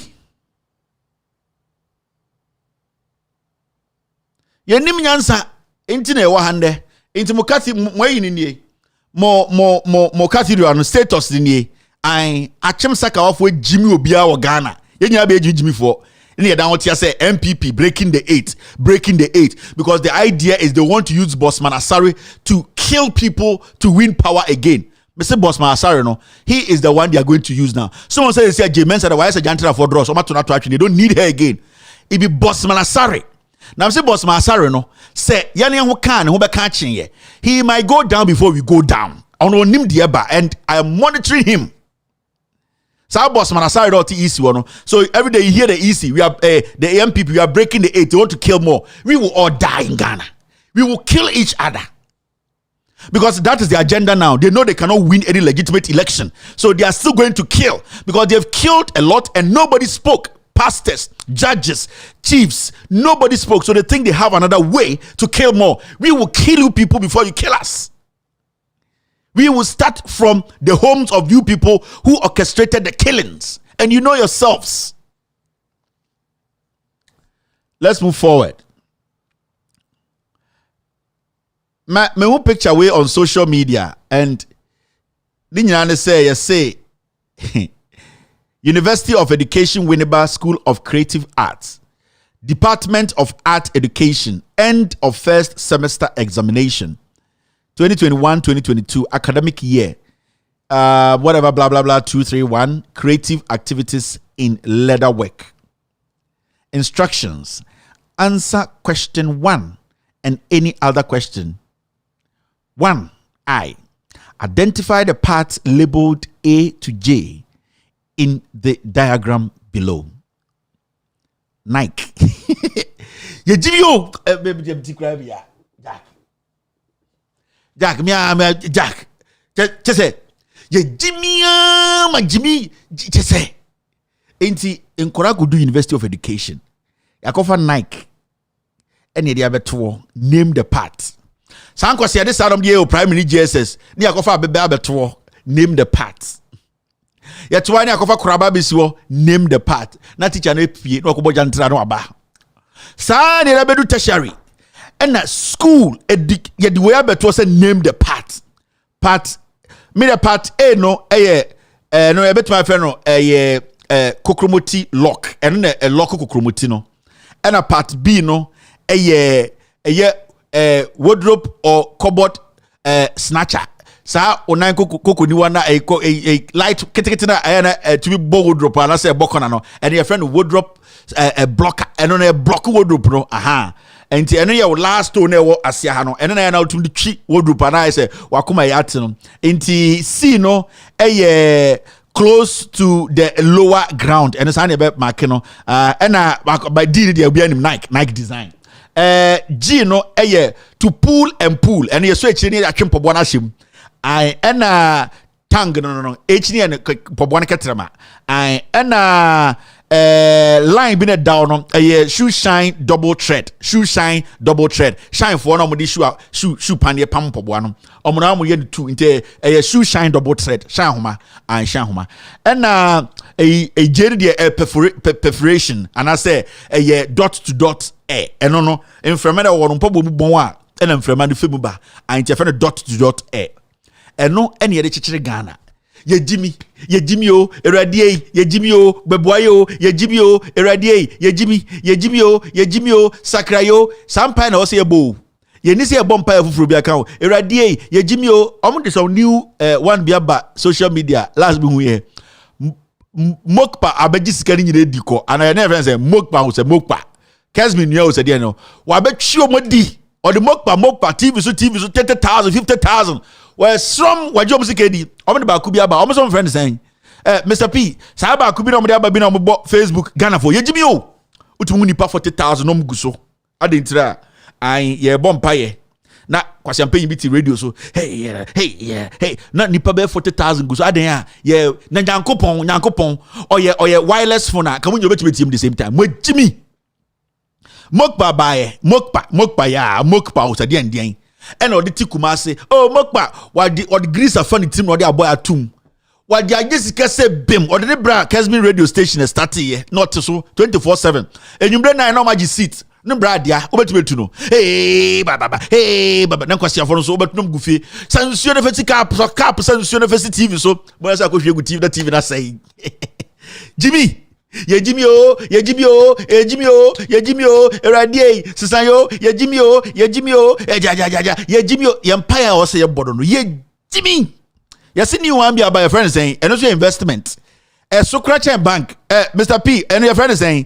Yeah, Niminyansa, intine wahande, into Mokati Moyini, more cathedral status in I achem saka off with Jimmy Obia or Ghana. Yenya be Jimmy for. In the down say MPP breaking the eight, because the idea is they want to use Bossman Asari to kill people to win power again. Mr. Bossman Asari, no, he is the one they are going to use now. Someone says James said why is a gentle for draws or they don't need her again. It be Bossman Asari. Now say Bossman Asari, no, say yani who can who be catching ye. He might go down before we go down. I don't know him and I am monitoring him. So Bossman Asari not easy one. So every day you hear the easy, we are the MPP, we are breaking the eight. They want to kill more. We will all die in Ghana. We will kill each other. Because that is the agenda now. They know they cannot win any legitimate election. So they are still going to kill. Because they have killed a lot and nobody spoke. Pastors, judges, chiefs, nobody spoke. So they think they have another way to kill more. We will kill you people before you kill us. We will start from the homes of you people who orchestrated the killings. And you know yourselves. Let's move forward. My one picture away on social media and you say University of Education Winneba School of Creative Arts, Department of Art Education, end of first semester examination 2021-2022 academic year, whatever, blah, blah, blah, 231, creative activities in leatherwork. Instructions. Answer question 1 and any other question. 1. Identify the parts labeled A to J in the diagram below. Nike. Jack, Jack. Just say, Jimmy, just say. Ain't in Korakudu University of Education. Yakofa Nike. Any the other two name the part. Sanko say this Adam the primary GSS. Ni Yakofa bebe two name the part. Yatwa ni Yakofa Kuraba bisiwo name the part. Na teacher no pie no kobo jantra no aba. Sa ni rabedu tertiary. And school yedi way abeto say name the part. Part me the part A no no ebeto my friend no kokromoti lock and a lock kokromoti no. And a part B no wardrobe or cupboard snatcher. Sa onan koko ni wana a light ketekete to be wardrobe and I say bokona no. And your friend wardrobe a blocker and on a block wardrobe no. Aha. And your last stone asia no. And then I now to the cheap wardrobe and I say wakuma yati no. Inti C no close to the lower ground and it's about marking and by D there be Nike design. G no to pull and pull and you switch ni atwem pobona him I and tang no H ni and pobona ketrama I and line been down on shoe shine double thread shine for no mudi shoe panye pam pobona omuna mo ye two inte shoe shine double thread shine homa and shine homa and a jerry perforation and I say dot to dot and no in fremada won pobo bon a and in fremada femu ba and je fe dot to dot and no any de chichire Ghana ye Jimmy o eradie ye Jimmy o beboaye o ye Jimmy o eradie ye Jimmy o sakrayo sampai na o se ebo ye ni se ebo mpa fufuro bi aka o eradie ye Jimmy o omo de some new one bi aba social media last bi hu ye mokpa abeji sikari nyire diko and I never say mokpa o se mokpa Kesmin you said you know wa betwi o modi or the mokpa TV so 30,000 50,000 well some wajom sikedi o me ba ku bi aba o me some friend saying Mr P sa ba ku bi no me aba bi na mo Facebook Ghana for ye Jimmy o utumu nipa 40,000 no mguso adentira I ye bompaye. Na kwasiampe bi ti radio so hey na nipa be 40,000 go so adan a ye na nyankopon oye wireless phone a kamu nyobetime tim the same time mojimi mokpa usade ndien ena odi tikuma se oh mokpa wadi grease afani tim no de aboy atum wadi agesika se bim odi de bra Kesmin radio station start here not so 24/7 enyumbre na no magi seat no bradia obetubetu no hey baba na kwasi afo no so obetunum gufe sansuo na feti cap sansuo na feti TV so boya sa kohwe gu TV na say Jimmy ye Jimmy o eradie sisan yo ye Jimmy o ejajaja ye Jimmy o empire o say ye bodo no ye Jimmy ye see new one be about your friend saying and also investment so Krachen bank Mr P and your friend saying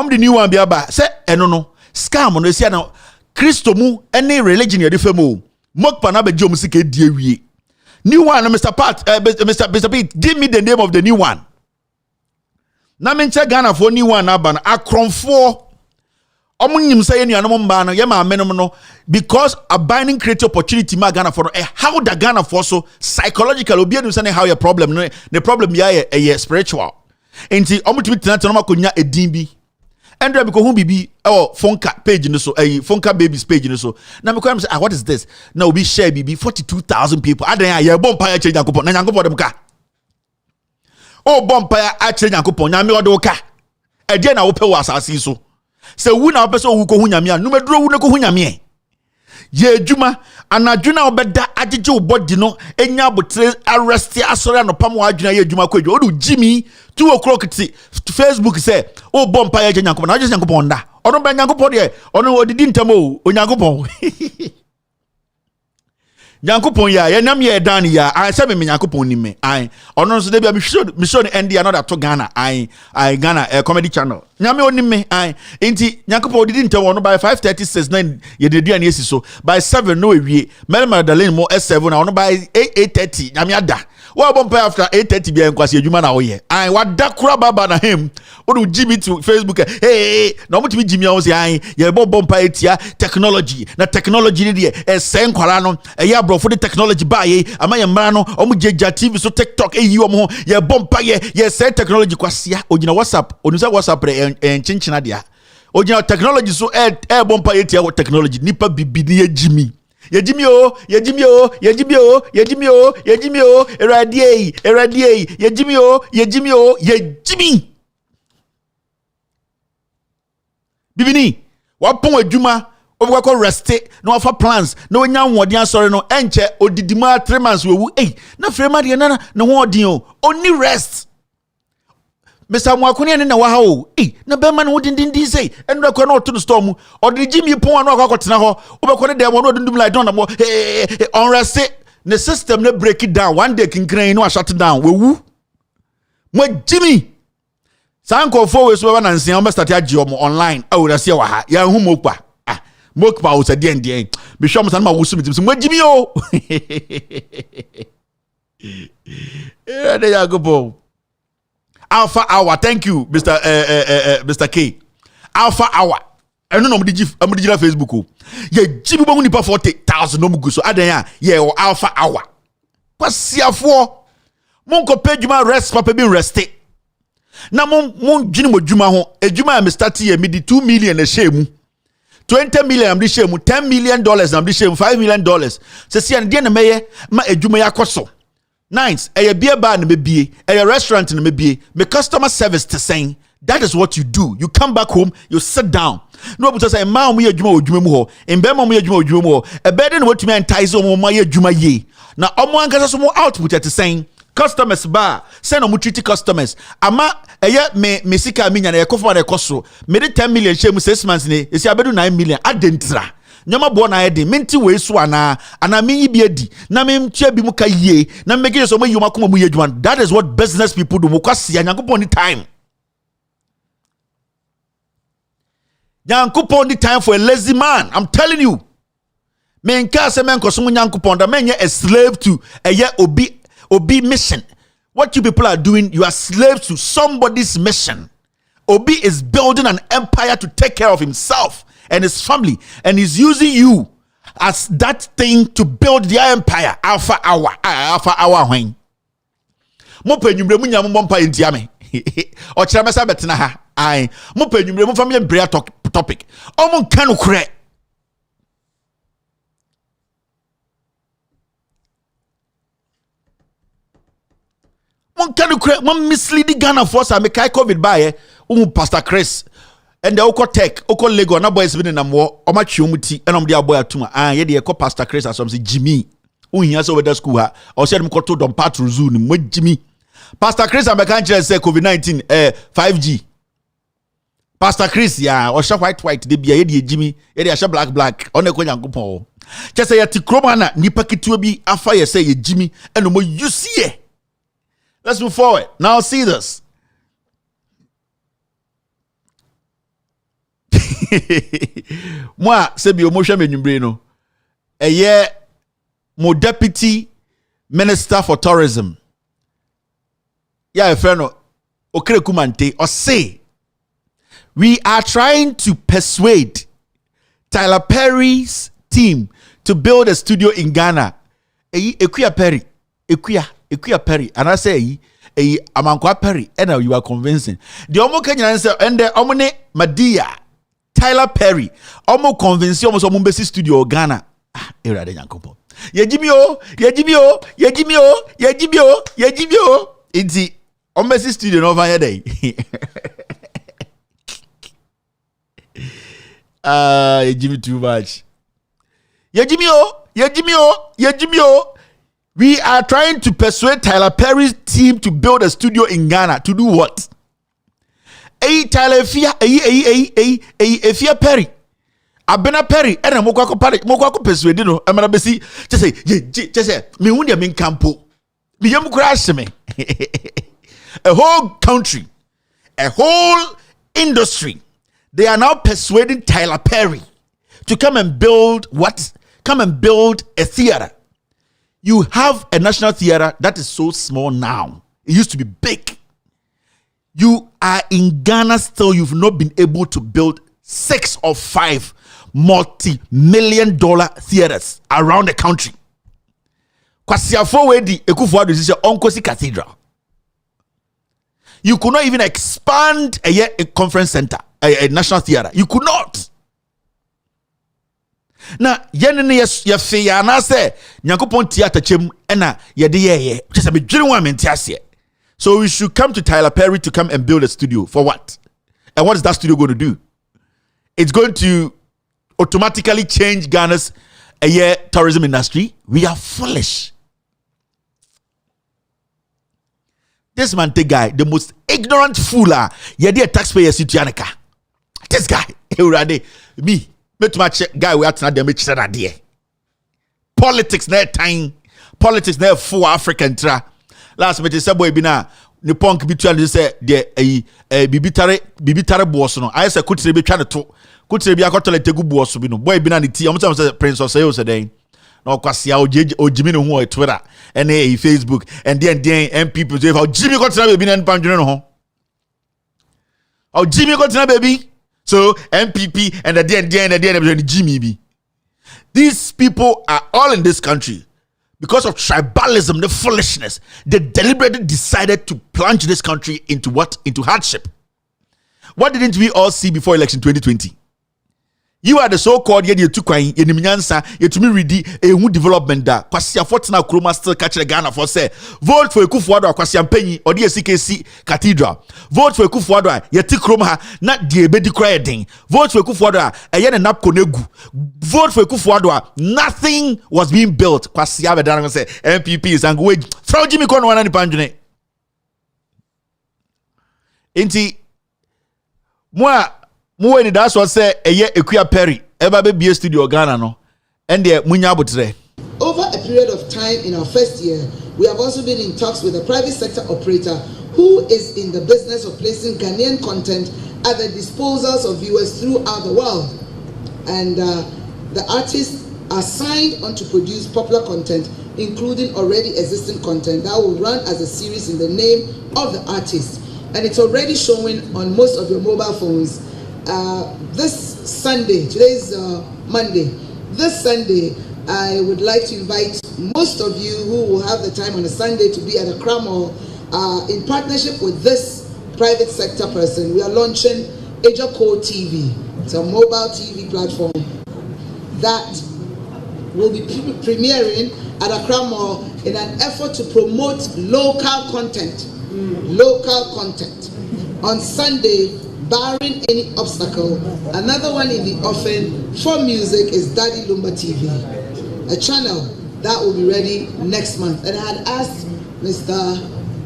the new one be about say eno no scam no sia na Christo mu any religion ye defam o mokpa na be jom sike die wie new one Mr P give me the name of the new one na menche Ghana for new one aba na akronfo omunyim say nuanom mba no ye ma menom no because a binding create opportunity ma Ghana for how the Ghana for so psychological obi enu say how your problem no the problem ya spiritual enti omutumi tena no makonya edin bi Andrew because who bibi Fonka page no so Fonka babies page no so na me say what is this na obi share bibi 42,000 people adan ya bomb pa change yakopon na yakopon dem ka bomb pa change yakopon na me odo ka e de na wo pe wo asase so se wu na wo pe so wu ko hu nyame a no meduro wu na ko hu nyame ye adwuma anadwuna obeda agege wo body no enya abotre arrest asori anopam wa adwuna ye adwuma ko adwo odu Jimmy 2 o'clock ti Facebook say bomb pa ye nyankopon na je nyankopon da ono ba nyankopon de ono odidi ntamo o nyankopon nyankopon ya ye nam ye dan ya say me nyankopon ni me ono so de bia me show end another to Ghana Ghana comedy channel nyame oni me enti nyankopon odidi ntamo ono by 5:36 ye de duane esi so by 7 no ewie Mary Magdalene mo S7 na ono by 8:30 nyame ada wa bomb after 8:30 bia nkwasi adwuma na wo ye wadakura baba na him odu Jimmy to Facebook na omutimi Jimmy awon say ye bomb etia technology na technology ni de sen kwara no ye abrofo de technology ba ye amaye mra no omjeja TV so TikTok eyi omo ye bomb ye sen technology kwasia ogina WhatsApp onusa WhatsApp enchinchina dia ogina technology so bomb etia technology nipa bibidi ye Jimmy ye Jimmy eradie ye Jimmy bibini wapon adwuma obekwa reste no wafa plans no onya nwodin asore no enche odidima 3 months wewu na frema de na ho odin o oni rest Mr. Mwakuni ne na wa ha o na be ma no dindindin sei eno ko na oto no storm odin Jimmy pon anu akotena ho obekwa ne dem no odundum like don na mo on rest the system ne break it down one day kinkran no shut down wewu mo Jimmy sanko for we so na nsia o start agi o online awura se wa ha ya hu mokpa mokpa o se den den be show mo san ma wusu mitim mo Jimmy o de ya go bo Alpha Hour, thank you, Mr. K. Alpha Hour. I don't know I'm digital Facebook. Ye Jimmy Bongu nipa 40,000 no mugu so adan ya Alpha Hour. Kwasiafo. Mon ko pay juma rest papa bi reste. Na mon dwini mo dwuma ho. Ejuma am start here me di 2 million na share 20 million am di share $10 million am di share $5 million. Se si an de na meye ma ejuma yakoso. Nice. A beer bar and maybe a restaurant and maybe my customer service to saying that is what you do. You come back home, you sit down. No, but say, "Ma, me juma ojuma in Bema me juma ojuma a better than what to me entice on my juma ye." Now, omo ankasa some output at saying customers bar send omo treat customers. Ama me sika minya na ekofa na ekoso. Me de 10 million share mu 6 months ni. Esi abedu 9 million adentra. Nyama bo na yedi minti we so ana me bi adi na me mtia bi mu ka yie na me gye so mo yuma kuma mu yedwan. That is what business people do. Mo kwase Nyankopon ni time. Nyankopon ni time for a lazy man. I'm telling you. Me nka se men koso Nyankopon da men ye a slave to obi mission. What you people are doing, you are slaves to somebody's mission. Obi is building an empire to take care of himself. and his family, and he's using you as that thing to build their empire. Alpha hour when mo pe nwumre mu nyam mo mpa entia me o kire mesa betena ha ai mo pe nwumre mo family prayer topic o mo nka no kure mo misleading Ghana for sa me kai covid bae Pastor Chris and the oko tech oko lego na boys bi na mo o ma twe omuti enom de aboy atuma ye de ko Pastor Chris asom se Jimmy unhia so weather school ha o se dem ko to dom patrol zoo ni mo Jimmy Pastor Chris American church say COVID-19 5G Pastor Chris ya o sha white de bia ye de Jimmy ye de sha black on e ko nyankopon che say yati kroma na nipa ketua bi afa ye say ye Jimmy eno mo yusie. Let's move forward. Now see this. Moi, se bi omosha menumbre no. Eye mo deputy minister for tourism. Yeah, friend, Okere Kumante, or say, we are trying to persuade Tyler Perry's team to build a studio in Ghana. Ekuya Perry, and I say, Amankwa Perry, and you are convincing. The Omo Kenyan answer, and the Omone Madia, Tyler Perry, Omo convince almost Omumbesi studio Ghana. Era de Yankopo. Yejimio. It's Ombesi studio no over day. Jimmy too much. Yejimio. We are trying to persuade Tyler Perry's team to build a studio in Ghana. To do what? Tyler Fia Perry. Abena Perry. And I'm Moko persuade no. I'm gonna be see. Just say. Me wunde me campo. Me yamu crash me. A whole country, a whole industry. They are now persuading Tyler Perry to come and build what? Come and build a theater. You have a national theater that is so small now. It used to be big. You are in Ghana still. You've not been able to build 6 or 5 multi-million-dollar theaters around the country. Kwasiafo wedi Ekufuado is Onkosi Cathedral. You could not even expand a conference center, a national theater. You could not. Now, yenene ya feya na se Nyankopon theater chem ena yede ye just be dwene wa mentiase. So we should come to Tyler Perry to come and build a studio for what? And what is that studio going to do? It's going to automatically change Ghana's tourism industry. We are foolish. This man, the guy, the most ignorant fool, yede taxpayer situaneka. This guy, me too much guy we are not them which idea. Politics na time, politics na for African tra. Last minute say boy bina ni punk between say the bibitare boss no. I say kutire be twa to. Kutire be akotole tegu boss bi no. Boy bina ni ti. Am say Prince of Sayo say den. No kwasia ojimi no ho Twitter and Facebook and then people say how Jimmy got to be na pandwene no ho. How Jimmy got to baby. So MPP and the Jimmy B. These people are all in this country because of tribalism, the foolishness. They deliberately decided to plunge this country into what? Into hardship. What didn't we all see before election 2020? You are the so-called yedi tukwan yenimnyansa yetumi ready ehu development da kwasia fortuna kroma still catch the Ghana for say vote for Ekufuado kwasia mpanyi odi CKC cathedral vote for Ekufuado yeti kroma ha na de ebedi kra den vote for Ekufuado eye na napko negu vote for Ekufuado nothing was being built kwasia be dan say MPP is and we from Jimmy Kono wana ni pandwene enti Muwe ni that's what say Ekuya Perry eba be studio Ghana no and the munya botre. Over a period of time in our first year, we have also been in talks with a private sector operator who is in the business of placing Ghanaian content at the disposals of viewers throughout the world. And the artists are signed on to produce popular content, including already existing content that will run as a series in the name of the artist. And it's already showing on most of your mobile phones. This Sunday, today's Monday, this Sunday, I would like to invite most of you who will have the time on a Sunday to be at Accra Mall in partnership with this private sector person. We are launching Ejoko TV. It's a mobile TV platform that will be premiering at Accra Mall in an effort to promote local content. Local content. On Sunday, barring any obstacle, another one in the offing for music is Daddy Lumba TV, a channel that will be ready next month. And I had asked Mr.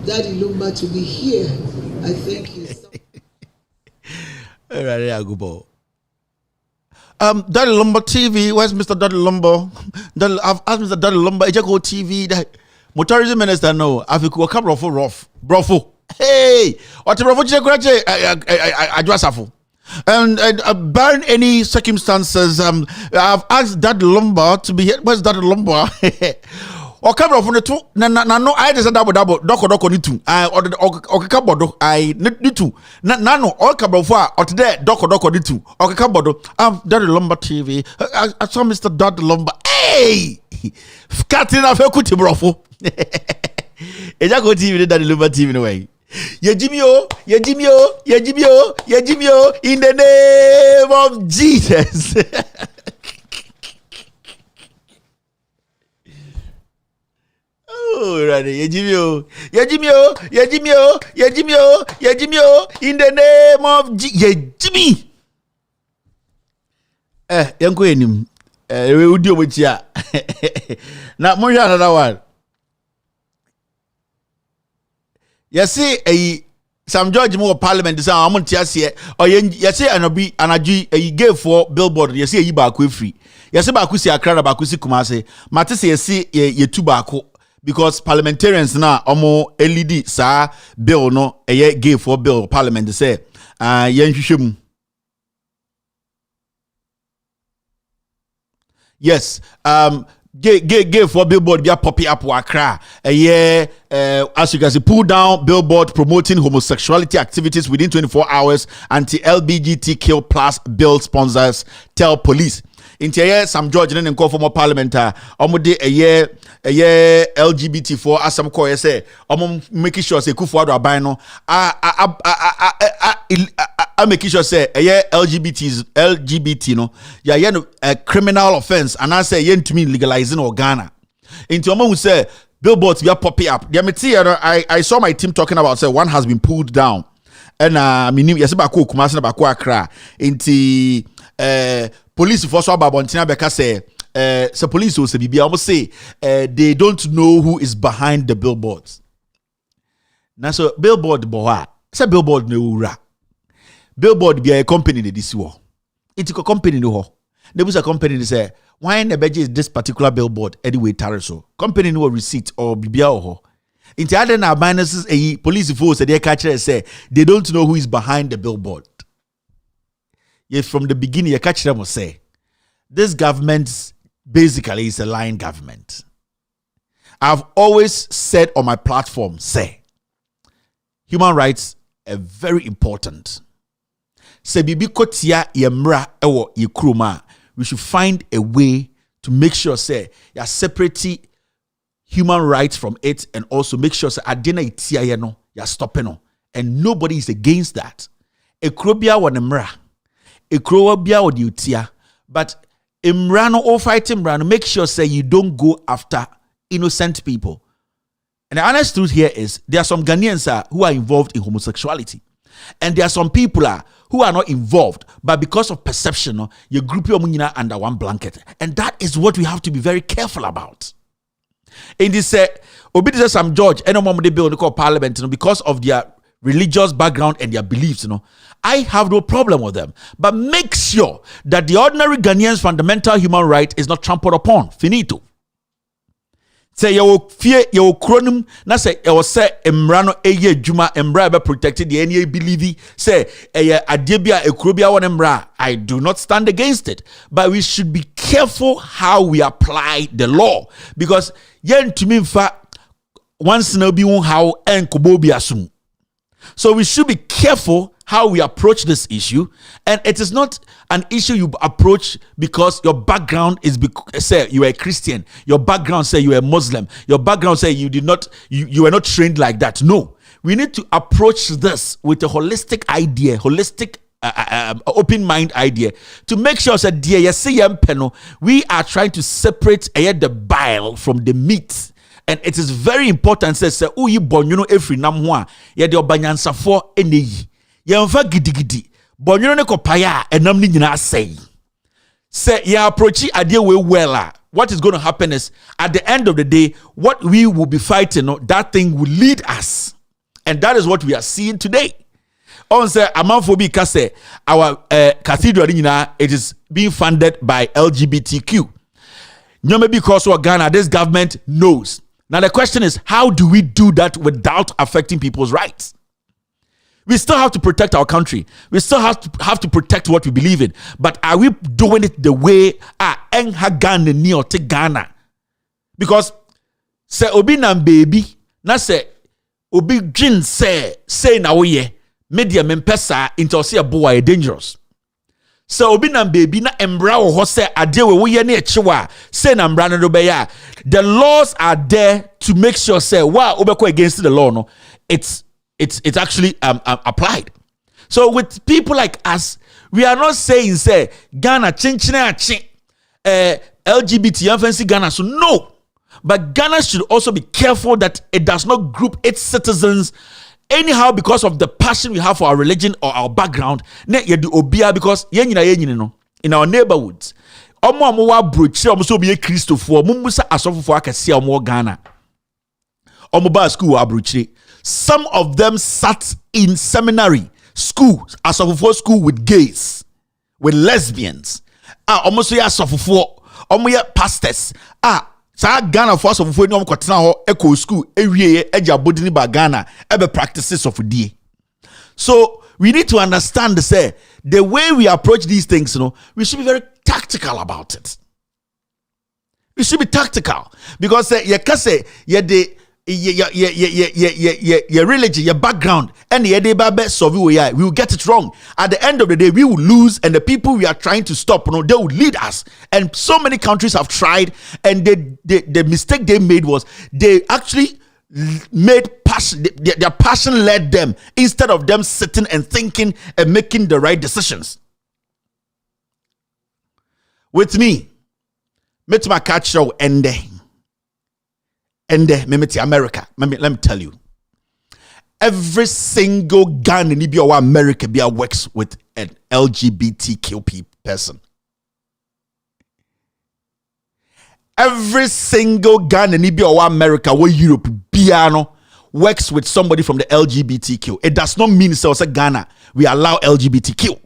Daddy Lumba to be here. I think he's... Daddy Lumba TV, where's Mr. Daddy Lumba? I've asked Mr. Daddy Lumba, Ejako TV, that Tourism Minister, no, I've got a couple rough, brofo. Hey, what a brofo, and barring any circumstances, I've asked Daddy Lumba to be here. Where's Daddy Lumba? Or camera from the two. No, I just double doko ni two. Or kabodo. I need two. No, all camera for or today doko ni two. Or kabodo. Daddy Lumba TV. I saw Mr. Daddy Lumba. Hey, Katina Fekuti brofo. Ejako TV, Daddy Lumba TV no way. Yejimio, in the name of Jesus. Oh, ready. Yejimio, in the name of Yejimi. Yanko enim. We do with ya. Now, more another one. Yes, see some judge more parliament is a month yes here or yes and a gave for billboard yes see back free yes back see Accra back see Kumasi Matisse yes see ye tobacco because parliamentarians now omo LED sa bill no a gave for bill parliament say yen yes Gave for billboard be a poppy up Accra. As you can see, pull down billboard promoting homosexuality activities within 24 hours. Anti-LGBTQ plus bill sponsors tell police. In some George and call for more parliamentar. Omode a year LGBT for as some call say. Making sure say Kufuado abino. I make sure say a year LGBT no. Yeah, a criminal offense and I say yen to me legalizing or Ghana. Into who say billboards be a poppy up. I saw my team talking about say one has been pulled down. And I mean yes about Kumasi about Accra. Into police for so about Bontina Beka say so police will say BB almost say they don't know who is behind the billboards. Now so billboard boha. Say billboard no ura. Billboard be a company in this war. It's a company no ho. There was a company that say why in the budget is this particular billboard anyway tariso. Company no receipt or bibia ho. In the other now minuses a police force they catch say they don't know who is behind the billboard. Yet from the beginning, you catch them will say, this government basically is a lying government. I've always said on my platform, say, human rights are very important. Say, bibi kotia yemra ewo yikruma. We should find a way to make sure, say, you separate human rights from it and also make sure, say, adena itia yeno, you stopping no. And nobody is against that. Ekrobia wa nemra. Ekrobia wa diutia. But imrano or fight imrano, make sure, say, you don't go after innocent people. And the honest truth here is, there are some Ghanaians who are involved in homosexuality. And there are some people who are not involved, but because of perception, you group your money under one blanket. And that is what we have to be very careful about. In this, obedience some judge, any moment they build the parliament, because of their religious background and their beliefs, I have no problem with them. But make sure that the ordinary Ghanaian's fundamental human right is not trampled upon. Finito. Say you fear your chronim, na say you say emrano eye juma embra be protected the any believe say adebia ekrobia one embra. I do not stand against it, but we should be careful how we apply the law, because yen to me fa once no be how enkobo bi asum. So we should be careful how we approach this issue, and it is not an issue you approach because your background is say you are a Christian, your background say you are a Muslim, your background say you were not trained like that. No, we need to approach this with a holistic idea, open mind idea, to make sure that we are trying to separate the bile from the meat. And it is very important say uyi bonyono every namwa ye de obanyansa for eneyi yemfa gidigidi bonyono ne kopaya enam ni nyina say ya approach idea we well. What is going to happen is at the end of the day what we will be fighting, that thing will lead us, and that is what we are seeing today. On say amanfobi ka say our cathedral it is being funded by LGBTQ. Maybe because of Ghana, this government knows. Now the question is, how do we do that without affecting people's rights? We still have to protect our country. We still have to protect what we believe in. But are we doing it the way Ghana ni or te Ghana? Because say obi nam baby, na say obi jin say na oye media mempesa into say boy dangerous. So obi na baby na embra wo say ade we ye na echiwa say na mbra no be ya. The laws are there to make sure say wow obeko against the law, no, it's actually applied. So with people like us, we are not saying say Ghana chinchina LGBT fancy Ghana, so no, but Ghana should also be careful that it does not group its citizens anyhow because of the passion we have for our religion or our background. Because in our neighborhoods, some of them sat in seminary school as of school with gays, with lesbians, pastors. Sa Ghana for some for no kwatena ho eco school ewie eja bodini ba Ghana ebe practices of die. So we need to understand say the way we approach these things, we should be very tactical about it. We should be tactical because you can say your religion, your background, and the we will get it wrong. At the end of the day, we will lose, and the people we are trying to stop, they will lead us. And so many countries have tried, and the mistake they made was they actually made passion. Their passion led them instead of them sitting and thinking and making the right decisions. With me, meet my catch show ending. And America, let me tell you, every single Ghana in America works with an LGBTQ person. Every single Ghana in America or Europe works with somebody from the LGBTQ. It does not mean so Ghana we allow LGBTQ.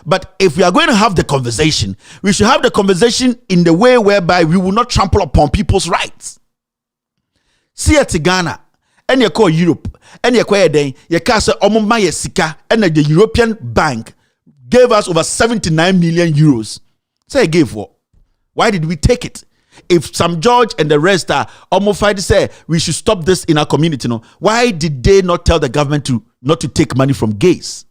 But if we are going to have the conversation, we should have the conversation in the way whereby we will not trample upon people's rights. See at Ghana, and you call Europe, and you call you cast Omumaya Sika, and the European Bank gave us over 79 million euros. Say gave what? Why did we take it? If some judge and the rest are almost say we should stop this in our community, why did they not tell the government not to take money from gays?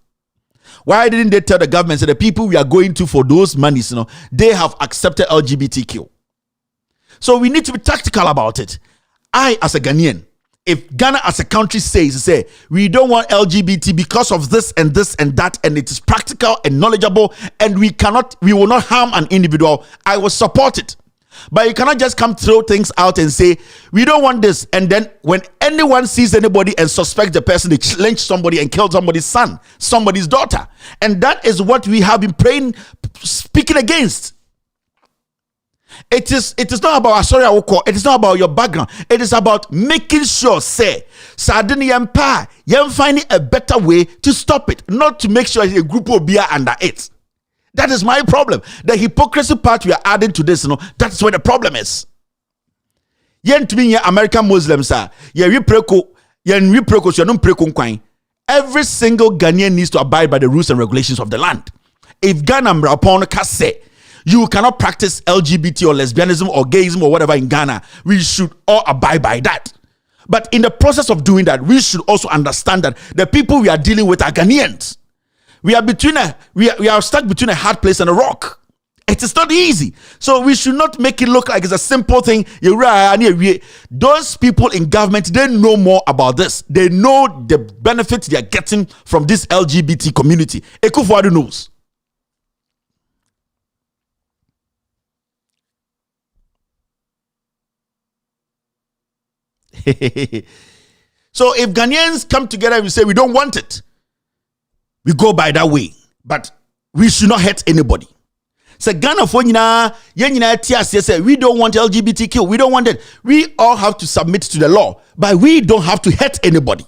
Why didn't they tell the government that the people we are going to for those monies, they have accepted LGBTQ? So we need to be tactical about it. I, as a Ghanaian, if Ghana as a country say we don't want LGBT because of this and this and that, and it is practical and knowledgeable, and we will not harm an individual, I will support it. But you cannot just come throw things out and say we don't want this, and then when anyone sees anybody and suspects the person, they lynch somebody and kill somebody's son, somebody's daughter. And that is what we have been speaking against. It is not about it is not about your background. It is about making sure Sardini Empire you're finding a better way to stop it, not to make sure a group will be under it. That is my problem. The hypocrisy part we are adding to this, that's where the problem is. Yen to me American Muslims are every single Ghanaian needs to abide by the rules and regulations of the land. If Ghana upon say you cannot practice LGBT or lesbianism or gayism or whatever in Ghana, we should all abide by that. But in the process of doing that, we should also understand that the people we are dealing with are Ghanaians. We are stuck between a hard place and a rock. It is not easy. So we should not make it look like it's a simple thing. Those people in government, they know more about this. They know the benefits they are getting from this LGBT community. Ekufuadu knows. So if Ghanaians come together and we say we don't want it, we go by that way. But we should not hurt anybody. So Ghana for say we don't want LGBTQ, we don't want it. We all have to submit to the law, but we don't have to hurt anybody.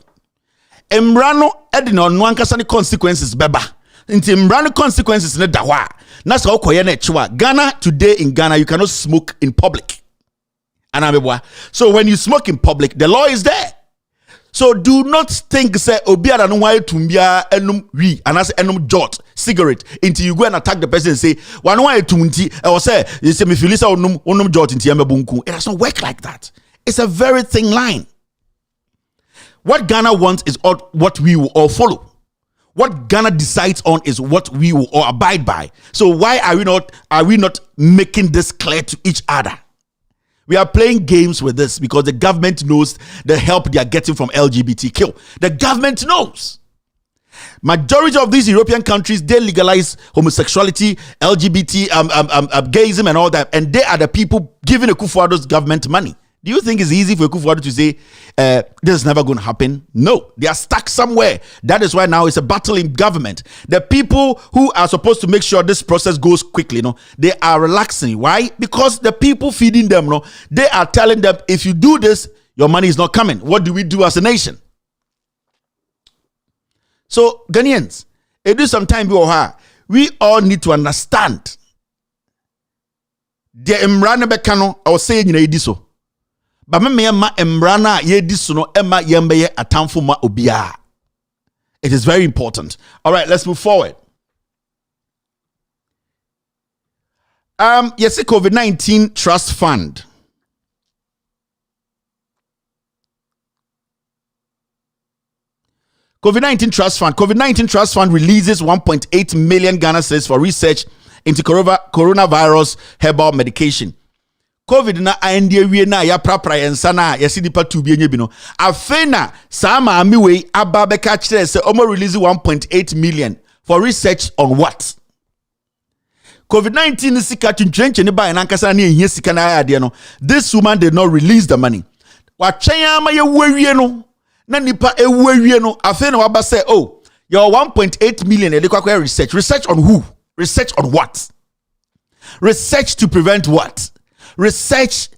Emrano edino nwankasa consequences beba. Inti emrano consequences ne dawa. Na so okoye na chiwa. Ghana today in Ghana you cannot smoke in public. So when you smoke in public, the law is there. So do not think say obiara no why tumbia enum we and as enum jot cigarette until you go and attack the person and say one why tunti or say you say me feel lisa onum jot into yamabunku. It does not work like that. It's a very thin line. What Ghana wants is what we will all follow. What Ghana decides on is what we will all abide by. So why are we not making this clear to each other? We are playing games with this because the government knows the help they are getting from LGBTQ. The government knows. Majority of these European countries, they legalize homosexuality, LGBT, gayism and all that. And they are the people giving Akufo-Addo's government money. Do you think it's easy for Akufo-Addo to say, this is never going to happen? No, they are stuck somewhere. That is why now it's a battle in government. The people who are supposed to make sure this process goes quickly, they are relaxing. Why? Because the people feeding them, they are telling them, if you do this, your money is not coming. What do we do as a nation? So, Ghanaians, it is some time we all need to understand. The Imran Bekano, I was saying, so. But embrana ye disono emma yembeye atamfo ma obia. It is very important. All right, let's move forward. Yes, COVID-19 Trust Fund. COVID-19 Trust Fund. COVID-19 Trust Fund releases 1.8 million Ghana cedis for research into coronavirus herbal medication. COVID na andi wie na ya prapra yensa na yesi dipa tu bi enye bi no afena sama ami we aba beka kire se omo release 1.8 million for research on what? COVID-19 sika twentwenche ne ba na nkasa na ehia sika na ya de no. This woman did not release the money. Wa twen ama ye wawie no na nipa ewawie no afena wa ba say oh your 1.8 million e de kwakwa research on who? Research on what? Research to prevent what? Research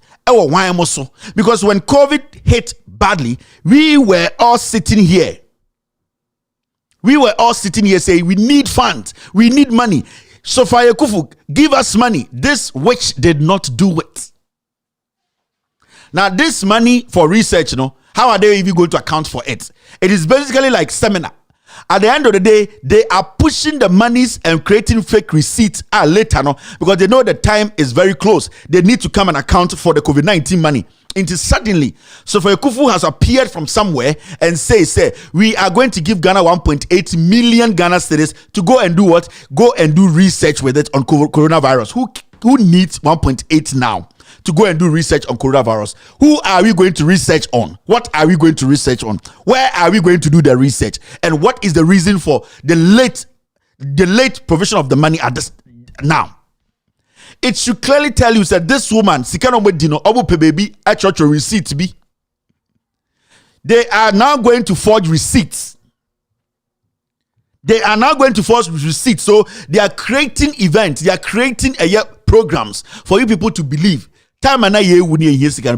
because when COVID hit badly, we were all sitting here. Saying we need funds, we need money. So Faye Kufu, give us money. This witch did not do it. Now this money for research, how are they even going to account for it? It is basically like seminar. At the end of the day, they are pushing the monies and creating fake receipts later because they know the time is very close. They need to come and account for the COVID-19 money. Until suddenly, so for Kufu has appeared from somewhere and say, we are going to give Ghana 1.8 million Ghana cedis to go and do what? Go and do research with it on coronavirus. Who needs 1.8 now? To go and do research on coronavirus. Who are we going to research on? What are we going to research on? Where are we going to do the research? And what is the reason for the late provision of the money at this now? It should clearly tell you that this woman, baby, receipt be. They are now going to forge receipts. So they are creating events. They are creating programs for you people to believe. Time and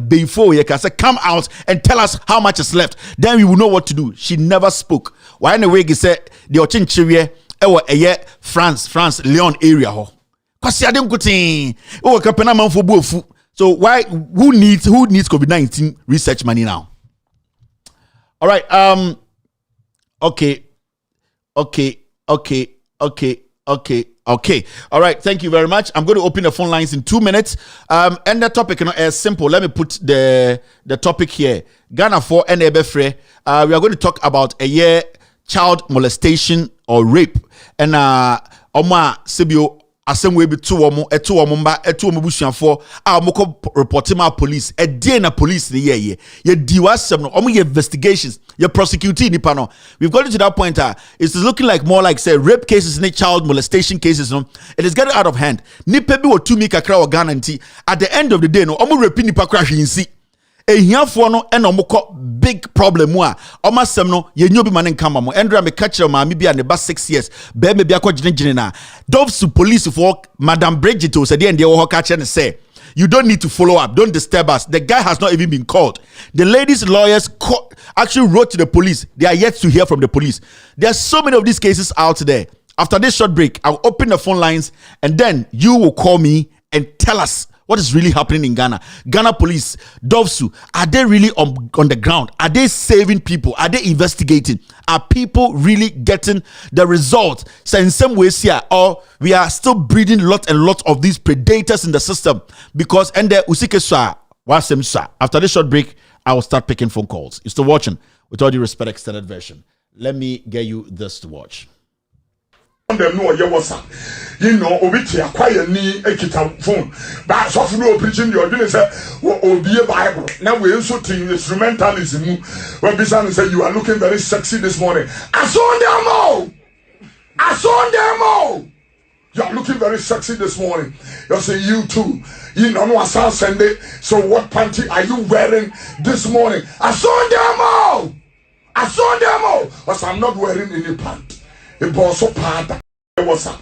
before you can say come out and tell us how much is left. Then we will know what to do. She never spoke. Why in the way he said the Ochinchirie France Lyon area so why who needs COVID-19 research money now? All right, okay. All right, thank you very much. I'm going to open the phone lines in 2 minutes. And the topic is simple. Let me put the topic here. Ghana for NEBFRE. We are going to talk about child molestation or rape. And Oma Sibio asem we be two omo busuafo a omo report ma police e dey na police ni ye di wasem no omo investigations ye prosecuting nipa no. We've got to that point it's looking like more like say rape cases and child molestation cases no. It is getting out of hand. Nipa bi wo tumi kakra o Ghana nti at the end of the day no omo rape nipa kra hwinsi ehiafo no ena omo big problem a omo asem no ye nyobi mane nkama mo Andrea me catch ma me bia ne ba 6 years be me bia ko gine na doves police for Madam Bridget o said and wo catch and say you don't need to follow up, don't disturb us. The guy has not even been called. The lady's lawyers actually wrote to the police. They are yet to hear from the police. There are so many of these cases out there. After this short break, I'll open the phone lines and then you will call me and tell us what is really happening in Ghana. Ghana police, Dovsu, are they really on the ground? Are they saving people? Are they investigating? Are people really getting the result? So in some ways here, or we are still breeding lot and lot of these predators in the system because and the usikeswa wasemsa. After this short break, I will start picking phone calls. You're still watching with all due respect extended version. Let me get you this to watch. Them know your WhatsApp. You know, obiti acquire ni ekita phone. But so no preaching the ordinance obi a Bible. Now we also think instrumentalism. When Bisan said you are looking very sexy this morning. I saw them all. I saw them all. You are looking very sexy this morning. You say you too. You know no Sunday. So what panty are you wearing this morning? I saw them all. I saw them all. But I'm not wearing any pant. It was so bad. WhatsApp.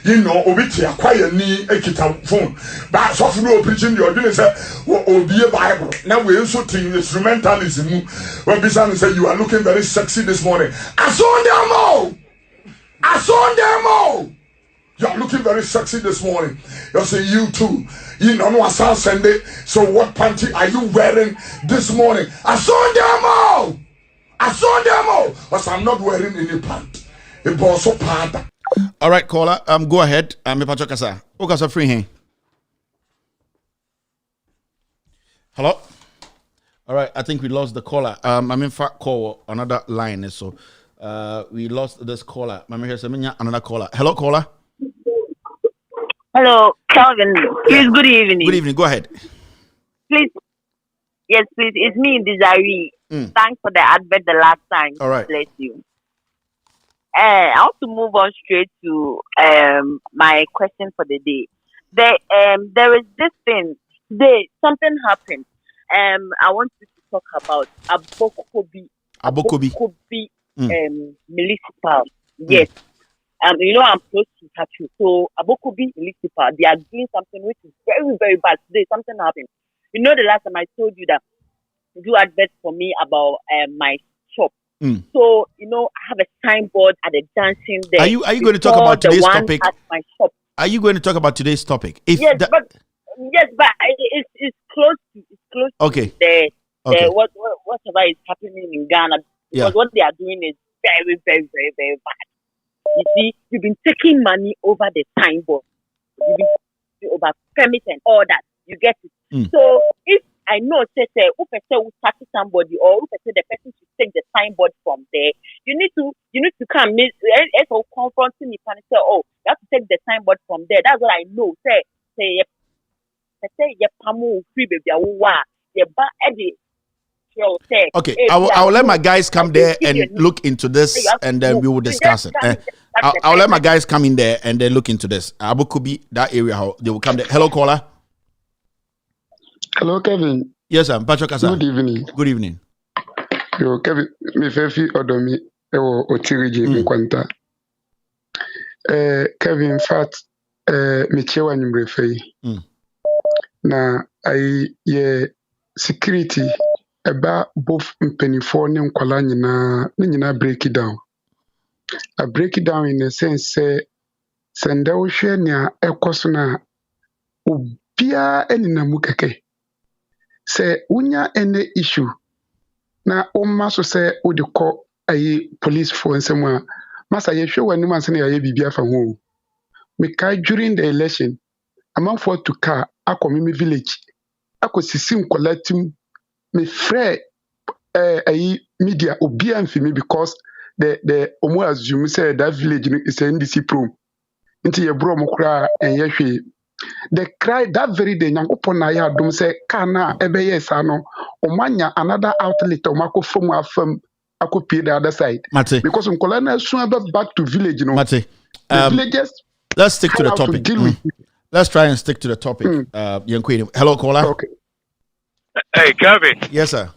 You know, obiti acquire ni ekita phone. But so no preaching the ordinance obi a Bible. Now we also think instrumentalism. When Bisan said you are looking very sexy this morning. I saw them all. I saw them all. You are looking very sexy this morning. You say you too. You know no Sunday. So what panty are you wearing this morning? I saw them all. I saw them all. But I'm not wearing any pant. It was so bad. All right, caller. Go ahead. Mepachokasa. Okasa free here. Hello. All right. I think we lost the caller. I'm in fact call another line. So, we lost this caller. Another caller. Hello, caller. Hello, Calvin. Please, good evening. Good evening. Go ahead. Please. Yes, please. It's me, Desiree. Thanks for the advert the last time. All right. Bless you. I want to move on straight to my question for the day. There is this thing today. Something happened. I want you to talk about Abokobi municipal. Yes. You know I'm close to Tatu. So Abokobi municipal, they are doing something which is very, very bad. Today something happened. You know the last time I told you that you advert for me about my shop. So, you know, I have a signboard at the dancing there. Are you going to talk about today's topic? At my shop. Are you going to talk about today's topic? Yes, but it's close to okay. The whatever is happening in Ghana, because what they are doing is very, very, very, very bad. You see, you've been taking money over the signboard. You've been taking over permit and all that. You get it. So if I know, say, who start somebody or who the person should take the signboard from there. You need to come. It's all confronting me and say, oh, you have to take the signboard from there. That's what I know. Say, okay, I will let my guys come there and look into this, and then we will discuss it. I'll let my guys come in there and then look into this. Abokobi, that area, how they will come there. Hello, caller. Hello, Kevin. Yes, sir. Patrick Asa. Good evening. Good evening. Yo, Kevin, me fefi odomi ewo ochiriji mkwanta. Kevin, in fact, me chewa nyumrefei. Na ye security eba both mpenifo ne nkwala nyina break it down. I break it down in the sense say senda wo hwe nea ekoso na obia enina mu keke. Say unya any issue na umma so say wo de call police for nsema masa ye hwe wani man say na ye bibia fa ho me kai during the election amount for to car akomimi village akosisim collecting me frɛ media obia mfimi because the omo assume say that village is a NDC prone. Into your bro mukra and yeshwe. The cry that very day nyankopon na ya dum say kana ebe yes ano omanya another outlet omako from afam akopie the other side. Mate. Because Nkolana soon back to village, Mate. The villagers. Let's stick to the topic. Let's try and stick to the topic. Young Queen. Hello, caller. Okay. Hey, Kevin. Yes, sir.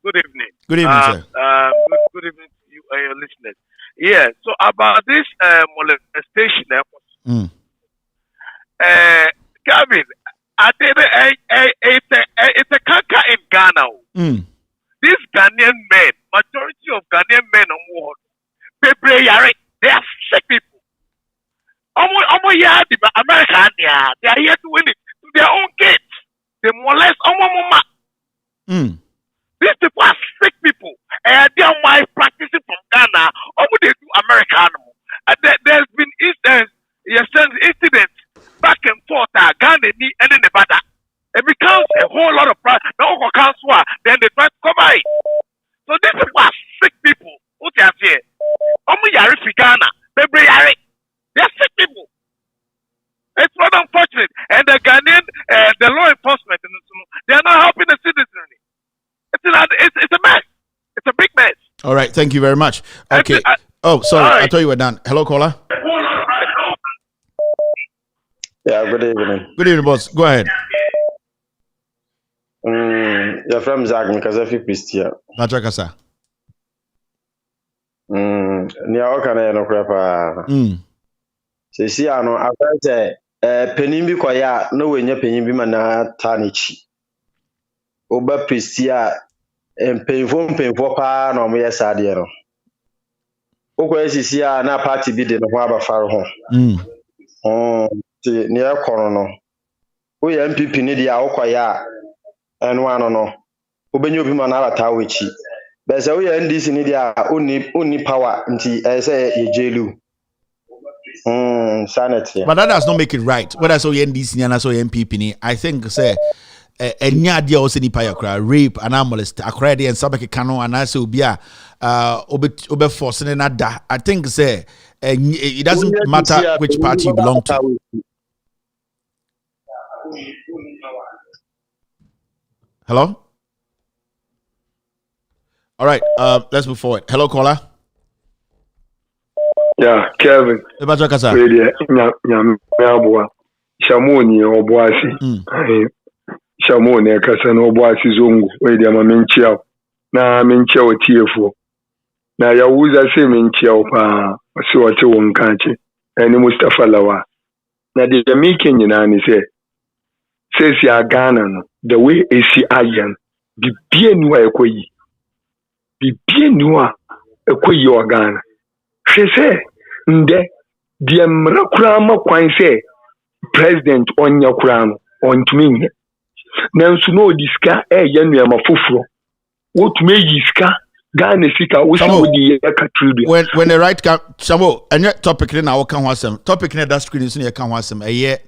Good evening. Good evening, sir. Good evening to you and your listeners. Yeah. So about this molestation, Kevin, I did it's a canker in Ghana. These Ghanaian men, majority of Ghanaian men on board, they are sick people. America, they are here to win it to their own kids. They molest mama. These people are sick people, and they are my practicing from Ghana. They do American. There's been incidents back and forth. Ghana and Nevada. It becomes a whole lot of problem. Then they try to cover it. So these people are sick people. What they are here? Ghana. They are sick people. It's not unfortunate. And the Ghanaian, the law enforcement, they are not helping the citizenry. It's a mess. It's a big mess. All right. Thank you very much. Okay. Oh, sorry. I thought you were done. Hello, caller. Yeah, good evening. Good evening, boss. Go ahead. You're from Zag, Mikazafi Pistia. Nachakasa. Nia Okana no crapa. See, I know, I say, Penimbi Koya, no way, your Penimbi Mana Tanichi. Oba Pistia and painful pa no me sadiero. Oko see na party bi de no aba faro ho. Near corono. We MPP ni dia okoya eno ano no. Obenyo bi manara tawichi. But say we NDC ni dia uni power nti say ye jelu. Sanity. But that does not make it right. Whether so NDC and so MPP ni, I think say enya dia also ni pa yakra rape and molest akra dia and sabeke kano and say obi a obe force na da. I think say it doesn't matter which party you belong to. Hello? All right, let's move forward. Hello, caller. Yeah, Kevin. Shamoni Obuasi. Shamoni Kassan Obuasi Zungu, where they are Minchia. Na Minchia TFO. Na Yawuza say Minchia pa so at one country. And Mustafa Lawa. Na the Jamaican Yanani says ya Ghana, the way is Iron. Be bien wa ekoi. Be bien wa ekoi yo Ghana. She say, nde, the Mrakrama Quine say, President on your crown, on to me. Nansu no diska, yanu mafufro. What may yiska, Ghana sika, which would the cathedral. When the right Samo, and yet topic in our can was some topic in that screen is in your can was some a year.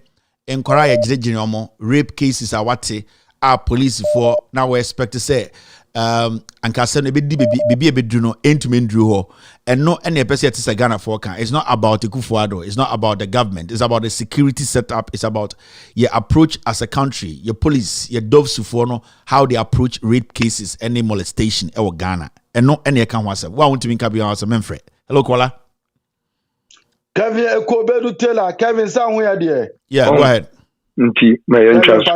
Inquire general rape cases are what our police for now we expect to say and can be a bit do no drew and no any person is a Ghana for it's not about the Kufuado, it's not about the government, it's about the security setup, it's about your approach as a country, your police, your dove sufono, how they approach rape cases, any molestation or Ghana and no any account was why won't you be our Manfred. Hello, caller. Kevin Ekobedu Taylor, Kevin somewhere there. Yeah, go ahead. My interest.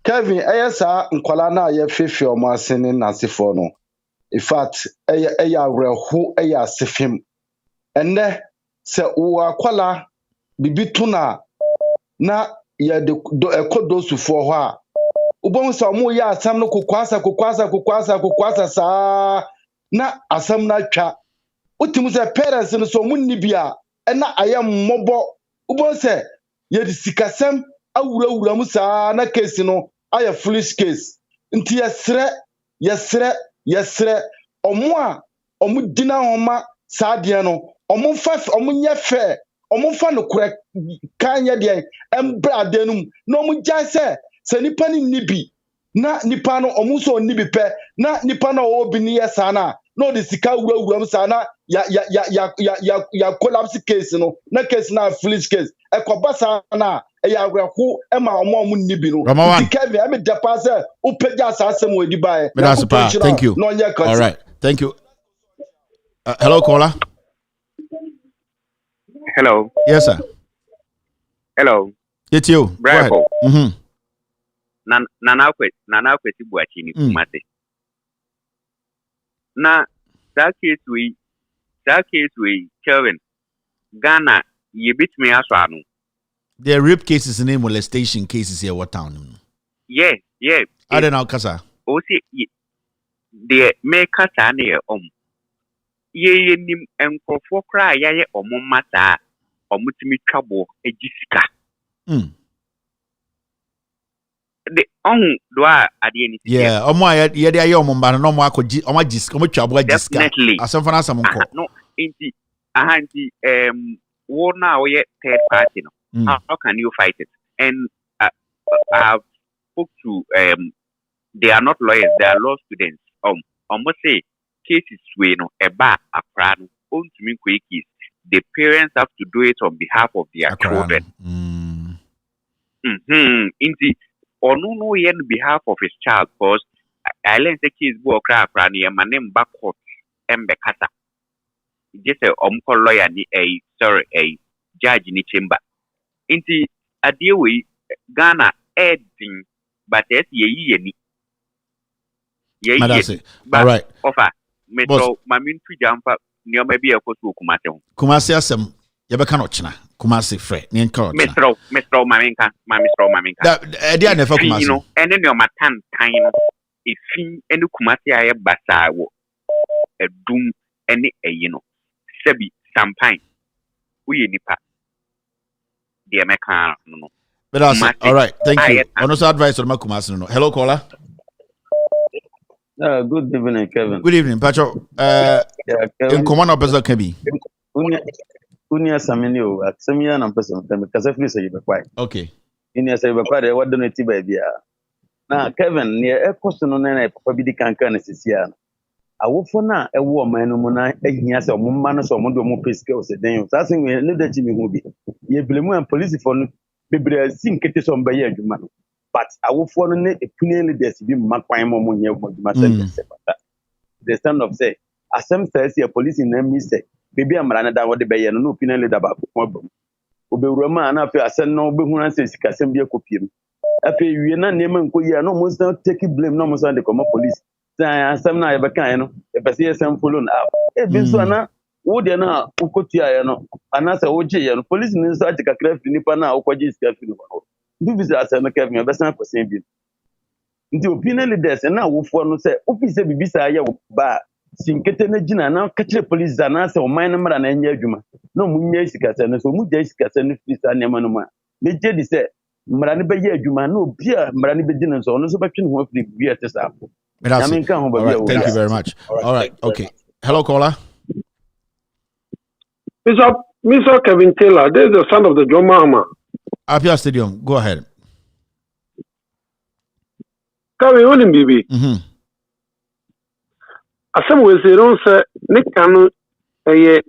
Kevin, ayesa nkwala na ye fefe o masene nasefo no. In fact, eya rehu eya sefim. Enne se wo akwala bibituna na ye de ekodo sufo ho a. Ubon se omo ye asam no kokwasa sa na asam na twa. Utimu se parents no so munni bia na ayam mobo ubon se ye di sikasem awura musa na case no aya foolish case nti yesre omo dina homa saade no omo nya fe omo fa no kura kanya de embra denum no omo ja se nipa ni bi na nipa no ɔmo so onni bi pɛ na nipa no ɔwɔ bi ni yɛ saa na ɔde sika wurawuram saa na ya collapse case no na case na finish case ɛkɔba saa na ɛyɛ awerɛho ɛma ɔmo nni bi no nti Kevin ɛmi dɛpa sɛ wopagya saa asɛm wɔ edi baɛ thank you. All right, thank you. Hello, caller. Hello. Yes, sir. Hello. It's you. Bravo. Mm-hmm. Nana kwesi buachi ni kumate. Na that case we Kelvin Ghana ye bit me aswa no. The rape cases and molestation cases here what town? Yeah. I don't know kasa. O si the make kasa ne ye nim enkofo kra ye mata omutimi twabo egisika. The do ade ni. Yeah, ye dey omomba no mo akoji omagis omotwabo agiska. Asem na asem nko. No, inti wo na we third party no. How can you fight it? And I've spoke to they are not lawyers, they are law students. Almost say cases we no eba akra no on to me quick is the parents have to do it on behalf of their children. Inti no yen behalf of his child because I learned the case bo akra ni my name back court kasa. Just a lawyer ni a judge ni chamber. Inti adiewe Ghana edin but yes ye ni. All right. Offer metro mamin tu jampa ni o maybe e koso Kumase. Kumase asem ye be kan ochina. Kumase frɛ ne nka ochina. Metro maminka. Da e dia na fa Kumase. No ene ne o matan tan no efi ene Kumase aye basa wo edum ene eyi no. Sebi sampan. Uye nipa. The American no. But all right, thank you. Also advice on Kumase no. Hello caller. Good evening, Kevin. Good evening, Pacho. In common person can be. Unia Saminio at Samian and person because I feel say you be quiet. Okay. In say be quiet, what don't you baby? Now, Kevin, near a question on any probably can necessian. I will for now a woman when I hear some man or some more skills. Then something we know that Jimmy will be. You blame and police for Biblia sing it on by you, man. But I will follow a penally there's been my crime on your the stand of say, as some says, your police in them say, baby, I'm running down what the bay and no penally about problem. Obe Roma and after I send no Behuna says, Cassambia copium. After you are not naming Koya, no most not taking blame, no most on the common police. Some na ebe kan no e see some follow na e bi so na wo de na ukotua ye no anasa wo je ye no police ni so atika craft nipa na ukwaje iska fi no ndu bi sa asem ka mi obesan kwasen bi nti opinion leaders na wo fo no se office bi sa ye wo ba sinkete na gina na ka kire police za na se o man na mra na nya adwuma na mu nya isika se no so mu ja isika se no fi sa nema no ma me je di se mra ne be ye adwuma na obi a mra ne be di no so no so betwe ho afri bi etesa. All right, thank you very much. All right, okay. Hello, caller. Mr. Kevin Taylor, this is the son of the John Mahama. Apia Stadium, go ahead. Kevin, what in BB? Asem we say don't say ne kanu eye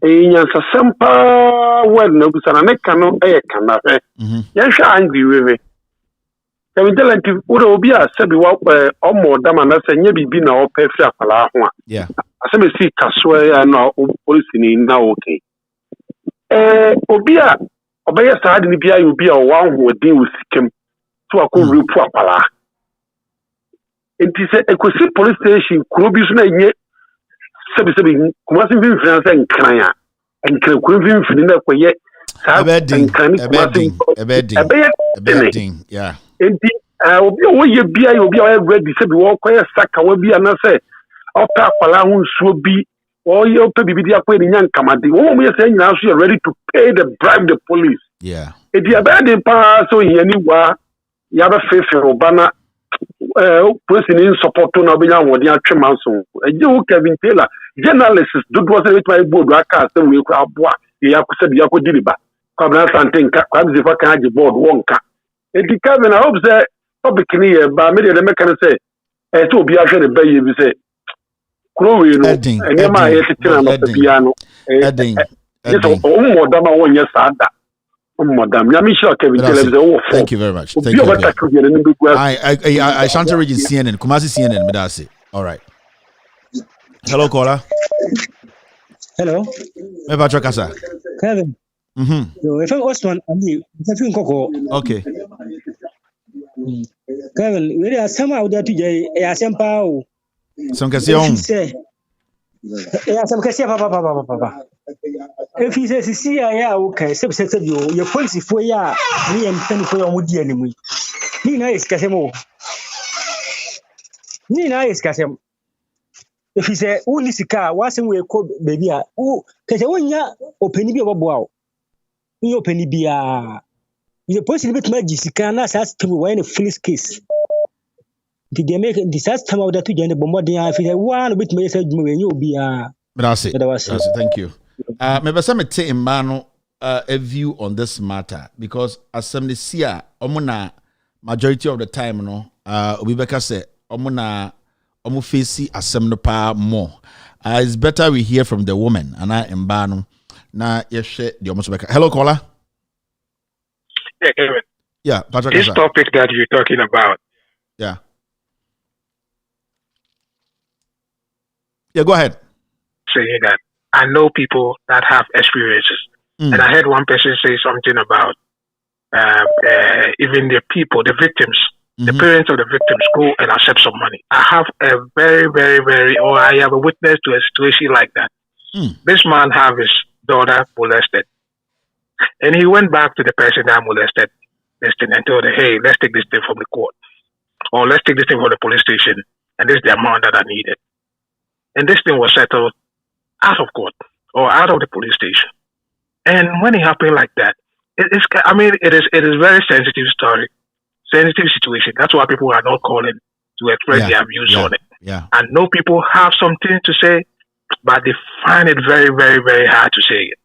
nyansa sempa word no busana ne kanu eye kana fe. Yan hwa angry we. Kevin Taylor ti uro obi a se bi wa omo dama na se nya bibi na o pe fi akala ho a. Yeah. Asem si kaso ya na police ni na okay. Obi a obeye sa de ni bia obi a o wa ho odin wosikem so akọ repu akala. Enti se ekosi police station kuro bi so na nye sebi kuma sin fin finance nkran a nkran kuro fin fin na koye sa ebeding yeah. Enti obi o ye bia obi o ready sebi wo koye saka wa bia na se opa akala ho nsuo bi o ye opa bibidi akwa ni nya nkamade wo mo ye say nyina so ready to pay the bribe the police. Yeah. Enti abede pa so hiani wa ya ba fefe obana president support to na obenya wodi atwe manso eje wo Kevin Taylor journalists do was it my board aka say we kwa aboa ya kusa bi akodi riba kwa bra santen kwa bi fa kan age board wonka enti Kevin I hope say topic ni e ba me de me kan say e to obi ahwe ne ba ye bi say kuro we no ene ma ye titina no bia no just modam a wonye sada modam ya mi sure Kevin television thank you very much thank you I shan't read CNN Kumasi CNN me da say all right hello caller hello me Patrick Kasa Kevin so if I was one if Koko okay Kevin we are somehow that today e asempa o some kase on e asempa kase papa if he says see ya okay se bio your policy for ya me am pen for your mudi animu ni na is kase mo ni na is kase if he say only sika wasem we ko baby a o kase wonya opani bi obobo a ni opani bia the policy bit ma jisika na sa system we in a police case did they make disaster of that to jane bomodin if he say one bit ma say djuma we nyo bia that's it thank you maybe some say man a view on this matter because as some see omuna majority of the time no we beka say omuna omu face asem no pa more it's better we hear from the woman and I embano na yehwe the omu beka hello caller yeah Patrick this topic that you're talking about yeah go ahead saying that I know people that have experiences. And I heard one person say something about even the people, the victims, the parents of the victims go and accept some money. I have a I have a witness to a situation like that. This man have his daughter molested. And he went back to the person that molested this thing and told her, hey, let's take this thing from the court. Or let's take this thing from the police station. And this is the amount that I needed. And this thing was settled out of court or out of the police station. And when it happened like that, it is very sensitive story, sensitive situation. That's why people are not calling to express their views on it. Yeah. I know people have something to say, but they find it very hard to say it.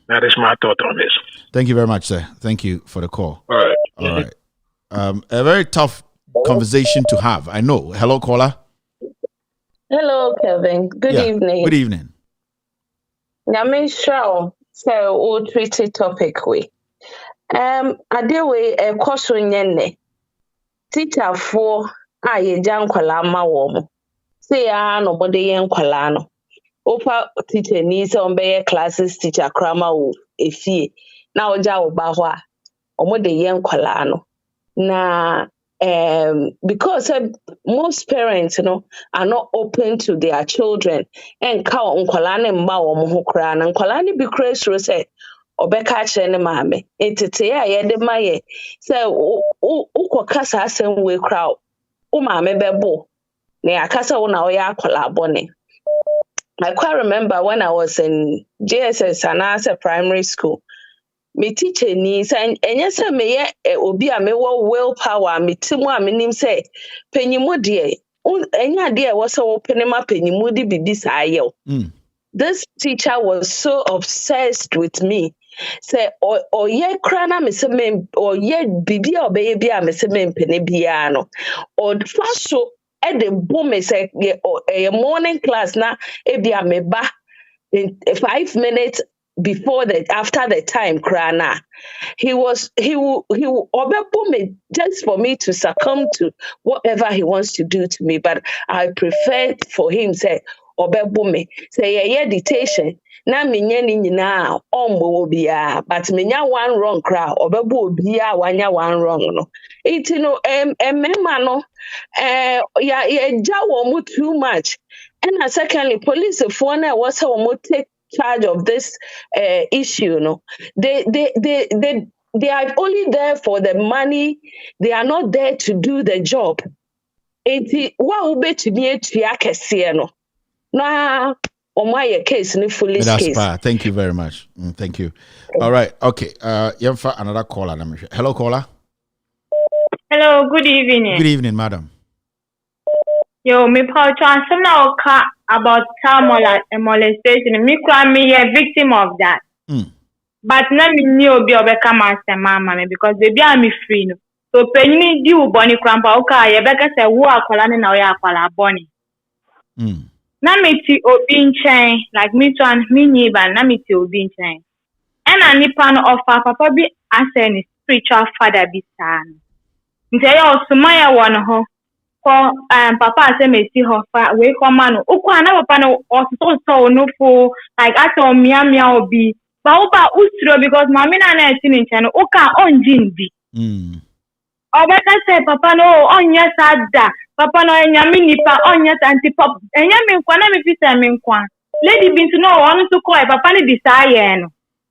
That is my thought on this. Thank you very much, sir. Thank you for the call. All right. All right. A very tough conversation to have. I know. Hello, caller. Hello, Kevin. Good evening. Good evening. Nyame show so o treaty topic we. Adewe ekoso nyenne. Teacher for aye jan kwala ma wo mo. Say ya no bode yen kwala no. Opa teacher ni se on be classes teacher krama wo efie. Na oja wo ba ho a omo de yen kwala no. Na because most parents are not open to their children and ka nkwala ne mba wo mo ho kra na nkwala ne bi kra suro se obeka kire ne maame entete ya ye de maye se ukokasa asem we kra o maame bebo na akasa wo na o ya akwala abone. I quite remember when I was in JSS and as a primary school. Me teacher ni say enye say me ye obi a me wo willpower me timu a me nim say penyimu de enya de wo say wo penima penyimu de bibi sa aye. This teacher was so obsessed with me. Say o ye kra na me say me o ye bibi a obeye bi a me say me pene bia no. O faso e de bo me say ye morning class na e bia me ba in 5 minutes before after the time krana he will obepo me just for me to succumb to whatever he wants to do to me, but I prefer for him say obepo me say yeah dictation na menye ni nyina ombo bia but menya one wrong cra obebo bia wanya one wrong no it emema no ya jawo mu too much. And secondly, police for na was how take charge of this issue. No, they are only there for the money. They are not there to do the job. What bet to be a no? Na on my case, ni police case. Thank you very much. Thank you. All right. Okay. Yemfa another caller. Hello, caller. Hello. Good evening. Good evening, madam. Yo, me pa transfer now about child molestation. Me me a victim of that. But na me knew be obeka master mama because baby I'm free no. So penny di uboni krampa uka yebeka se wo akwala ne na oya akwala boni. Na meti obi nchen like me to and me neighbor na meti obi nchen. And nipa no offer papa bi ase ni spiritual father bi san. Nti ya osumaya won ho ko papa ase meti ho fa we come no ukwa na papa no oso no fo like ato mia obi ba uba ustro because mami na eti ni nchen no uka onjindi. Obeka say papa no onya sada papa no nyame nipa onya anti pop enya me nkwa na me fisa me nkwa lady bintu no won to call papa ni desire no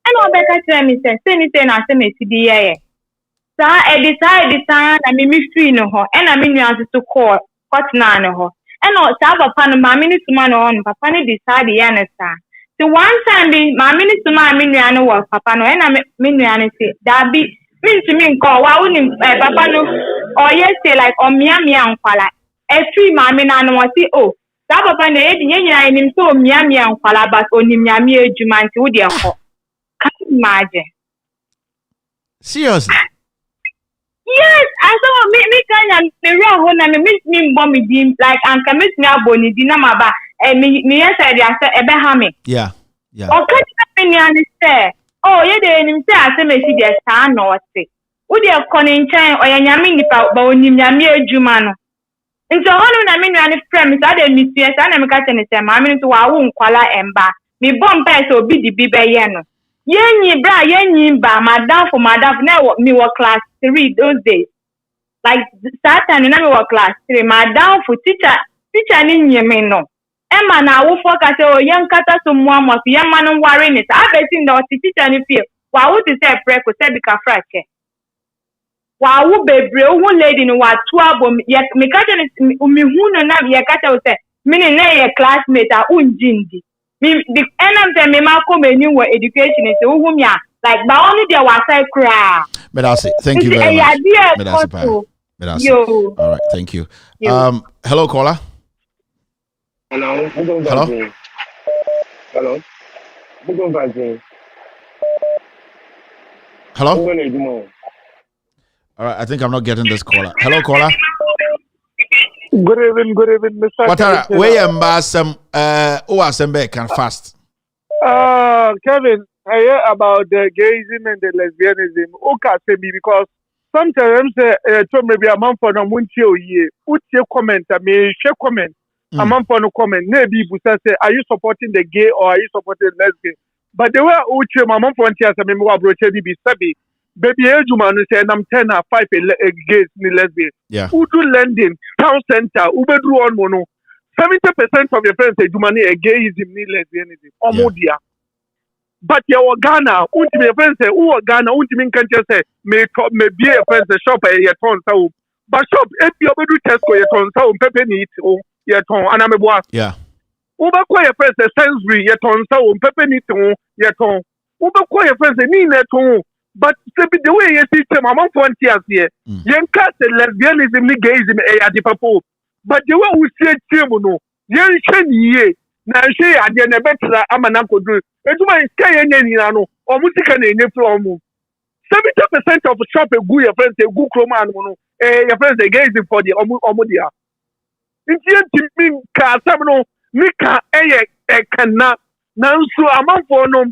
and obeka say me say na say me ti bi ye sa edisa na me free no ho and na me nua to call hotna no ho and o sa papa no ma me ni tuma no on papa ni decide ye na sa so one time bi ma me ni tuma me nua no wo papa no and na me nua no say da bi me call wa uni papa no or yes say like mia nkwala free ma me na no say oh that papa na e nyanya nim so mia nkwala but onim nyame ejuma nti wo de ho can you imagine seriously yes I saw me kanya me ro ho na me bomb me dim like an kamis me aboni di na maba me yes I dey say ebe ha me yeah okay me ni an say oh ye de nim say ase me si dey sta na o say wo de koni nchan oyanyame nipa ba onim nyame ejuma no nso hono na me nuane frem sa de misie sa na me ka tene se ma me nso wa wo nkwala emba me bom pa so obi di bi be ye no yenyi ba madam na me wo class 3 those days like Saturday na me wo class 3 madam for teacher ni nyeme no ema na wo focus o yen kata so mu amo so yen ma no ware ni sa abeti na o teacher ni fie wa wo ti say preko say bi ka frache wa wo bebre wo lady no wa to abom ye me ka je mi hu no na ye ka tell say me ne ye classmate a unjindi me the enam say me ma come any wo education say wo hu me like ba only there was say cry but I say thank you very much yo all right thank you hello caller hello all right, I think I'm not getting this caller. Hello, caller. Good evening, Mr. What way ambassador Owasembe can fast? Kevin, I hear about the gayism and the lesbianism. Okay, because sometimes maybe a month for no munchio ye. Uche comment, I may share comment. A month for no comment. Maybe Busa say, are you supporting the gay or are you supporting the lesbian? But the way Uche, my mom for I mean, what broche be sabi. Baby ejuma no say nam 10 or 5 gays ni lesbian. Yeah. Who do lending town center ubedru on mono 70% of your friends ejuma ni gayism ni lesbianism. Omodia. But your Ghana, ultimate friends say who Ghana ultimate can just say may be a friends shop your ton so. But shop if you obedu Tesco your ton so pepe ni it your ton anameboa. Yeah. Uba kwa your friends Sainsbury your ton so pepe ni ton your ton. Uba kwa your friends ni net ton. But the way you see them among 20 years here, young cast lesbianism, gayism, the people. But the way we see it, no, young ye, now say I didn't better Amanako do. It's my sky and Yanino, or Musican in the floor. 70% of shop a good friends, a good chroman, your friends, a gayism for the Omodia. It's yet to mean Casamino, Mika, a cannot. Now, so among for no.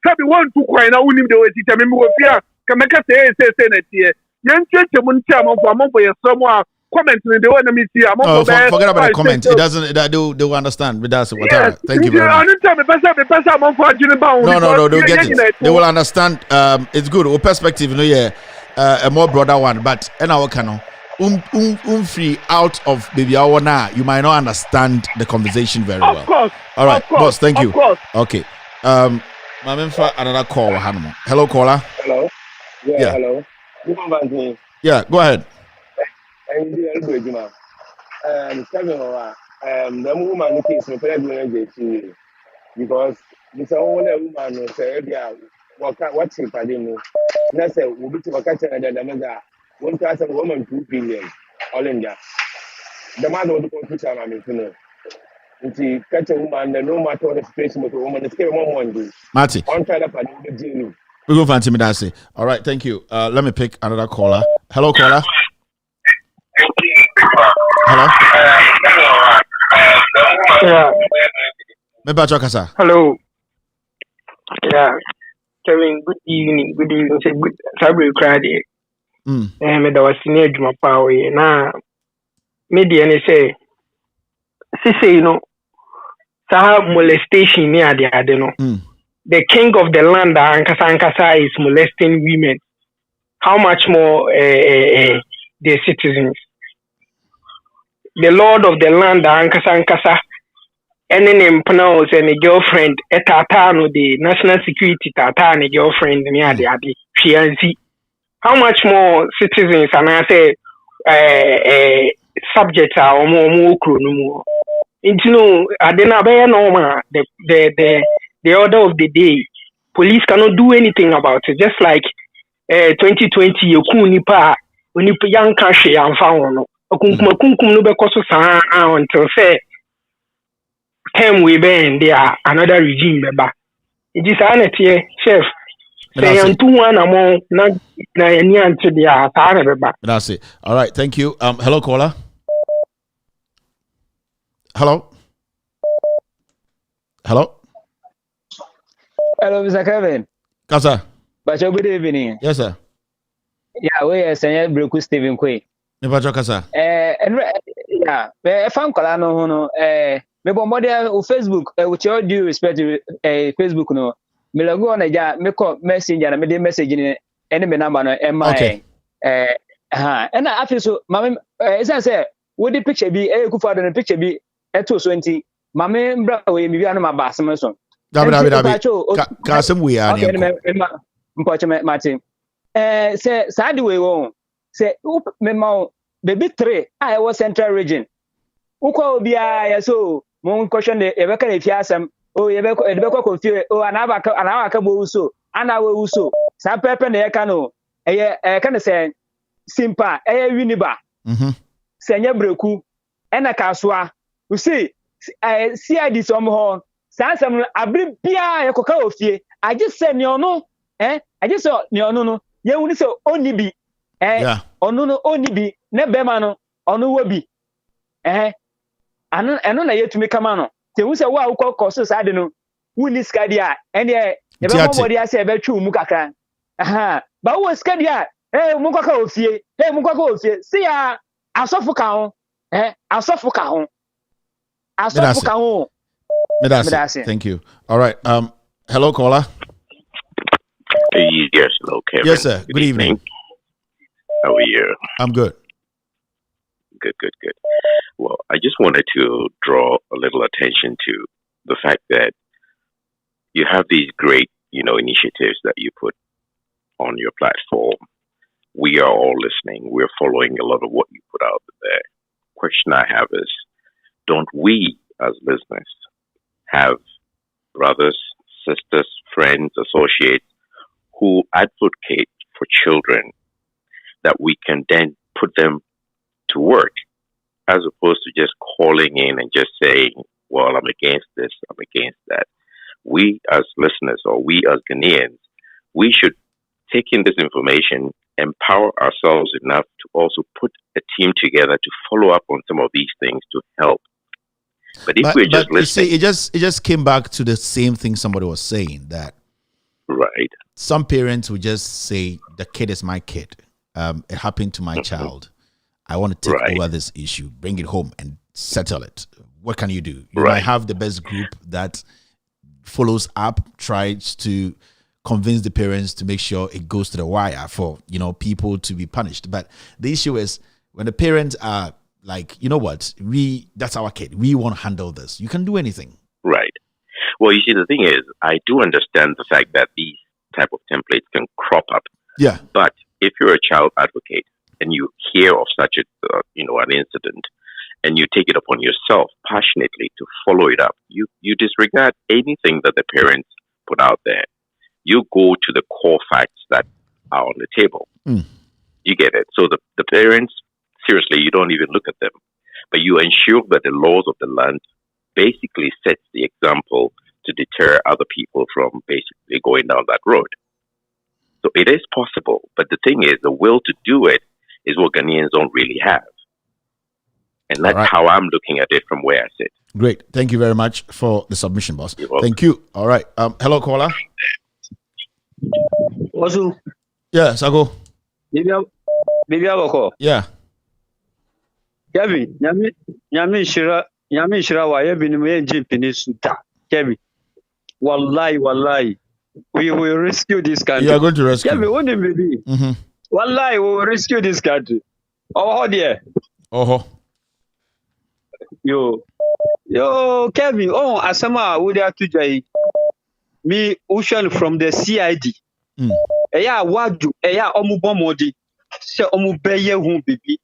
Sabi want to cry na unim de weti temi mo fia ka meka say na tie yen cheche mun tia mo for your someone comment in the one me see forget about the comment it doesn't that they will understand but that's what thank you very much no they'll get it they will understand it's good or perspective you know yeah a more broader one but and our canon free out of baby hour now you might not understand the conversation very well of course all right boss thank you okay another call. Hello, caller. Hello. Yeah. Hello. Yeah, go ahead. The woman case because this only woman say what's it for them? Let's say we be to catch another 1,000 woman 2 billion all in there. The man of the computer, I mean, nti catch a woman no matter what the situation with a woman is care one day Marty on try to find the we go fancy me that say all right thank you let me pick another caller Hello, caller. Hello. Yeah. Hello. Yeah. Kevin, good evening. Good evening. Say good. Sabri Friday. Me da was near Juma Power. Na media ne say you know, Sahab molestation near the adeno. The king of the land, Ankasa, is molesting women. How much more the citizens? The lord of the land, Ankasa, any name pronounce any girlfriend, a tatano, the national security tatani girlfriend, near the adi, fiancé. How much more citizens and I say subjects are more no. Into no, I didn't normal the order of the day. Police cannot do anything about it. Just like 2020, you kunipa when you young cash and found no. Kunkum no because until say time we been there another regime beba. It is aneti chef. Say and 2-1 among na any answer there beba. That's it. All right, thank you. Hello caller. Hello. Hello, Mr. Kevin. Kasa. But good evening. Yes, sir. Yeah, we are saying Breku Stephen Quay. Never Kasa. And yeah, if I'm calling no, maybe more Facebook, with your due respect to Facebook, no. Me go on a ja, me call messenger, and me de message in any number no MI. Okay. And I feel so, Mammy, as I say, would the picture be a good father and picture be at 220? Mammy, brother, we be on my bassman. Kasem we are. Okay, Martin. Say, sadly, we won't say, me mount baby 3. I was central region. Uko be I so, Mon question the Ebeka if yasam, oh, Ebeka confused, oh, anabaka buso, and I will so. Some pepper ne cano, a can say, Simpa, Winiba, Senya Breku, and a caswa. You see, I see I did some horn. Sansam abri bia ekoka ofie. I just said no, I just saw no. Ye woni say oni bi. Onu no oni bi. Ne bema no onu wo bi. Ano na yetumi kama no. Te hu say wa ukọ so sa de no. Wuni ska dia. Ene ye be mo body ase be twu mu kakra. Ba wo ska dia. Mu kwaka ofie. Mu kwaka ofie. See ya asofu ka ho. Asofu ka ho. Asofu ka ho. Thank you. All right. Hello, caller. Yes, hello, Kevin. Yes, sir. Good evening. How are you? I'm good. Good. Well, I just wanted to draw a little attention to the fact that you have these great, initiatives that you put on your platform. We are all listening. We're following a lot of what you put out there. Question I have is, don't we as listeners have brothers, sisters, friends, associates who advocate for children that we can then put them to work, as opposed to just calling in and just saying, well, I'm against this, I'm against that. We as listeners, or we as Ghanaians, we should take in this information, empower ourselves enough to also put a team together to follow up on some of these things to help. But if we're just listening, you see, it just came back to the same thing somebody was saying, that right. Some parents would just say, the kid is my kid. It happened to my child. I want to take over this issue, bring it home and settle it. What can you do? You might have the best group that follows up, tries to convince the parents to make sure it goes to the wire for, people to be punished. But the issue is when the parents are like, you know what, that's our kid. We won't handle this. You can do anything. Right. Well, you see, the thing is, I do understand the fact that these type of templates can crop up. Yeah. But if you're a child advocate and you hear of such an incident, and you take it upon yourself passionately to follow it up, you disregard anything that the parents put out there. You go to the core facts that are on the table. You get it? So the parents, seriously, you don't even look at them, but you ensure that the laws of the land basically sets the example to deter other people from basically going down that road. So it is possible, but the thing is, the will to do it is what Ghanaians don't really have. And that's how I'm looking at it from where I sit. Great. Thank you very much for the submission, boss. Thank you. All right. Hello, caller. Also, yeah, Sago. Baby, yeah. Kevin, Yami Shira, why have been me and Suta. Kevin, Wallahi, we will rescue this country. You are going to rescue. Kevin, what do you mean? Wallahi, we will rescue this country. Oh, dear. Oh, Yo, Kevin, Asama, would have to jay me, Ocean from the CID. Eya waju, eya omubomodi, se omubeye hun bibi.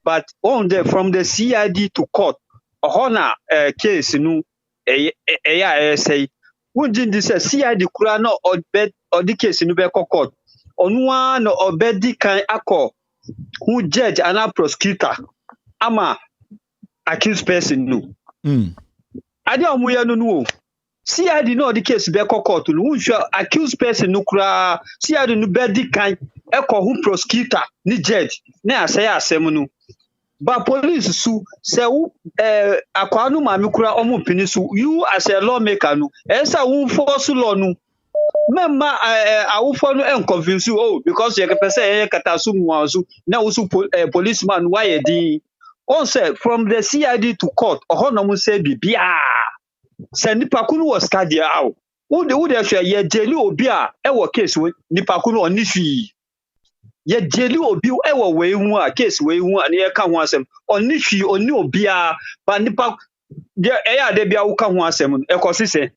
But from the CID to court, ohona case nu eya say, wunjin this CID kura no odi case nu be court. Onwa no obedi kan akọ, who judge and a prosecutor, ama accused person nu. Ade omuye nu. CID no the case be court no sure accused person no kra CID no be di kan who prosecutor ni judge na asem no but police su say akwa no ma me kra omo pini su you as a lawmaker no esa wo force law no memma awufo no confuse you because you person katasu muazu na wo su policeman why di on say from the CID to court no mo say bibia say nipa kunu was cardia out. Who the share ye jeli obi a e case we nipa kunu oni hwi. Ye jeli obi e we hu a case we hu an ye ka ho asem. Oni hwi oni obi a ba nipa de de bia wo ka ho asem e ko sise.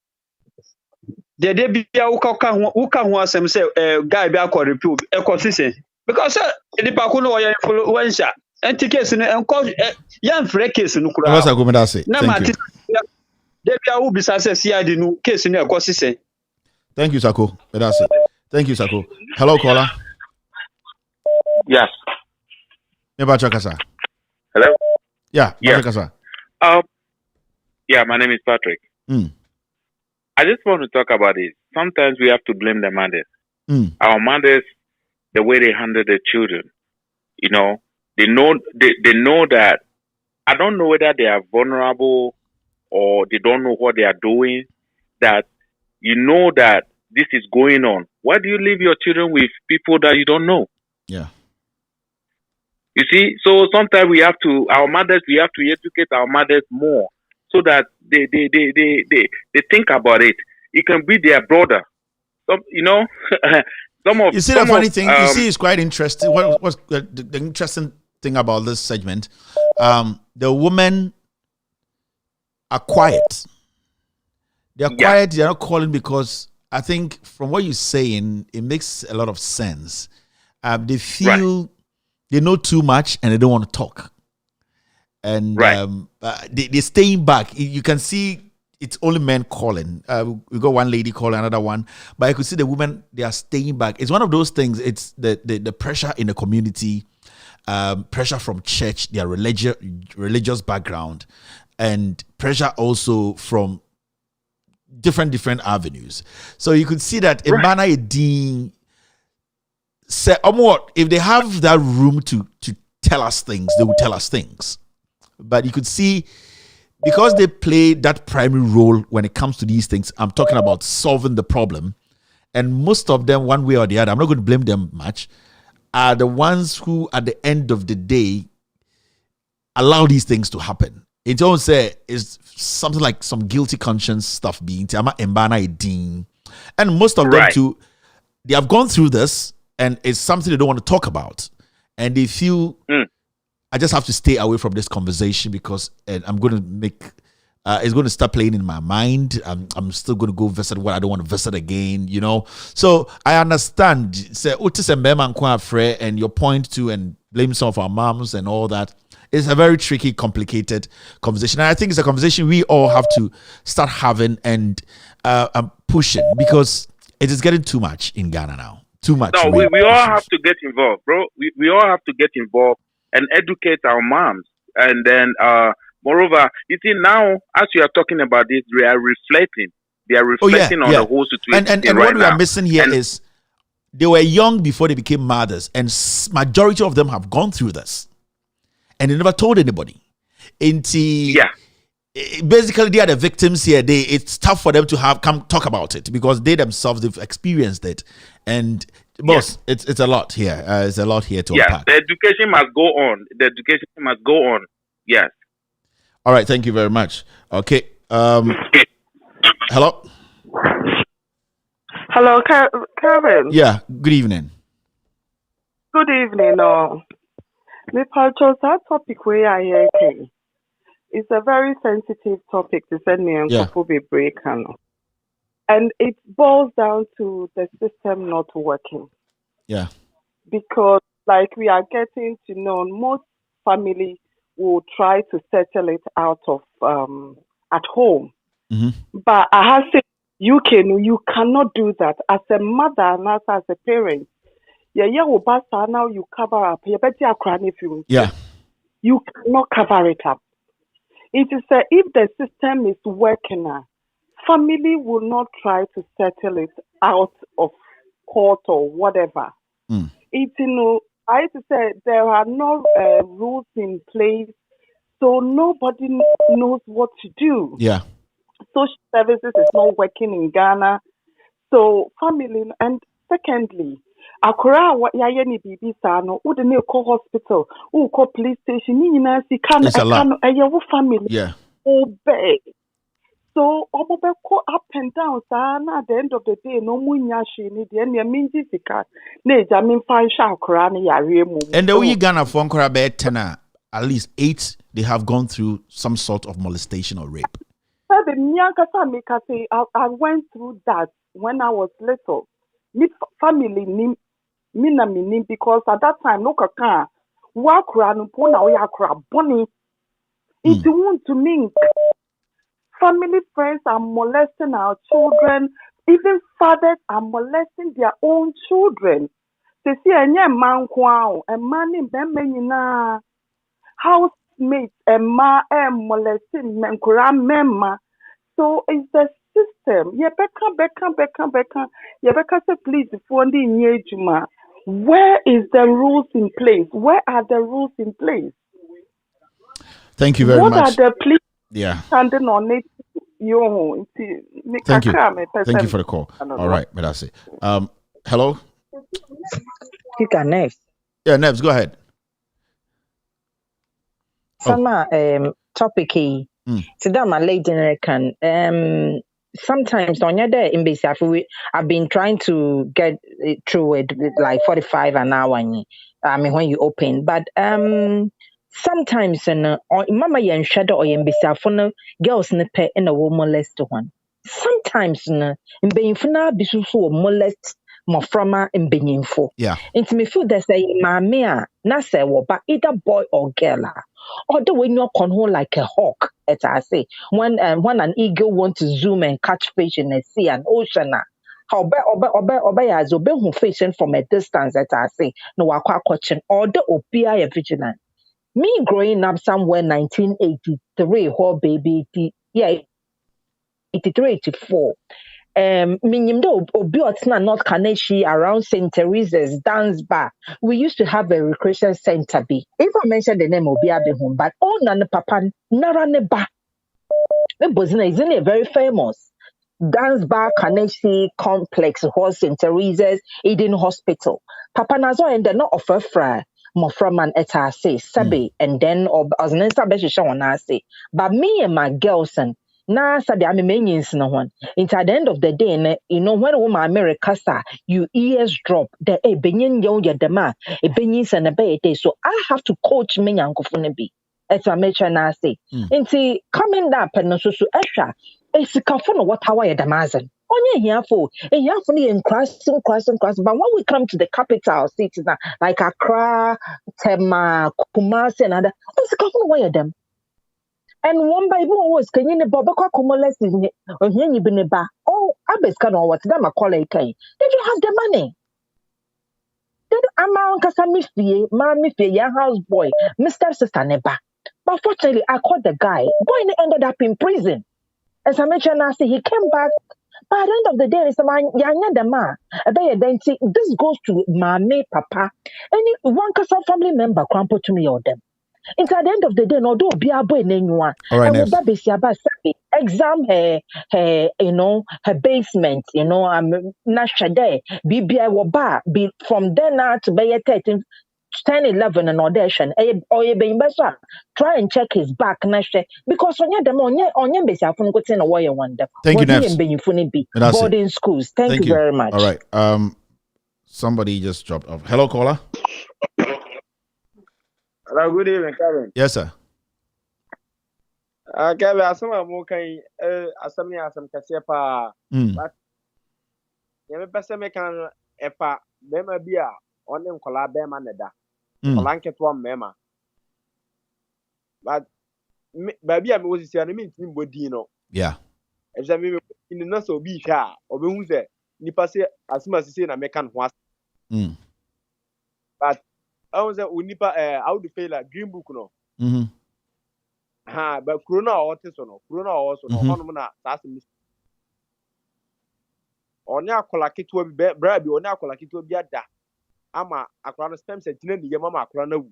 De bia wo ka ho asem say guy bia ko repeal e ko sise. Because nipa kunu o ye influencer. Enti case no enko yan free case no kura. What's go me that say? Thank you. Case thank you, Sako. That's it. Thank you, Sako. Hello, caller. Yes. Hello. Yeah. Yeah. Yeah. My name is Patrick. I just want to talk about it. Sometimes we have to blame the mothers. Our mothers, the way they handle their children. You know, they know that. I don't know whether they are vulnerable or they don't know what they are doing, that you know that this is going on. Why do you leave your children with people that you don't know? Yeah. You see, so sometimes we have to educate our mothers more so that they think about it. It can be their brother. You know, you see the funny thing, you see it's quite interesting. What's the interesting thing about this segment? The women are quiet. They're quiet. They're not calling because I think from what you're saying, it makes a lot of sense. They feel they know too much and they don't want to talk. And they're staying back. You can see it's only men calling. We got one lady calling, another one. But I could see the women, they are staying back. It's one of those things. It's the pressure in the community, pressure from church, their religious background, and pressure also from different avenues. So you could see that Mbana Edin said, if they have that room to tell us things, they will tell us things. But you could see, because they play that primary role when it comes to these things, I'm talking about solving the problem. And most of them, one way or the other, I'm not going to blame them much, are the ones who, at the end of the day, allow these things to happen. It don't say it's something like some guilty conscience stuff being and most of them too, they have gone through this and it's something they don't want to talk about, and they feel I just have to stay away from this conversation because I'm going to make it's going to start playing in my mind. I'm still going to go visit what I don't want to visit again, you know. So I understand. Say Otis and Bema and your point too, and blame some of our moms and all that. It's a very tricky, complicated conversation. And I think it's a conversation we all have to start having and pushing, because it is getting too much in Ghana now. Too much. No, we all have to get involved, bro. We all have to get involved and educate our moms. And then, moreover, you see, now, as you are talking about this, they are reflecting. They are reflecting on the whole situation. And what we are missing here is they were young before they became mothers, and majority of them have gone through this, and they never told anybody. Basically, they are the victims here. It's tough for them to come talk about it because they themselves have experienced it. And boss, it's a lot here. It's a lot here to unpack. The education must go on. The education must go on. Yes. All right. Thank you very much. Okay. Hello. Hello, Kevin. Yeah. Good evening. Good evening. Me chose that topic where I hear. It's a very sensitive topic to send me and break, and it boils down to the system not working. Yeah. Because like we are getting to know, most families will try to settle it out of at home. Mm-hmm. But I have said you cannot do that as a mother and as a parent. Now you cover up. You cannot cover it up. It is if the system is working, family will not try to settle it out of court or whatever. I have to say there are no rules in place, so nobody knows what to do. Yeah. Social services is not working in Ghana, so family. And secondly, akora ya ni bibi sa no wo de ne ko hospital wo ko police station ni nyina si kan wo family obey. So obobe ko up and down sa na at the end of the day no munya shi ni de ne minji sika na eja min fan sha akora ne yare mu. And the way Ghana for akora be 10 at least 8 they have gone through some sort of molestation or rape. I went through that when I was little. Me family because at that time no kaka wakra no pona we akra boni. It want to mean family friends are molesting our children, even fathers are molesting their own children. They see a man kwao a man in Bemenina housemates and molesting menkura memma. So it's the system. Beka. Say please where is the rules in place? Where are the rules in place? Thank you very much. What are the police standing on it? Thank you. Thank you for the call. All right, that's it. Hello? You can next. Yeah, Nebs, go ahead. Topic today my lady can sometimes on your day in BC I've been trying to get through it with like 45 an hour when you open, but sometimes mama yen shadow or yen BC for girls nipe in a woman molest one. Sometimes in being bisu molest moframa in benyinfo. Yeah. Into me feel that say mamia na say but either boy or girl. Or the way you come home like a hawk, as I say, when an eagle wants to zoom and catch fish in the sea and ocean, how obey as obey who fishing from a distance, as I say, no aqua question, or the OPI vigilant. Me growing up somewhere 1983, whole baby, 83, 84. Minyimdo Obiotna North Kaneshi around St. Teresa's dance bar. We used to have a recreation center be. If I mention the name Obiabe home, but all nana papa narane ba. Isn't it very famous? Dance bar Kaneshi complex horse St. Teresa's Eden Hospital. Papa Nazo and they're not offer fra Moframan eta say Sabi and then or as an say. But me and my girls and na sabi I'm menyins no one. Into at the end of the day, you know when woman America sa you ears drop the benyin yo ya dema benyins and a day. So I have to coach me yankofune bi. As I mentioned na say. Into coming up and so extra. It's kafono what how ya damazan. Onye here for in crossing. But when we come to the capital cities now, like Accra, Tema, Kumasi and other, it's kafono why them. And one by one was can you Boba molest or you been a bar? Oh, I bet can what them a colleague. Did you have the money? Did Amount Casamifie, Mamifie, young house boy, Mr. Sister Neba. But fortunately, I caught the guy. Boy ended up in prison. As I mentioned, I say he came back But at the end of the day, it's the man. This goes to mommy, papa, any one family member, grandpa to me or them. It's at the end of the day, no do be a boy anyone. All right, next. Exam her her basement, not there. BBI will bar be from then now to be 13, 10, 11 and audition. Or you being better. Try and check his back because on your base I go to away wonder. Thank you, Nefs. Boarding schools. Thank you very much. All right. Somebody just dropped off. Hello, caller. Hello, good evening, Kevin. Yes, sir. Kevin, asama mo kan asami asam kase pa. But yemi pese me kan epa bema bia one nkola bema neda. Nkola nketo mema. But baby am wo sisi anemi ntimi mbodi no. Yeah. Eja me in na so bi hwa obehu se nipa se asima sisi na me kan ho as. But I was unipa how to fail like green book no. But corona also no. Corona also no. Hono na that's a mistake. Oni akola kitwa bi bra bi oni akola kitwa bi ada. Ama akola no stem set na ni mama akola na wu.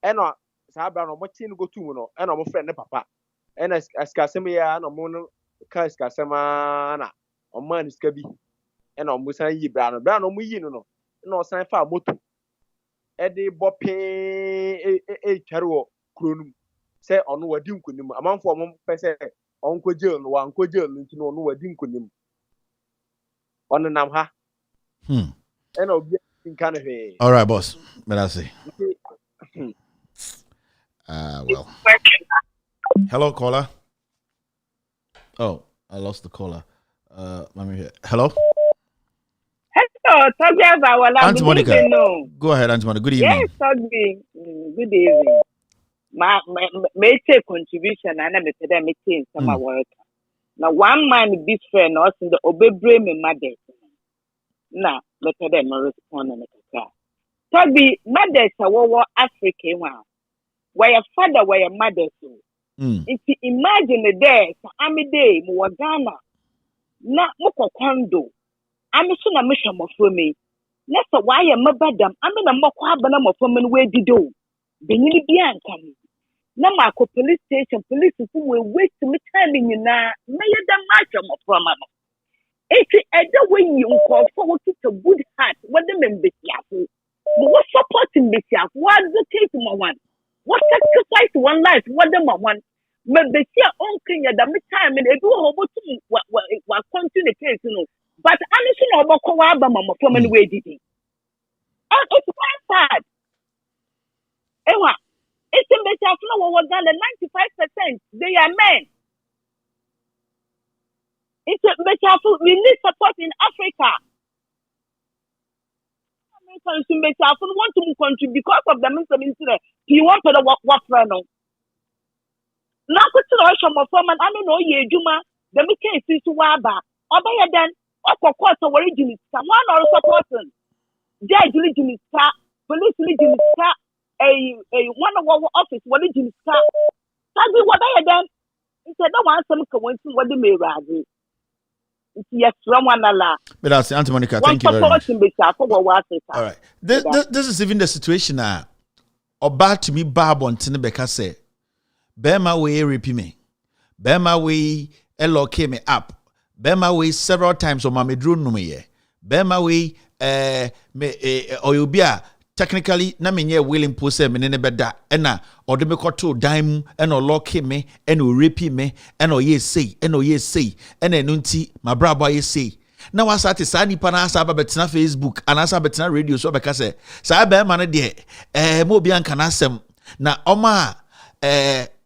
Eno sa bra no mo chi no go tu mu no. Eno mo friend ne papa. Ena askasem ya na mo no ka askasema na. O man iska bi. Ena mo san yi bra no mo yi no no. Na o san fa moto. Ede bope twaro kronum se ono wadi nkonim amanfo mo pese onko jail no wanko jail nti no ono wadi nkonim ono nam ha ena obi nka no he. All right, boss, but I say well, hello, caller. Oh, I lost the caller. Let me hear. Hello. Aunt Monica. Go ahead, Aunt Monica. Good evening. Yes, Togby. Good evening. May take contribution and I'm a some work. Now, one man be friend us in the Obebre me mother. Now, let them respond and Togby, mothers are war African one. Where your father, where your mother so. If you imagine the day, I'm a day, Mwagana, not Moko Kondo. I'm so na mission of me. Let's why I'm a badam. I'm in a mokwa banam of women where did do. Benny Bian come. Nama police station, police who will wait to me telling you now, may the match of from mama. It's a way you call for a good heart. What the men be careful. What supporting be careful? What the case my one? What sacrifice one life? What the one? But the here uncle ya the time and they do what continue the case, you know. But I'm not about Kawaba Mama from any way did it. And it's quite sad. Ewa, it's in the Chafno was done 95%. They are men. It's a better we need support in Africa. Americans want to contribute because of the incident. You want to what friend? Now, what's the Russian from and I don't know ye Juma, the Mickey is to Waba. Obey then. Of course, originally, someone or supporting. Judge Legionist car, police Legionist car, a one of our office, what Legionist car. Tell me what I had done. He said, no one some coincidence what they may rather. Yes, someone Allah. But that's Aunt Monica, thank you very much. All right. This is even the situation now. About to me, Barb on Tinebeka say, bear my way, repeat me. Bear my way, Elo came me up. Bema way several times on my medroom no me. Bema way or you be technically na me willing pose me ne beda ena or de me koto dime and or lock me and or repeat me and or ye say and or ye say and nunti my brabo ye say. Now I start to say nipa na asa betina Facebook and asa betina radio so beka say sa bema na de mo bi anka na asem na oma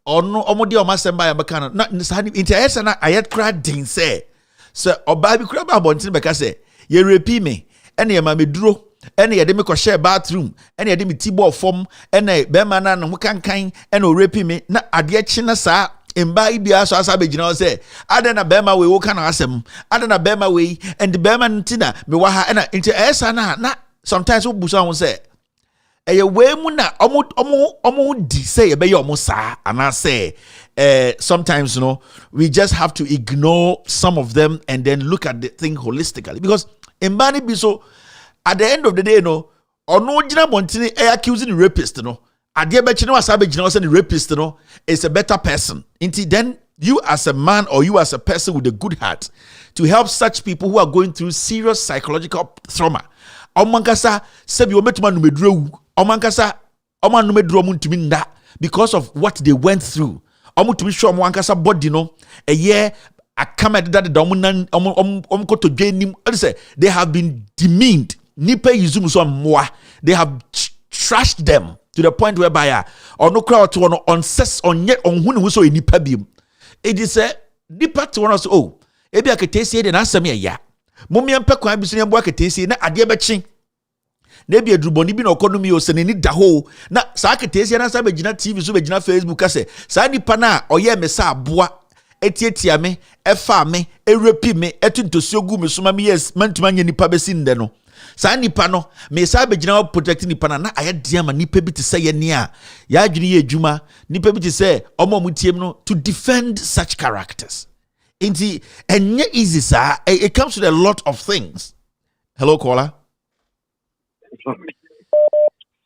ono omodi omasem ba ya beka na sa ni interest na ayet kra din say. So oba bi kura ba bontin beka say ye repeat me ene ye ma meduro ene ye de me ko share bathroom ene ye de me tibo form ene be ma na no kankan ene o repeat me na ade chi na sa emba ibia so asa be gina say ade na be ma we wo kana asem ade na be ma we and be ma ntina me wa ha ena nti esa na sometimes wo busa won say eye we mu na omo di say ye be ye omo sa ana say sometimes, we just have to ignore some of them and then look at the thing holistically. Because in Bani Biso, at the end of the day, or no Jina Montini accusing rapist, Adia Bechino Asabe Jina rapist, is a better person. Until then, you as a man or you as a person with a good heart to help such people who are going through serious psychological trauma. Omankasa sebi ometuma numedru omankasa oma numedru omuntuminda because of what they went through. Omutumi show omankasa body a year akama that the domunan omko to jenim. They have been demeaned. Nipe yuzumu so mwa. They have trashed them to the point whereby or no crowd to on ses on yet on who so nipa bim. It is a nipa to one also ebi aketesi de na asem ya mumia mpe kwa bisuni mbo aketesi na ade bechi na ebi adruboni bi na okonomi o seneni da ho na sa aketesi na sa begina TV so begina Facebook ase sa nipa na oye me sa aboa etietia me efa me erepi me etuntosuo gu me so ma me yes mantuma nya nipa besi nde no sa nipa no me sa begina protect nipa na aye dia ma nipa bi te se ye ne a ya adwene ye adwuma nipa bi te se omo mutiem no to defend such characters. Inti and easy, sir. It comes with a lot of things. Hello, caller.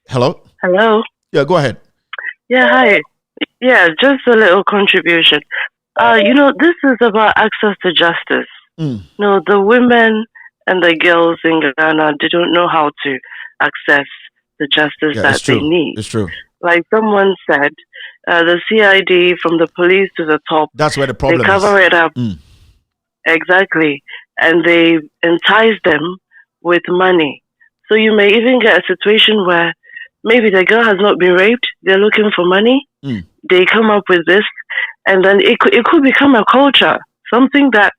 Hello. Hello. Yeah, go ahead. Yeah, hi. Yeah, just a little contribution. This is about access to justice. No, the women and the girls in Ghana, they don't know how to access the justice that they need. It's true. Like someone said, the CID from the police to the top. That's where the problem is. They cover it up. Exactly. And they entice them with money. So you may even get a situation where maybe the girl has not been raped. They're looking for money. They come up with this. And then it could become a culture, something that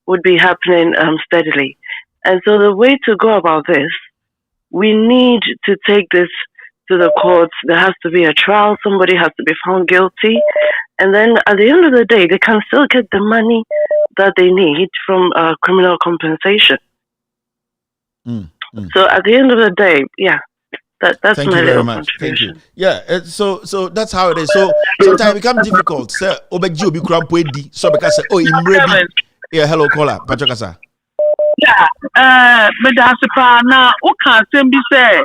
would be happening steadily. And so the way to go about this, we need to take this to the courts. There has to be a trial. Somebody has to be found guilty. And then at the end of the day, they can still get the money that they need from criminal compensation. So at the end of the day, yeah, that's Thank my you very little much. contribution. Thank you. Yeah, so that's how it is. So sometimes it becomes difficult. Say, obeji obi krampo edi. So because imrebi. Yeah, hello caller. Pachokasa. Yeah, but that's a part now. Okay, be say.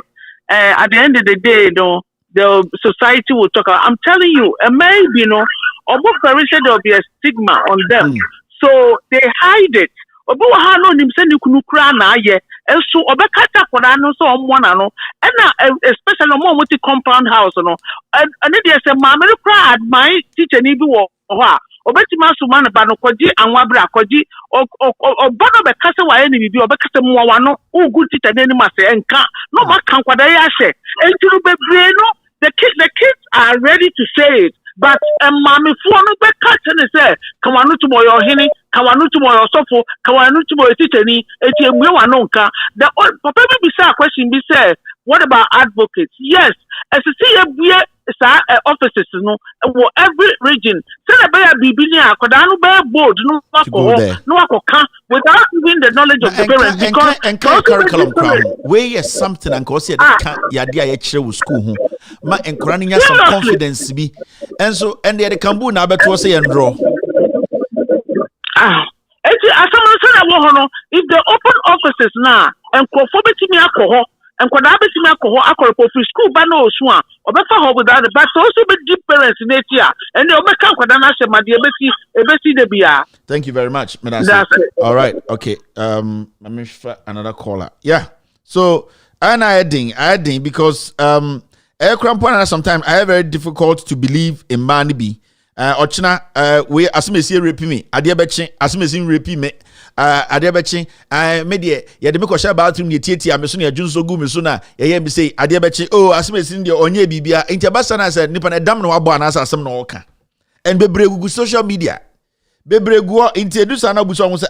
At the end of the day, the society will talk about. I'm telling you, maybe almost very sure there'll be a stigma on them, so they hide it. Obo ha no nim se ni kunu kra na aye enso obekata kwada no so omwana no na especially mo ti compound house no and dey say ma me kra my teacher ni bi wo ho a obetima so man ba no kwaji anwa bra kwaji obodo be kase wa ye ni bi obekase mo wa no ugu teacher ni ma se enka no ma kan kwada ya hye enturu bebre no the kids are ready to say it. But mommy for no be catching say come on to boy your hini come on to boy your sofo come on to boy teacher ni eti emwe wa no nka the papa be say a question be say what about advocates? Yes, as you see ebue sa offices no every region say na be bibi ni akoda no be board no akoka without even the knowledge of the parents because and curriculum crown where is something and cause ya dia ya kire wo school ho ma enkora ni nya some confidence bi and so and the kambu na beto say enro if they open offices now and betimi akọ and kwada betimi akọ akọrọ for school ba na osu a obefa ho without but also be deep parents in etia and they obeka kwada na se ma de ebesi de bia. Thank you very much, Madam. All right, okay. Let me another caller. Yeah. So and I adding because sometimes I have very difficult to believe in Manibi. Ochina we asumesi rape me adebechi asumesi rape me adebechi media ye de me kwasha bathroom ye tietia me so na adwunso gu me so na ye me say adebechi oh asumesi de onye bibia ntibasa na say nipa na dam na wabo anasa asem na oka and bebregu social media bebregu introduce na buso won say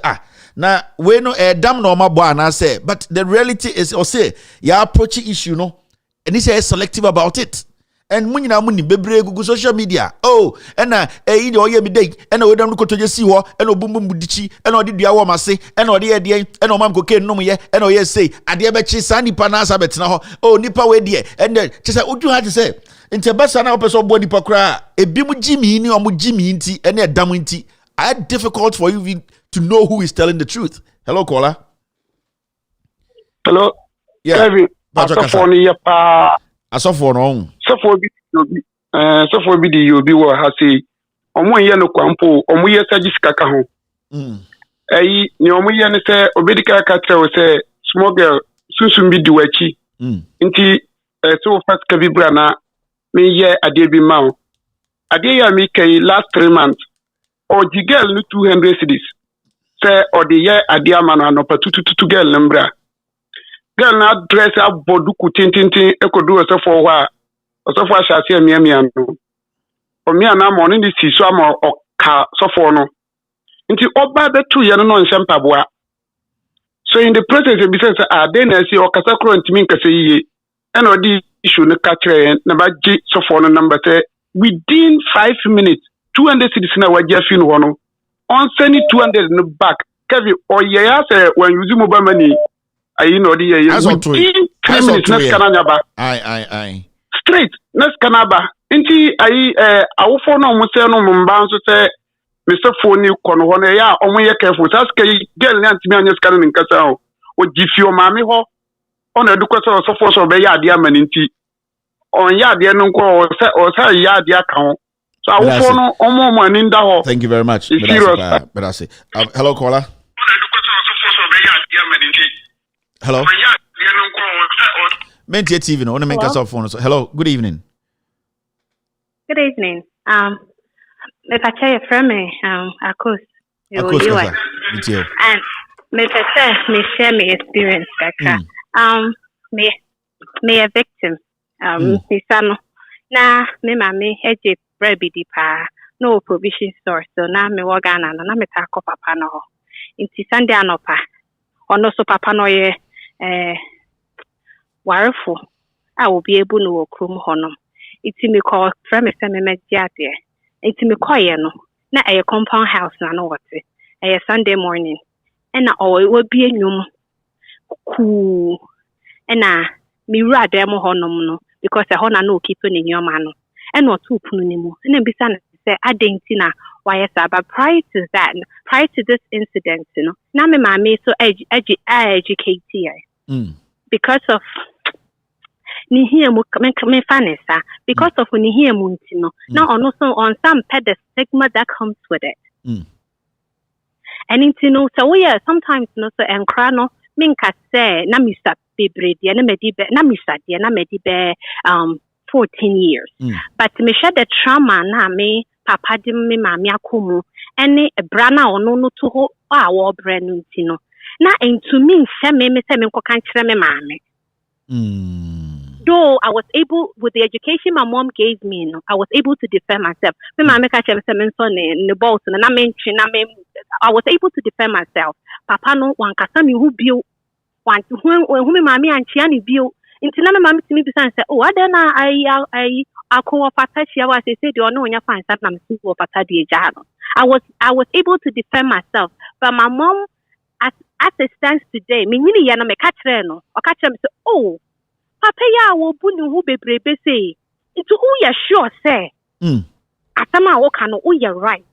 na we no dam na omabo anasa but the reality is or say ya approach issue no and he say selective about it. And munina muni bebre gugu social media. Oh, and de oye mi day, and we don't look to just see what, and obumbu budichi, and odi dia wo mase, and odi e and omam koke no ye, and oye say, adie bechi sani panasa betina ho. Oh, nipa we die, and then she say, what you had to say? Inte basa na opeso body pakra ebi mu jimi ni omu jimi nti ene edam nti I difficult for you to know who is telling the truth. Hello caller. Hello. Yeah. Kevin. Asofo ni ye pa. Asofo no. Sofo bi di yobi wo ha sei. Omo ye no kwampo, omo ye sagisika ka ho. Eyi ni omo ye ne se obedika ka tell se small girl sunsun bi di wachi. Nti so fast ka bi bra na me ye ade bi ma o. Ade ya me kai last 3 months. O di girl no 200 cedis. Say or the ye ade ama no anopa tututu girl nambra. Girl na dress up boduku tintintin ekodu osefo ho a osefo ahyase amiamia no. Omia na mo ni si so ama oka sofo no. Nti oba betu ye no no mpaboa. So in the process of business then I see okasa kro ntimi nkase yiye. And odi issue no ka kire na ba gi sofo no number say within 5 minutes 200 cedis na wagia fi no no. On send 200 no back. Kevin or ye say when you use mobile money I know the year. Within 3 minutes next kanaba. Aye. Straight next kanaba. Inti awofo no mo say no mba nso say Mr. Phone kono ho na ya omo ye careful. Sas kai girl na ntimi anya skana nkasa o. O gifio maame ho. Ona du kwese so for so be ya ade amani nti. On ya ade no nko o say ya ade aka ho. So awofo no omo ani nda ho. Thank you very much. But I say hello caller. Hello. Menti TV no, make us phone. Hello, good evening. Good evening. If I tell you from me, Akos, you are. And me share my experience. Me a victim. Me son. Na me mami eje brebi di pa. No provision store. So na me wagana na me tako papa no. Inti Sunday anopa. Ono so papa no ye wareful. I will be able to walk room honum. It's me call from a semi-mediate. It's me call no. Na a compound house na no what a Sunday morning. And now it will be a new cool. And now me rather more honum no because a honor no keeping in your man. And not too punimo. And then besides say I didn't know why but prior to that, prior to this incident, you know, now my mommy so educate here. Because of ni here me fanesa because of ni here muntino now also on some pet the stigma that comes with it and intino so we are sometimes no so enkrano minka say na misa bebre dia na medibe na misa dia na medibe 14 years but me share the trauma na me papa di me mami akomu ene brana ono no to ho a wo bre no ntino na into me say me nko kan kire me mami though I was able with the education my mom gave me, you know, I was able to defend myself. I was able to defend myself. Papa no one kasami who built one who me mommy and chiani built into na mommy to me and say, oh, I don't know I call patashi was say you know when you find that I'm super patadi jano. I was able to defend myself. But my mom as it stands today, me yana me catch no or catch them say, oh Papa ya wo bunu hu bebrebe say into who you sure say asama wo kan no you right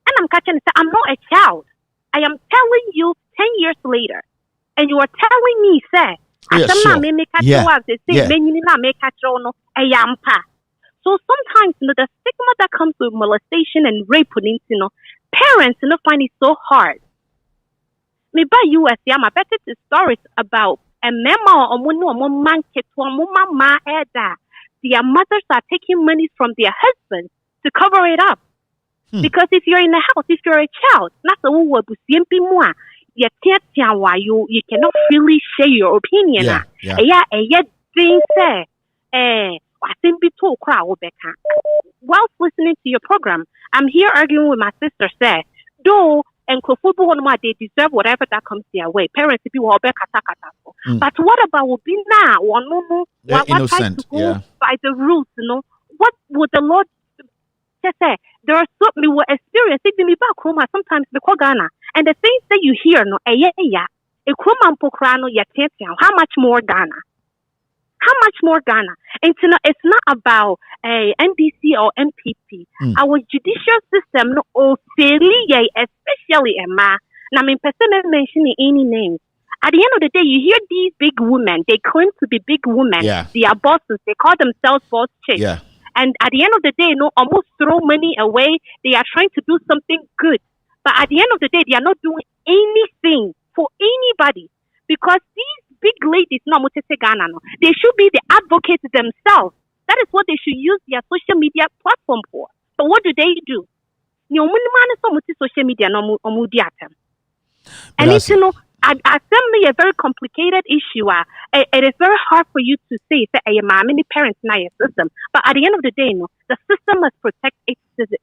and I'm catching say I'm not a child. I am telling you 10 years later and you are telling me say asama me catch what they say me na me catch no ayampa. So sometimes you know, the stigma that comes with molestation and rape you know parents you know find it so hard. Me by US I'm a better stories about a memo their mothers are taking money from their husbands to cover it up. Because if you're in the house, if you're a child, you cannot freely share your opinion. Whilst listening to your program, I'm here arguing with my sister, say, though and they deserve whatever that comes their way. Parents be but what about will be now? What innocent, to go by the rules, you know? What would the Lord just say? There are so we were experiencing me back home sometimes because Ghana and the things that you hear no how much more Ghana? How much more Ghana? And you know, it's not about a NDC or MPP. Our judicial system no especially Emma. Now, I mean, person mentioning any names. At the end of the day, you hear these big women. They claim to be big women. Yeah. They are bosses. They call themselves boss chicks. Yeah. And at the end of the day, almost throw money away. They are trying to do something good. But at the end of the day, they are not doing anything for anybody. Because these big ladies, they should be the advocates themselves. That is what they should use their social media platform for. But what do? Social media and it's assembly a very complicated issue. It is very hard for you to say many parents in your system. But at the end of the day, the system must protect its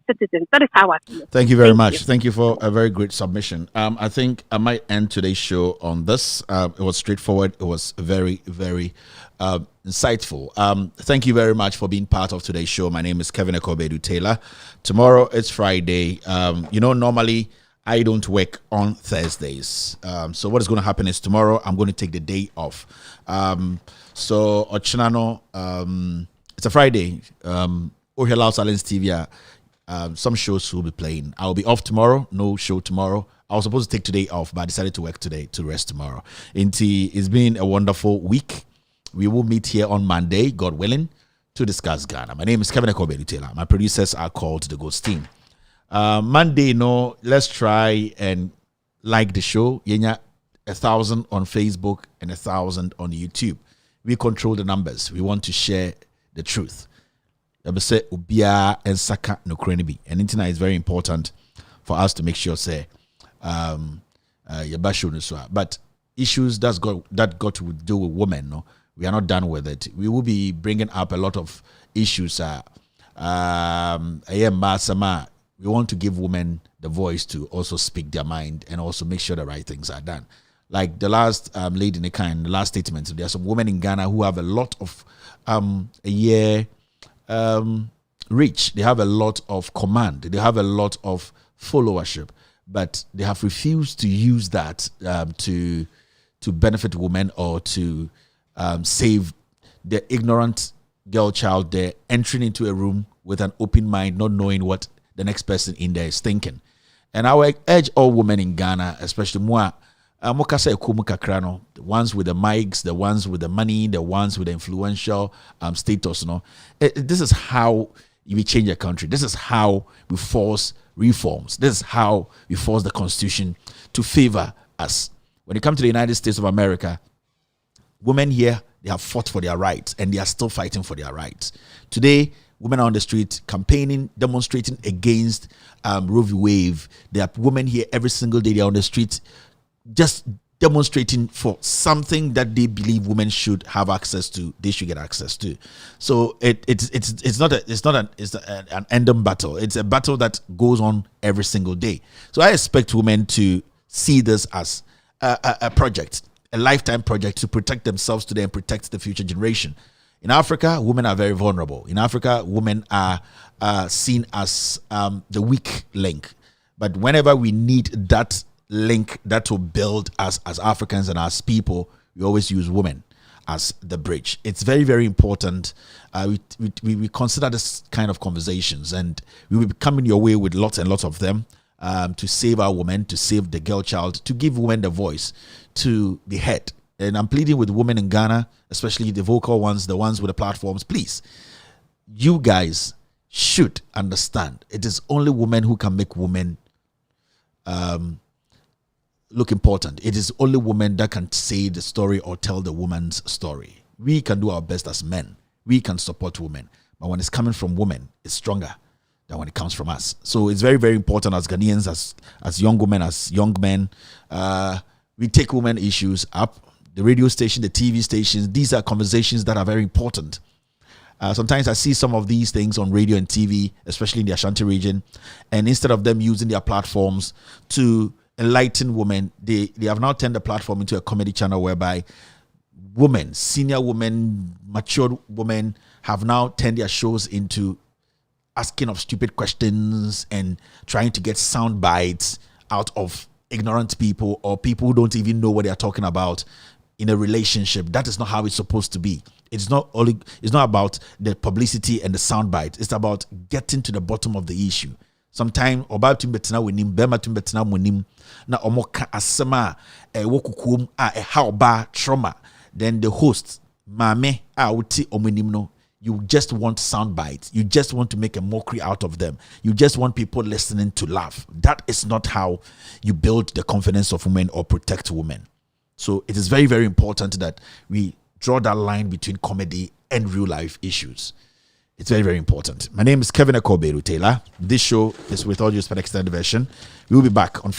citizens. That is how I feel. Thank you very much. Thank you for a very great submission. I think I might end today's show on this. It was straightforward. It was very, very insightful. Thank you very much for being part of today's show. My name is Kevin Ekobedu Taylor. Tomorrow it's Friday. Normally I don't work on Thursdays. So what is going to happen is tomorrow I'm going to take the day off. So Ochinano, it's a Friday. Ohela Silence TV, some shows will be playing. I'll be off tomorrow. No show tomorrow. I was supposed to take today off, but I decided to work today to rest tomorrow. It's been a wonderful week. We will meet here on Monday, God willing, to discuss Ghana. My name is Kevin Ekobedu Taylor. My producers are called the Ghost Team. Monday, let's try and like the show. 1,000 on Facebook and 1,000 on YouTube. We control the numbers. We want to share the truth. And internet is very important for us to make sure but issues that got to do with women, we are not done with it. We will be bringing up a lot of issues. We want to give women the voice to also speak their mind and also make sure the right things are done. Like the last lady in the kind, the last statement, there are some women in Ghana who have a lot of reach. They have a lot of command. They have a lot of followership, but they have refused to use that to benefit women or to save the ignorant girl child there entering into a room with an open mind, not knowing what the next person in there is thinking. And I would urge all women in Ghana, especially the ones with the mics, the ones with the money, the ones with the influential status. This is how we change a country. This is how we force reforms. This is how we force the Constitution to favor us. When it comes to the United States of America, women here, they have fought for their rights and they are still fighting for their rights. Today, women are on the street campaigning, demonstrating against Roe v. Wade. There are women here every single day. They are on the street just demonstrating for something that they believe women should have access to. They should get access to. So it's not an ending battle. It's a battle that goes on every single day. So I expect women to see this as a project, a lifetime project to protect themselves today and protect the future generation. In Africa, women are very vulnerable. In Africa, women are seen as the weak link. But whenever we need that link that will build us as Africans and as people, we always use women as the bridge. It's very, very important. We consider this kind of conversations, and we will be coming your way with lots and lots of them to save our women, to save the girl child, to give women the voice to be heard. And I'm pleading with women in Ghana, especially the vocal ones, the ones with the platforms. Please, you guys should understand it is only women who can make women look important. It is only women that can say the story or tell the woman's story. We can do our best as men. We can support women. But when it's coming from women, it's stronger than when it comes from us. So it's very, very important as Ghanaians, as young women, as young men, we take women issues up. The radio station, the TV stations, these are conversations that are very important. Sometimes I see some of these things on radio and TV, especially in the Ashanti region, and instead of them using their platforms to enlighten women, they have now turned the platform into a comedy channel whereby women, senior women, mature women have now turned their shows into asking of stupid questions and trying to get sound bites out of ignorant people or people who don't even know what they are talking about in a relationship. That is not how it's supposed to be. it's not about the publicity and the soundbite. It's about getting to the bottom of the issue. Sometimes about to betina winim, bema to betina winim, na omoka asema wokukum how ba trauma. Then the host mame uti ominim no. You just want sound bites. You just want to make a mockery out of them. You just want people listening to laugh. That is not how you build the confidence of women or protect women. So it is very, very important that we draw that line between comedy and real life issues. It's very, very important. My name is Kevin Akoberu Taylor. This show is with audio for extended version. We will be back on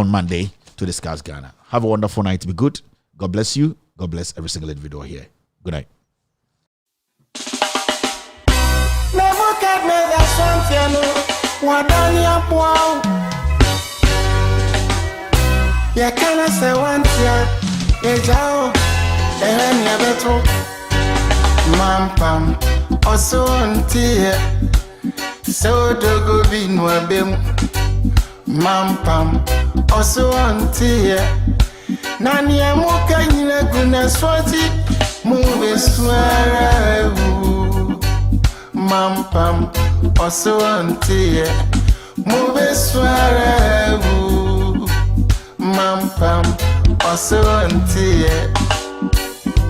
Monday to discuss Ghana. Have a wonderful night. Be good. God bless you. God bless every single individual here. Good night. Mampam osontie so dogo binwa bem mampam osontie nani amuka nyina guna swati mube swara mampam osontie mube swara mampam osontie.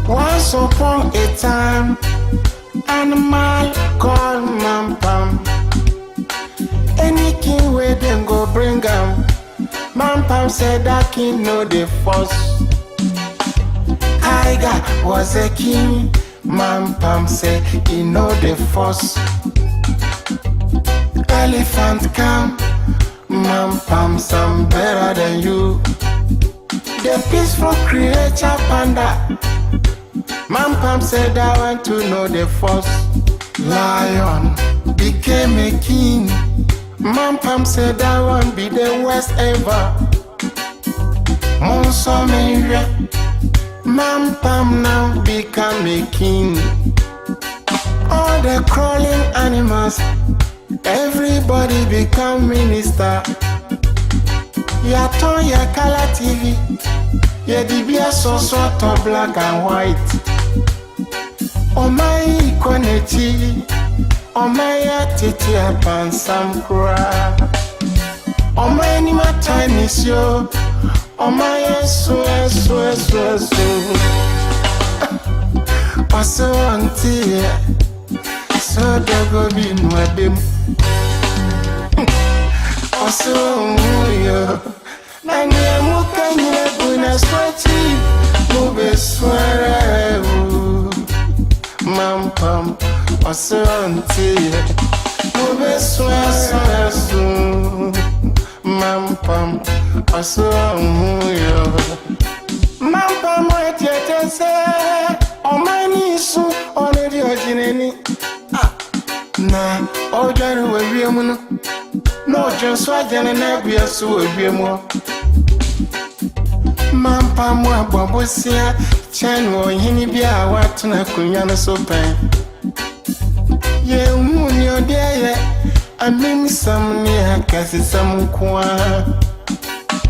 Once upon a time, animal called Mampam. Any king where them go bring him. Mampam said that king know the force. Tiger was a king. Mampam said he know the force. Elephant come. Mampam some better than you. The peaceful creature panda. Mampam said I want to know the force. Lion became a king. Mampam said I want to be the worst ever. Monsomeria. Mampam now become a king. All the crawling animals, everybody become minister. Yaton ya color TV. Yeah, the beer so sort of black and white. Oh my equality, oh my attitude upon some cry. Oh my anima time is yo, oh my so. Paso auntie, so dogo bin wabim. Paso yo. Nani amuka nyina guna swati mube swara mampam osonti mube swara mampam osonyo mampam wetete se omani su onedi ojineni na ojaru wewiemu no no just wajane na bia su wewiemu Mampam wa bobosia chano hini bia watu na kunyana sopen ye umuni odeye amimi samni hakasi samukwa